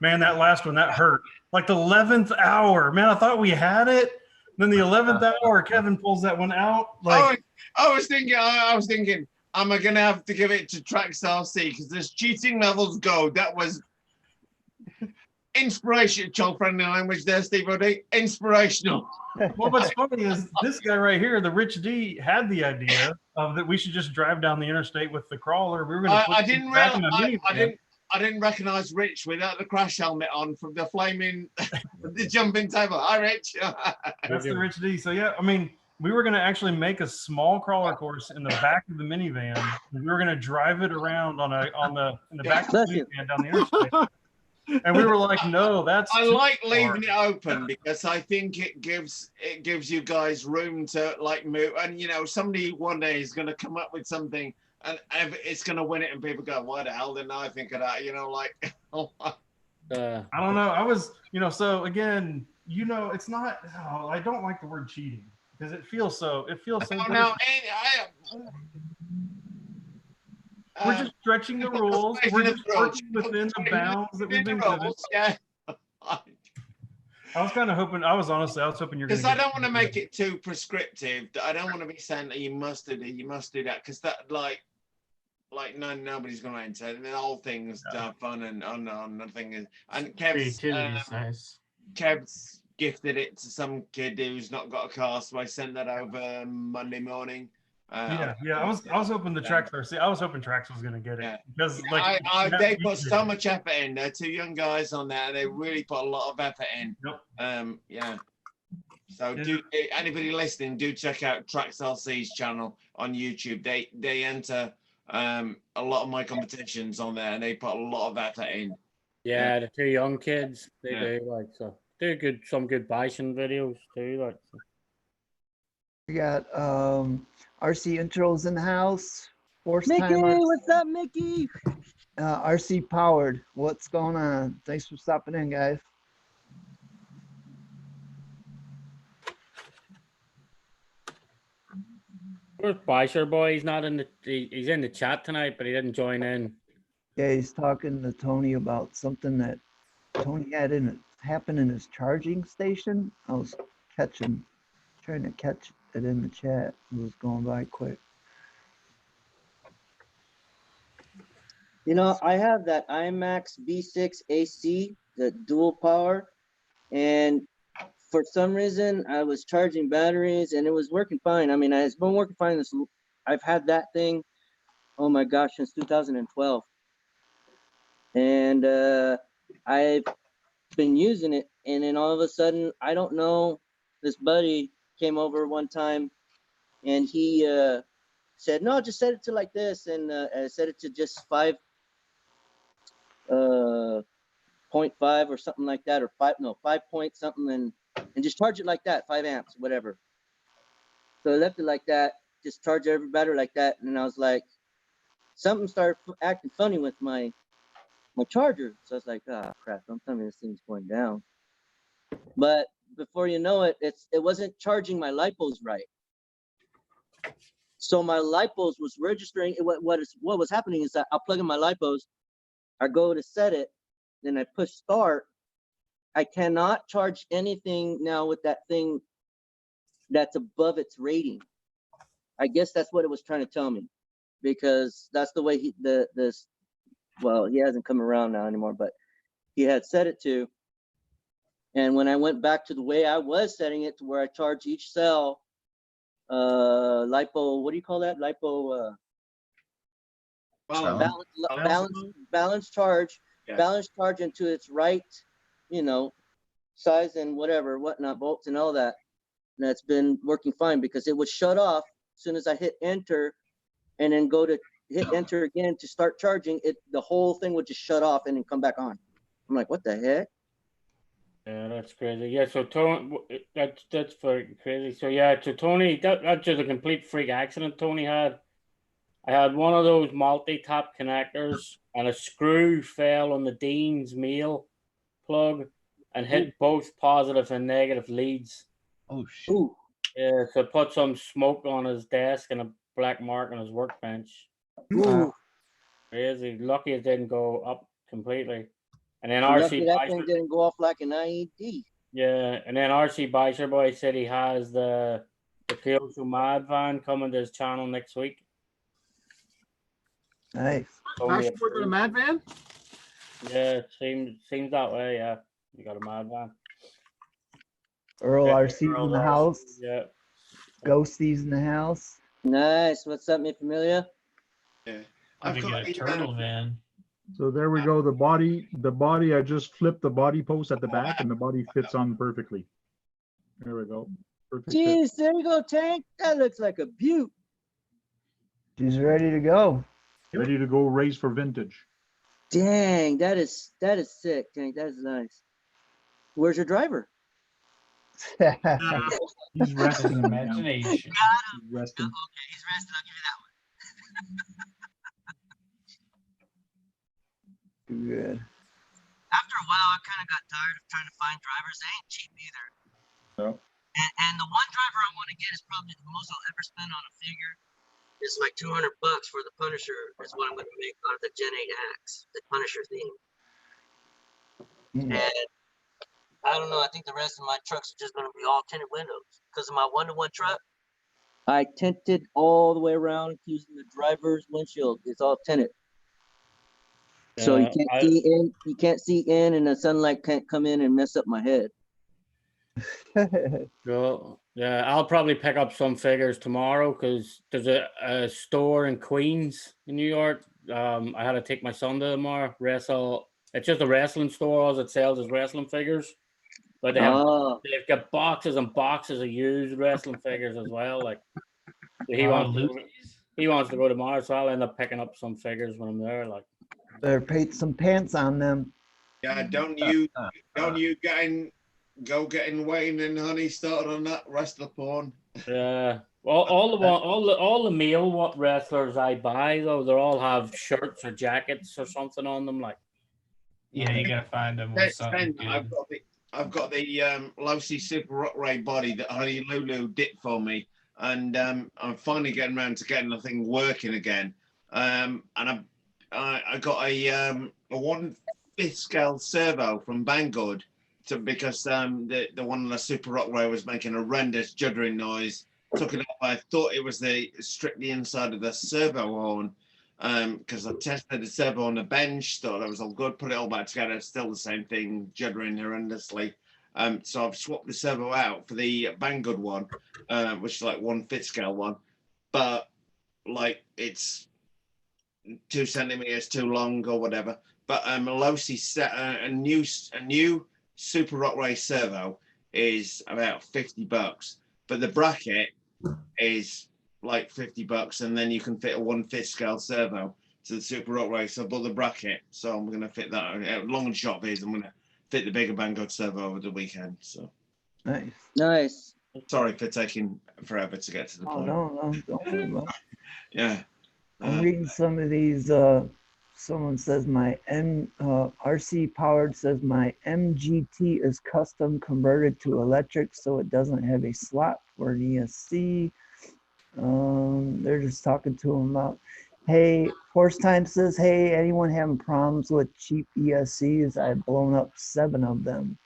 man, that last one that hurt. Like the 11th hour, man. I thought we had it. Then the 11th hour, Kevin pulls that one out. Like I was thinking, am I gonna have to give it to Trax RC because there's cheating levels go. That was inspiration, child friendly language there, Steve O'D. Inspirational. well, what's funny is this guy right here, the Rich D, had the idea of that we should just drive down the interstate with the crawler. We were going to. I didn't recognize Rich without the crash helmet on from the flaming, the jumping table. Hi, Rich. That's the Rich D. So yeah, I mean, we were going to actually make a small crawler course in the back of the minivan. We were going to drive it around in the back of the minivan down the interstate. And we were like, no, that's. I like leaving it open because I think it gives you guys room to like move. And you know, somebody one day is going to come up with something, and it's going to win it, and people go, "Why the hell didn't I think of that?" You know, like. I don't know. I was, so again, it's not. Oh, I don't like the word cheating because it feels so. No, we're just stretching the rules. We're just working within the bounds that we've been given. Yeah. I was hoping you're going to. Because I don't want to make it too prescriptive. I don't want to be saying that you must do that, because that nobody's going to enter. And the whole thing's fun and nothing. And Kev's gifted it to some kid who's not got a car, so I sent that over Monday morning. Yeah. I was hoping the Trax RC. I was hoping Trax was going to get it because like they put so much effort in. They're two young guys on there. They really put a lot of effort in. Yep. Yeah. So do anybody listening, do check out Trax LC's channel on YouTube. They enter a lot of my competitions on there, and they put a lot of effort in. Yeah, the two young kids, they do like so. Do some good bison videos too, like. So. We got RC intros in the house. Force Mickey, timer. what's up, Mickey? RC powered. What's going on? Thanks for stopping in, guys. Where's Bicer boy? He's not in the. He's in the chat tonight, but he didn't join in. Yeah, he's talking to Tony about something that Tony had happen in his charging station. I was trying to catch it in the chat. It was going by quick. You know, I have that IMAX V6 AC, the dual power, and for some reason I was charging batteries and it was working fine. I mean, it's been working fine. I've had that thing, oh my gosh, since 2012. And I've been using it, and then all of a sudden, I don't know, this buddy came over one time and he said, no, just set it to like this, and I set it to just 5.5 or something like that, or 5 point something, and just charge it like that, 5 amps, whatever. So I left it like that, just charge every battery like that, and I was like, something started acting funny with my charger. So I was like, ah, crap, don't tell me this thing's going down. But before you know it, it wasn't charging my lipos right. So my lipos was registering. What was happening is that I'll plug in my lipos, I go to set it, then I push start. I cannot charge anything now with that thing that's above its rating. I guess that's what it was trying to tell me, because that's the way well, he hasn't come around now anymore, but he had set it to. And when I went back to the way I was setting it, to where I charge each cell, lipo, what do you call that? Lipo, balance charge, balance charge into its right, size and whatnot, volts and all that. And that's been working fine, because it would shut off as soon as I hit enter, and then go to hit enter again to start charging it. The whole thing would just shut off and then come back on. I'm like, what the heck? Yeah, that's crazy. Yeah, so Tony, that's very crazy. So yeah, so Tony, that's just a complete freak accident Tony had. I had one of those multi-tap connectors, and a screw fell on the Dean's meal plug and hit both positive and negative leads. Oh shit! Yeah, so put some smoke on his desk and a black mark on his workbench. Crazy. Lucky it didn't go up completely. And then Lucky that thing didn't go off like an IED. Yeah, and then RC Bicer Boy said he has the Kyoto Mad van coming to his channel next week. Nice. Actually, we're going to Mad Van? Yeah, seems that way. Yeah, you got a Mad van. Earl RC's in the house. Yeah. Ghosty's in the house. Nice. What's up, mi familia? Yeah. I've got a turtle van. So there we go. The body, I just flipped the body post at the back, and the body fits on perfectly. There we go. Perfect fit. Jeez, there you go, Tank. That looks like a beaut. She's ready to go. Ready to go race for vintage. Dang, that is sick, Tank. That is nice. Where's your driver? He's resting. Imagination. He's resting. Okay, he's resting. I'll give you that one. Good. After a while, I kind of got tired of trying to find drivers. They ain't cheap either. No. And the one driver I want to get is probably the most I'll ever spend on a figure. It's like $200 for the Punisher. Is what I'm going to make out of the Gen 8 Axe, the Punisher theme. And I don't know. I think the rest of my trucks are just going to be all tinted windows because of my one-to-one truck. I tinted all the way around using the driver's windshield. It's all tinted. So you can't see in, and the sunlight can't come in and mess up my head. So yeah, I'll probably pick up some figures tomorrow because there's a store in Queens in New York. I had to take my son to tomorrow. Wrestle. It's just a wrestling store. All it sells is wrestling figures, but they've got boxes and boxes of used wrestling figures as well. Like he wants to go tomorrow, so I'll end up picking up some figures when I'm there. Like better paint some pants on them. Yeah, don't you getting Wayne and Honey started on that wrestler porn? yeah. All the male wrestlers I buy though, they all have shirts or jackets or something on them. Like Yeah, you gotta find them with something good. I've got the Losi Super Rock Ray body that Honey Lulu did for me, and I'm finally getting around to getting the thing working again. And I got a 1/5 scale servo from Banggood, because the one on the Super Rock Ray was making a horrendous juddering noise. Took it off. I thought it was strictly inside of the servo horn, because I tested the servo on the bench, thought that was all good, put it all back together, still the same thing, juddering horrendously. So I've swapped the servo out for the Banggood one, which is like 1/5 scale one, but like it's 2 centimeters too long or whatever. But Losi set a new Super Rock Ray servo is about $50, but the bracket is like $50, and then you can fit a 1/5 scale servo to the Super Rock Ray. So I bought the bracket, so I'm gonna fit that. Long and short is I'm gonna fit the bigger Banggood servo over the weekend. So nice. Sorry for taking forever to get to the point. No, don't worry about it. Yeah. I'm reading some of these. Someone says my RC Powered says my MGT is custom converted to electric, so it doesn't have a slot for an ESC. They're just talking to him about, hey, Force Time says, hey, anyone having problems with cheap ESCs? I've blown up 7 of them.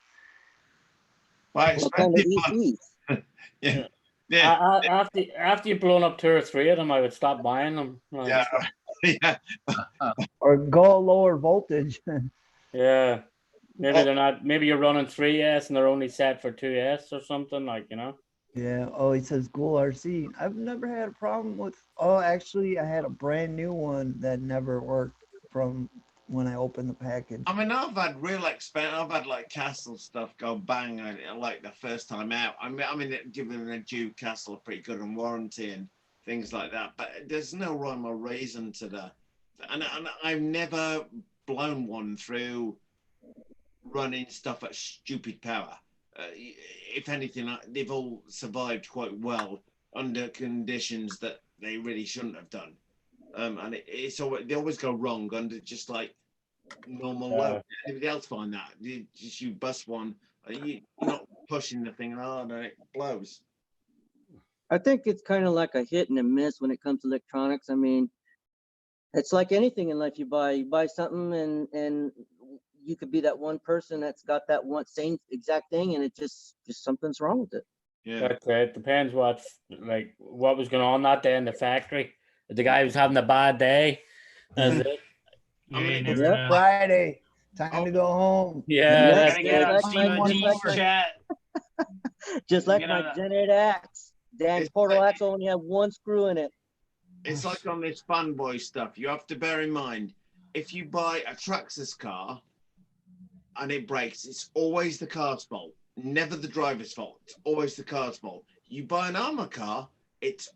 Why expensive? Yeah. After you've blown up 2 or 3 of them, I would stop buying them. Yeah. Yeah. Or go lower voltage. Yeah. Maybe they're not. Maybe you're running 3S and they're only set for 2S or something, like, you know. Yeah. Oh, he says Ghoul RC. I've never had a problem with. Oh, actually, I had a brand new one that never worked from when I opened the package. I mean, I've had I've had like Castle stuff go bang like the first time out. I mean, giving a due Castle a pretty good on warranty and things like that. But there's no rhyme or reason to that. And I've never blown one through running stuff at stupid power. If anything, they've all survived quite well under conditions that they really shouldn't have done. And they always go wrong under just like normal load. Anybody else find that? You bust one, you're not pushing the thing hard and it blows. I think it's kind of like a hit and a miss when it comes to electronics. I mean, it's like anything in life. You buy something and you could be that one person that's got that one same exact thing, and it just something's wrong with it. Yeah, that's it. It depends what was going on that day in the factory. If the guy was having a bad day, that's it. I mean, Friday, time to go home. Yeah, that's just like my Gen 8 axe. Dan's portal axe only had 1 screw in it. It's like on this fanboy stuff. You have to bear in mind, if you buy a Traxxas car and it breaks, it's always the car's fault, never the driver's fault. It's always the car's fault. You buy an armor car, it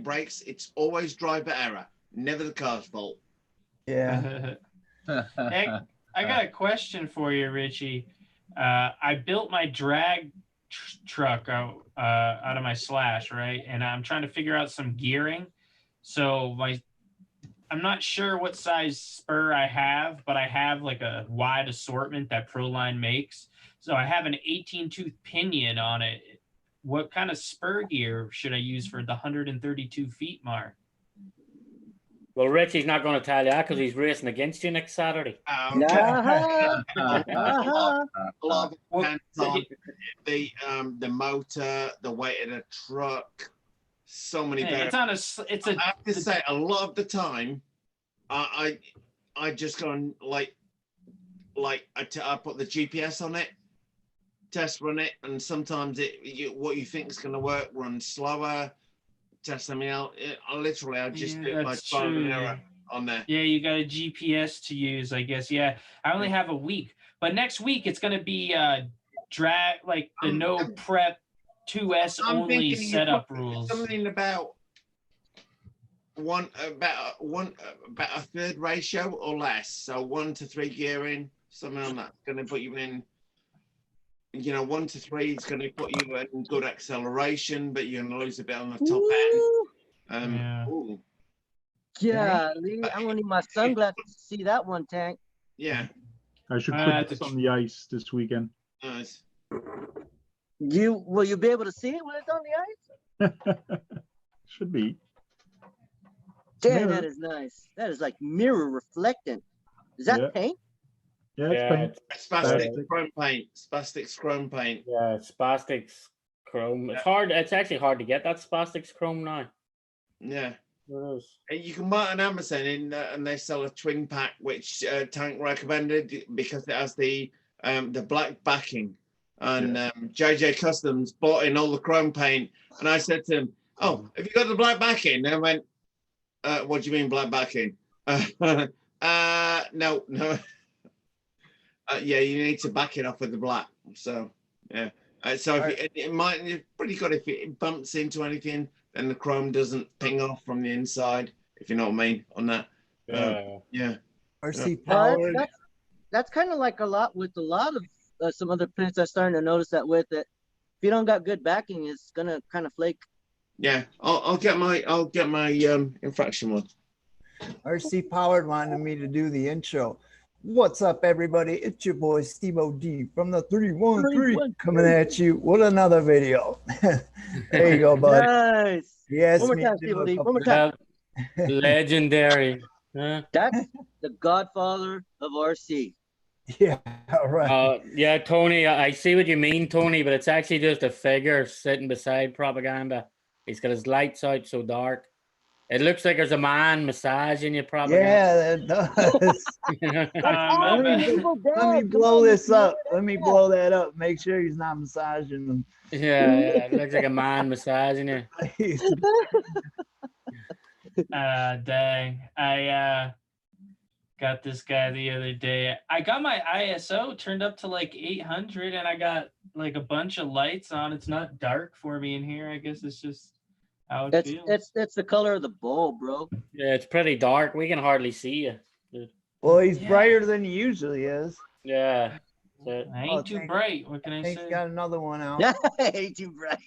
breaks. It's always driver error, never the car's fault. Yeah. Hey, I got a question for you, Richie. I built my drag truck out of my Slash, right? And I'm trying to figure out some gearing. So I'm not sure what size spur I have, but I have like a wide assortment that Proline makes. So I have an 18-tooth pinion on it. What kind of spur gear should I use for the 132 feet mark? Well, Richie's not going to tell you because he's racing against you next Saturday. The motor, the weight of the truck, so many. Hey, I have to say, a lot of the time, I just go and I put the GPS on it, test run it, and sometimes what you think is going to work runs slower. Test something out. I just do it by trial and error on there. Yeah, you got a GPS to use, I guess. Yeah, I only have a week, but next week it's gonna be the no prep 2S only setup rules. Something about a third ratio or less. So 1 to 3 gearing, something on that. Going to put you in. 1 to 3 is going to put you in good acceleration, but you're going to lose a bit on the top end. Yeah, I'm gonna need my sunglasses to see that one, Tank. Yeah. I should put this on the ice this weekend. Nice. Will you be able to see it when it's on the ice? Should be. Damn, that is nice. That is like mirror reflectant. Is that paint? Yeah, it's paint. Spastic chrome paint. Spastic chrome paint. Yeah, Spastic's chrome. It's hard. It's actually hard to get that Spastic's chrome now. Yeah. It is. You can buy it on Amazon, and they sell a twin pack, which Tank recommended because it has the black backing. And JJ Customs bought in all the chrome paint, and I said to him, "Oh, have you got the black backing?" And I went, "What do you mean black backing?" No. Yeah, you need to back it off with the black. So yeah. So it's pretty good if it bumps into anything, then the chrome doesn't ping off from the inside, if you know what I mean on that. Yeah. RC powered. That's kind of like a lot with a lot of some other prints. I'm starting to notice that with it. If you don't got good backing, it's gonna kind of flake. Yeah, I'll get my infraction one. RC Powered wanted me to do the intro. What's up, everybody? It's your boy Steve O.D. from the 313 coming at you with another video. There you go, bud. Nice. Yes. One more time, Steve O.D. One more time. Legendary. Huh? That's the godfather of RC. Yeah, right. Yeah, Tony, I see what you mean, Tony, but it's actually just a figure sitting beside propaganda. He's got his lights out so dark. It looks like there's a man massaging you, propaganda. Yeah, it does. Let me blow this up. Let me blow that up. Make sure he's not massaging them. Yeah, it looks like a man massaging you. Dang. I got this guy the other day. I got my ISO turned up to like 800 and I got like a bunch of lights on. It's not dark for me in here. I guess it's just how it feels. It's the color of the bulb, bro. Yeah, it's pretty dark. We can hardly see you. Dude. Well, he's brighter than he usually is. Yeah. I ain't too bright. What can I say? He's got another one out. I ain't too bright.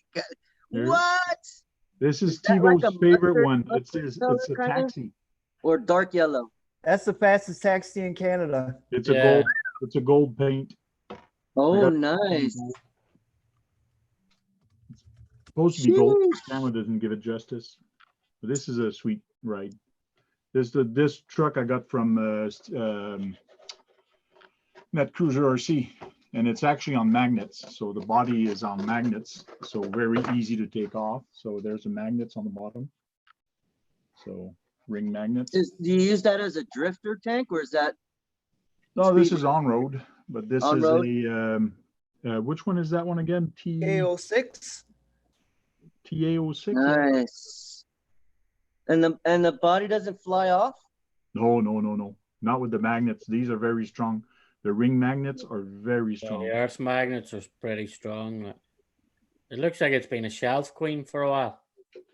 What? This is T-Bo's favorite one. It's a taxi. Or dark yellow. That's the fastest taxi in Canada. It's a gold. It's a gold paint. Oh, nice. It's supposed to be gold. Camera doesn't give it justice. But this is a sweet ride. This truck I got from Net Cruiser RC, and it's actually on magnets. So the body is on magnets, so very easy to take off. So there's the magnets on the bottom. So ring magnets. Do you use that as a drifter, Tank, or is that? No, this is on road, but this is a which one is that one again? TA06. TA06. Nice. And the body doesn't fly off? No. Not with the magnets. These are very strong. The ring magnets are very strong. The earth magnets are pretty strong. It looks like it's been a shelf queen for a while.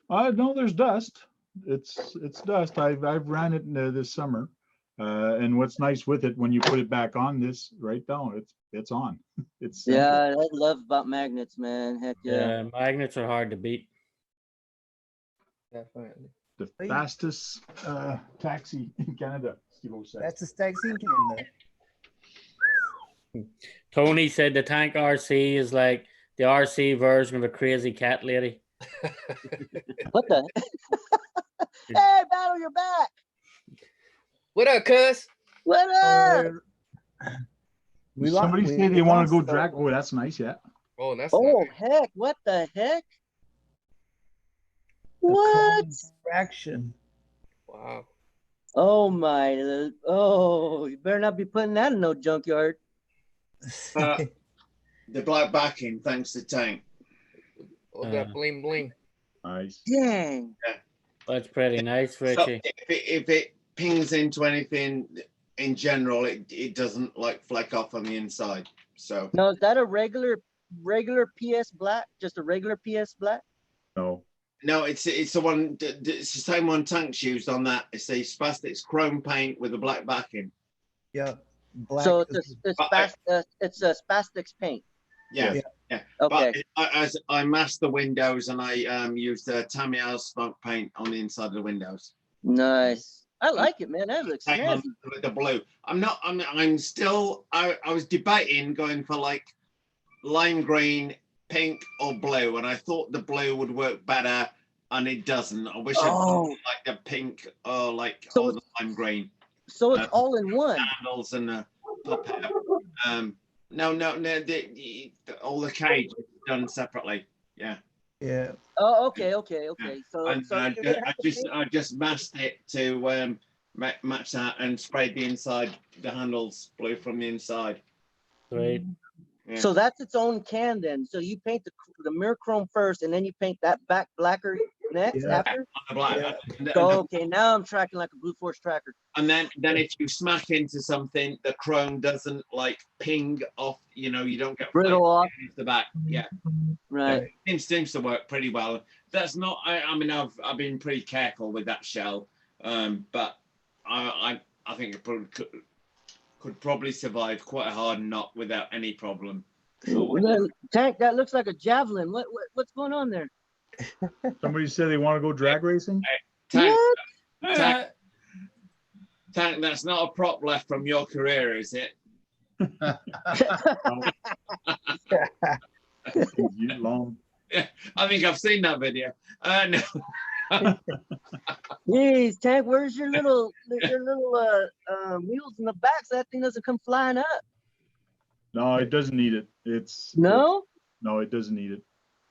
No, there's dust. It's dust. I've ran it this summer, and what's nice with it when you put it back on this right down, it's on. It's I love about magnets, man. Heck yeah. Magnets are hard to beat. Definitely. The fastest taxi in Canada. Fastest taxi in Canada. Tony said the Tank RC is like the RC version of a crazy cat lady. What the? Hey, Battle, you're back. What up, cuz? What up? Somebody say they want to go drag. Oh, that's nice, yeah. Oh, that's nice. Heck, what the heck? What? Fraction. Wow. Oh my! Oh, you better not be putting that in no junkyard. The black backing, thanks to Tank. Oh, that bling bling. Nice. Dang. That's pretty nice, So Richie. if it pings into anything in general, it doesn't like fleck off on the inside. So Now, is that a regular PS black? Just a regular PS black? No. no, it's the one. It's the same one Tank's used on that. It's a Spastics chrome paint with a black backing. Yeah. Black. So is- it's a Spastics paint. Yeah, Yeah. yeah. Okay. But I masked the windows and I used Tamiya's smoke paint on the inside of the windows. Nice. I like it, man. That looks Same on snazzy. with the blue. I'm still. I was debating going for like lime green, pink, or blue, and I thought the blue would work better, and it doesn't. I wish I Oh. like the pink or like So all the lime green. So it's all in one. Handles and the puppet. No, all the cage is done separately. Yeah. Yeah. Oh, okay. So, And so you're gonna have to I just masked it to match that and sprayed the inside, the handles blue from the inside. Great. Yeah. So that's its own can then. So you paint the mirror chrome first, and then you paint that back blacker next Yeah. after. On the black. Yeah. Oh, okay, now I'm tracking like a Blue Force tracker. And then if you smack into something, the chrome doesn't like ping off. You know, you don't get Brittle off. the back. Yeah. Right. It seems to work pretty well. That's not. I mean, I've been pretty careful with that shell, but I think it probably could probably survive quite a hard knot without any problem. Tank, that looks like a javelin. What's going on there? Somebody said they want to go drag racing. Tank, Tank, that's not a prop left from your career, is it? You long. Yeah, I think I've seen that video. No. Jeez, Tank, where's your little wheels in the back so that thing doesn't come flying up? No, it doesn't need it. It's No? No, it doesn't need it.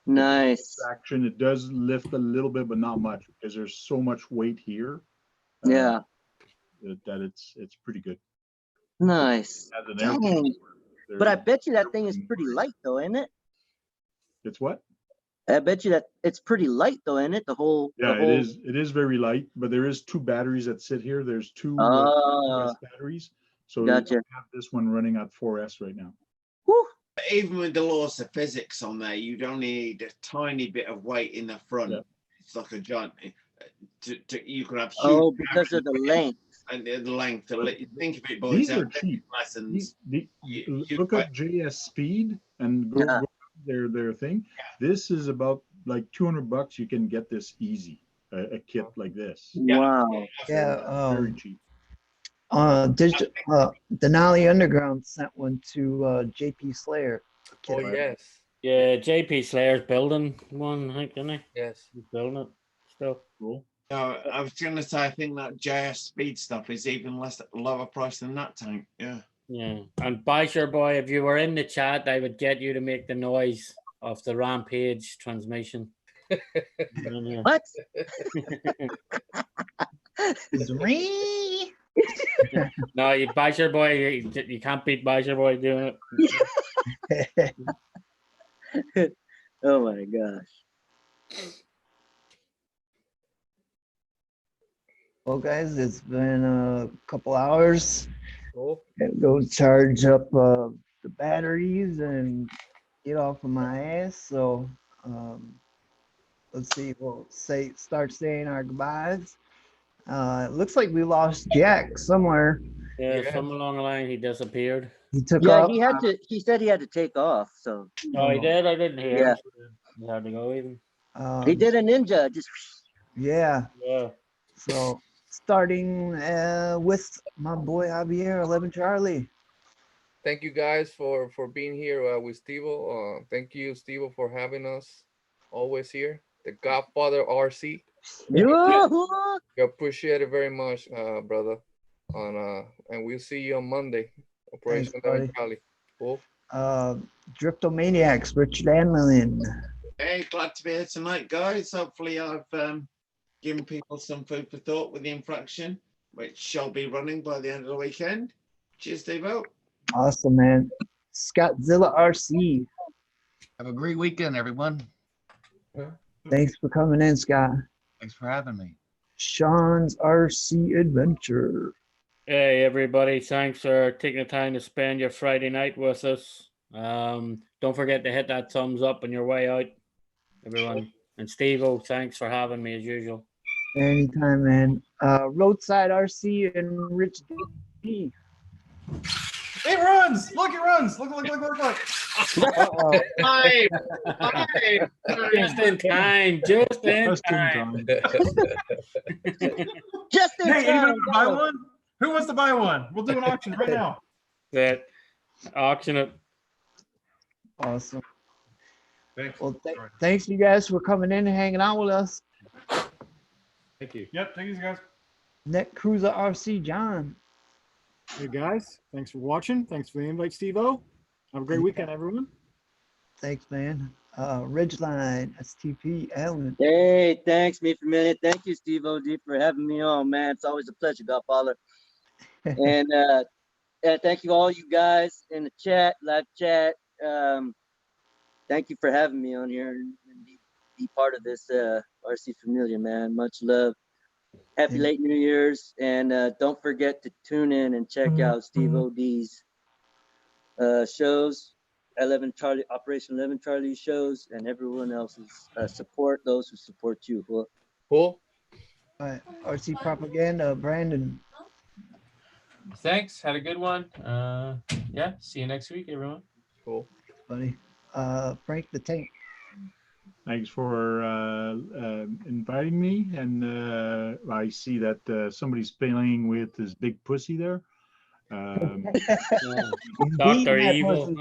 Nice. Traction. It does lift a little bit, but not much because there's so much weight here. Yeah. That it's pretty good. Nice. As an Dang. airplane, But I bet you that thing is pretty light though, isn't it? It's what? I bet you that it's pretty light though, isn't it? The whole. Yeah, it is. It is very light, but there is two batteries that sit here. There's two batteries. So gotcha. you have this one running at 4S right now. Whew. Even with the laws of physics on there, you'd only need a tiny bit of weight in the front. Yeah. It's like a giant. You could have. Oh, because of the length. And the length. Think of it, boys. These are cheap. Lessons. Look up JS Speed and go their thing. Yeah. This is about like $200. You can get this easy. A kit like this. Wow. Yeah. Very cheap. Denali Underground sent one to JP Slayer. Oh yes. Yeah, JP Slayer's building one, I think, isn't he? Yes. He's building it still. Cool. No, I was going to say, I think that JS Speed stuff is even lower price than that Tank. Yeah. Yeah. And Bisher Boy, if you were in the chat, I would get you to make the noise of the Rampage transmission. What? No, you Bisher Boy, you can't beat Bisher Boy doing it. Oh my gosh. Well, guys, it's been a couple hours. Cool. Go charge up the batteries and get off of my ass. So let's see. We'll start saying our goodbyes. It looks like we lost Jack somewhere. Yeah, somewhere along the line he disappeared. He took off. He said he had to take off. So. Oh, he did. I didn't hear. Yeah. He had to go even. He did a ninja. Just. Yeah. Yeah. So starting with my boy Javier 11 Charlie. Thank you guys for being here with Stevo. Thank you, Stevo, for having us always here. The Godfather RC. Yeah. We appreciate it very much, brother. And we'll see you on Monday. Operation Charlie. Cool. Driftomaniacs, Richard Anlin. Hey, glad to be here tonight, guys. Hopefully I've given people some food for thought with the infraction, which shall be running by the end of the weekend. Cheers, Stevo. Awesome, man. Scottzilla RC. Have a great weekend, everyone. Thanks for coming in, Scott. Thanks for having me. Sean's RC Adventure. Hey, everybody. Thanks for taking the time to spend your Friday night with us. Don't forget to hit that thumbs up on your way out, everyone. And Steve-O, thanks for having me as usual. Anytime, man. Roadside RC and Rich D. It runs. Look, it runs. Look. Uh-oh. Hi. Just in time. Just in time. Just in Hey, anybody time. want to buy one? Who wants to buy one? We'll do an auction right now. That auction it. Awesome. Thanks. Well, thanks you guys for coming in and hanging out with us. Thank you. Yep, thank you guys. Net Cruiser RC John. Hey guys, thanks for watching. Thanks for the invite, Steve-O. Have a great weekend, everyone. Thanks, man. Ridgeline STP Alan. Hey, thanks, me for a minute. Thank you, Steve O.D., for having me on, man. It's always a pleasure, Godfather. And thank you all you guys in the chat, live chat. Thank you for having me on here and be part of this RC Familia, man. Much love. Happy late New Year's. And don't forget to tune in and check out Steve O.D.'s shows, Operation 11 Charlie shows, and everyone else's support those who support you. Cool. All right, RC Propaganda, Brandon. Thanks. Had a good one. Yeah. See you next week, everyone. Cool. Buddy. Frank the Tank. Thanks for inviting me. And I see that somebody's playing with this big pussy there. Dr. Evil.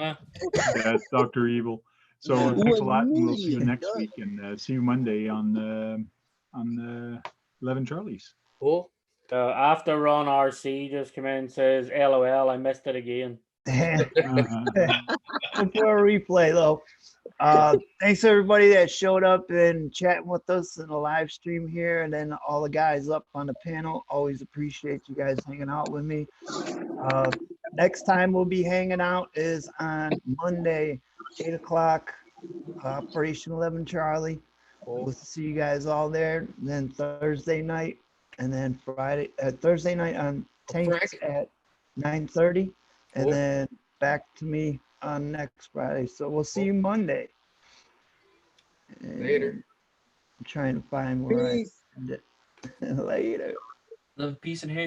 That's Dr. Evil. So thanks a lot, and we'll see you next week, and see you Monday on 11 Charlie's. Cool. After Ron RC just came in and says, LOL, I missed it again. For a replay though. Thanks everybody that showed up and chatting with us in the live stream here, and then all the guys up on the panel. Always appreciate you guys hanging out with me. Next time we'll be hanging out is on Monday, 8 o'clock, Operation 11 Charlie. We'll see you guys all there. Then Thursday night, and then Thursday night on Tanks at 9:30, and then back to me on next Friday. So we'll see you Monday. Later. I'm trying to find where I end it. Later. Love, peace, and hair.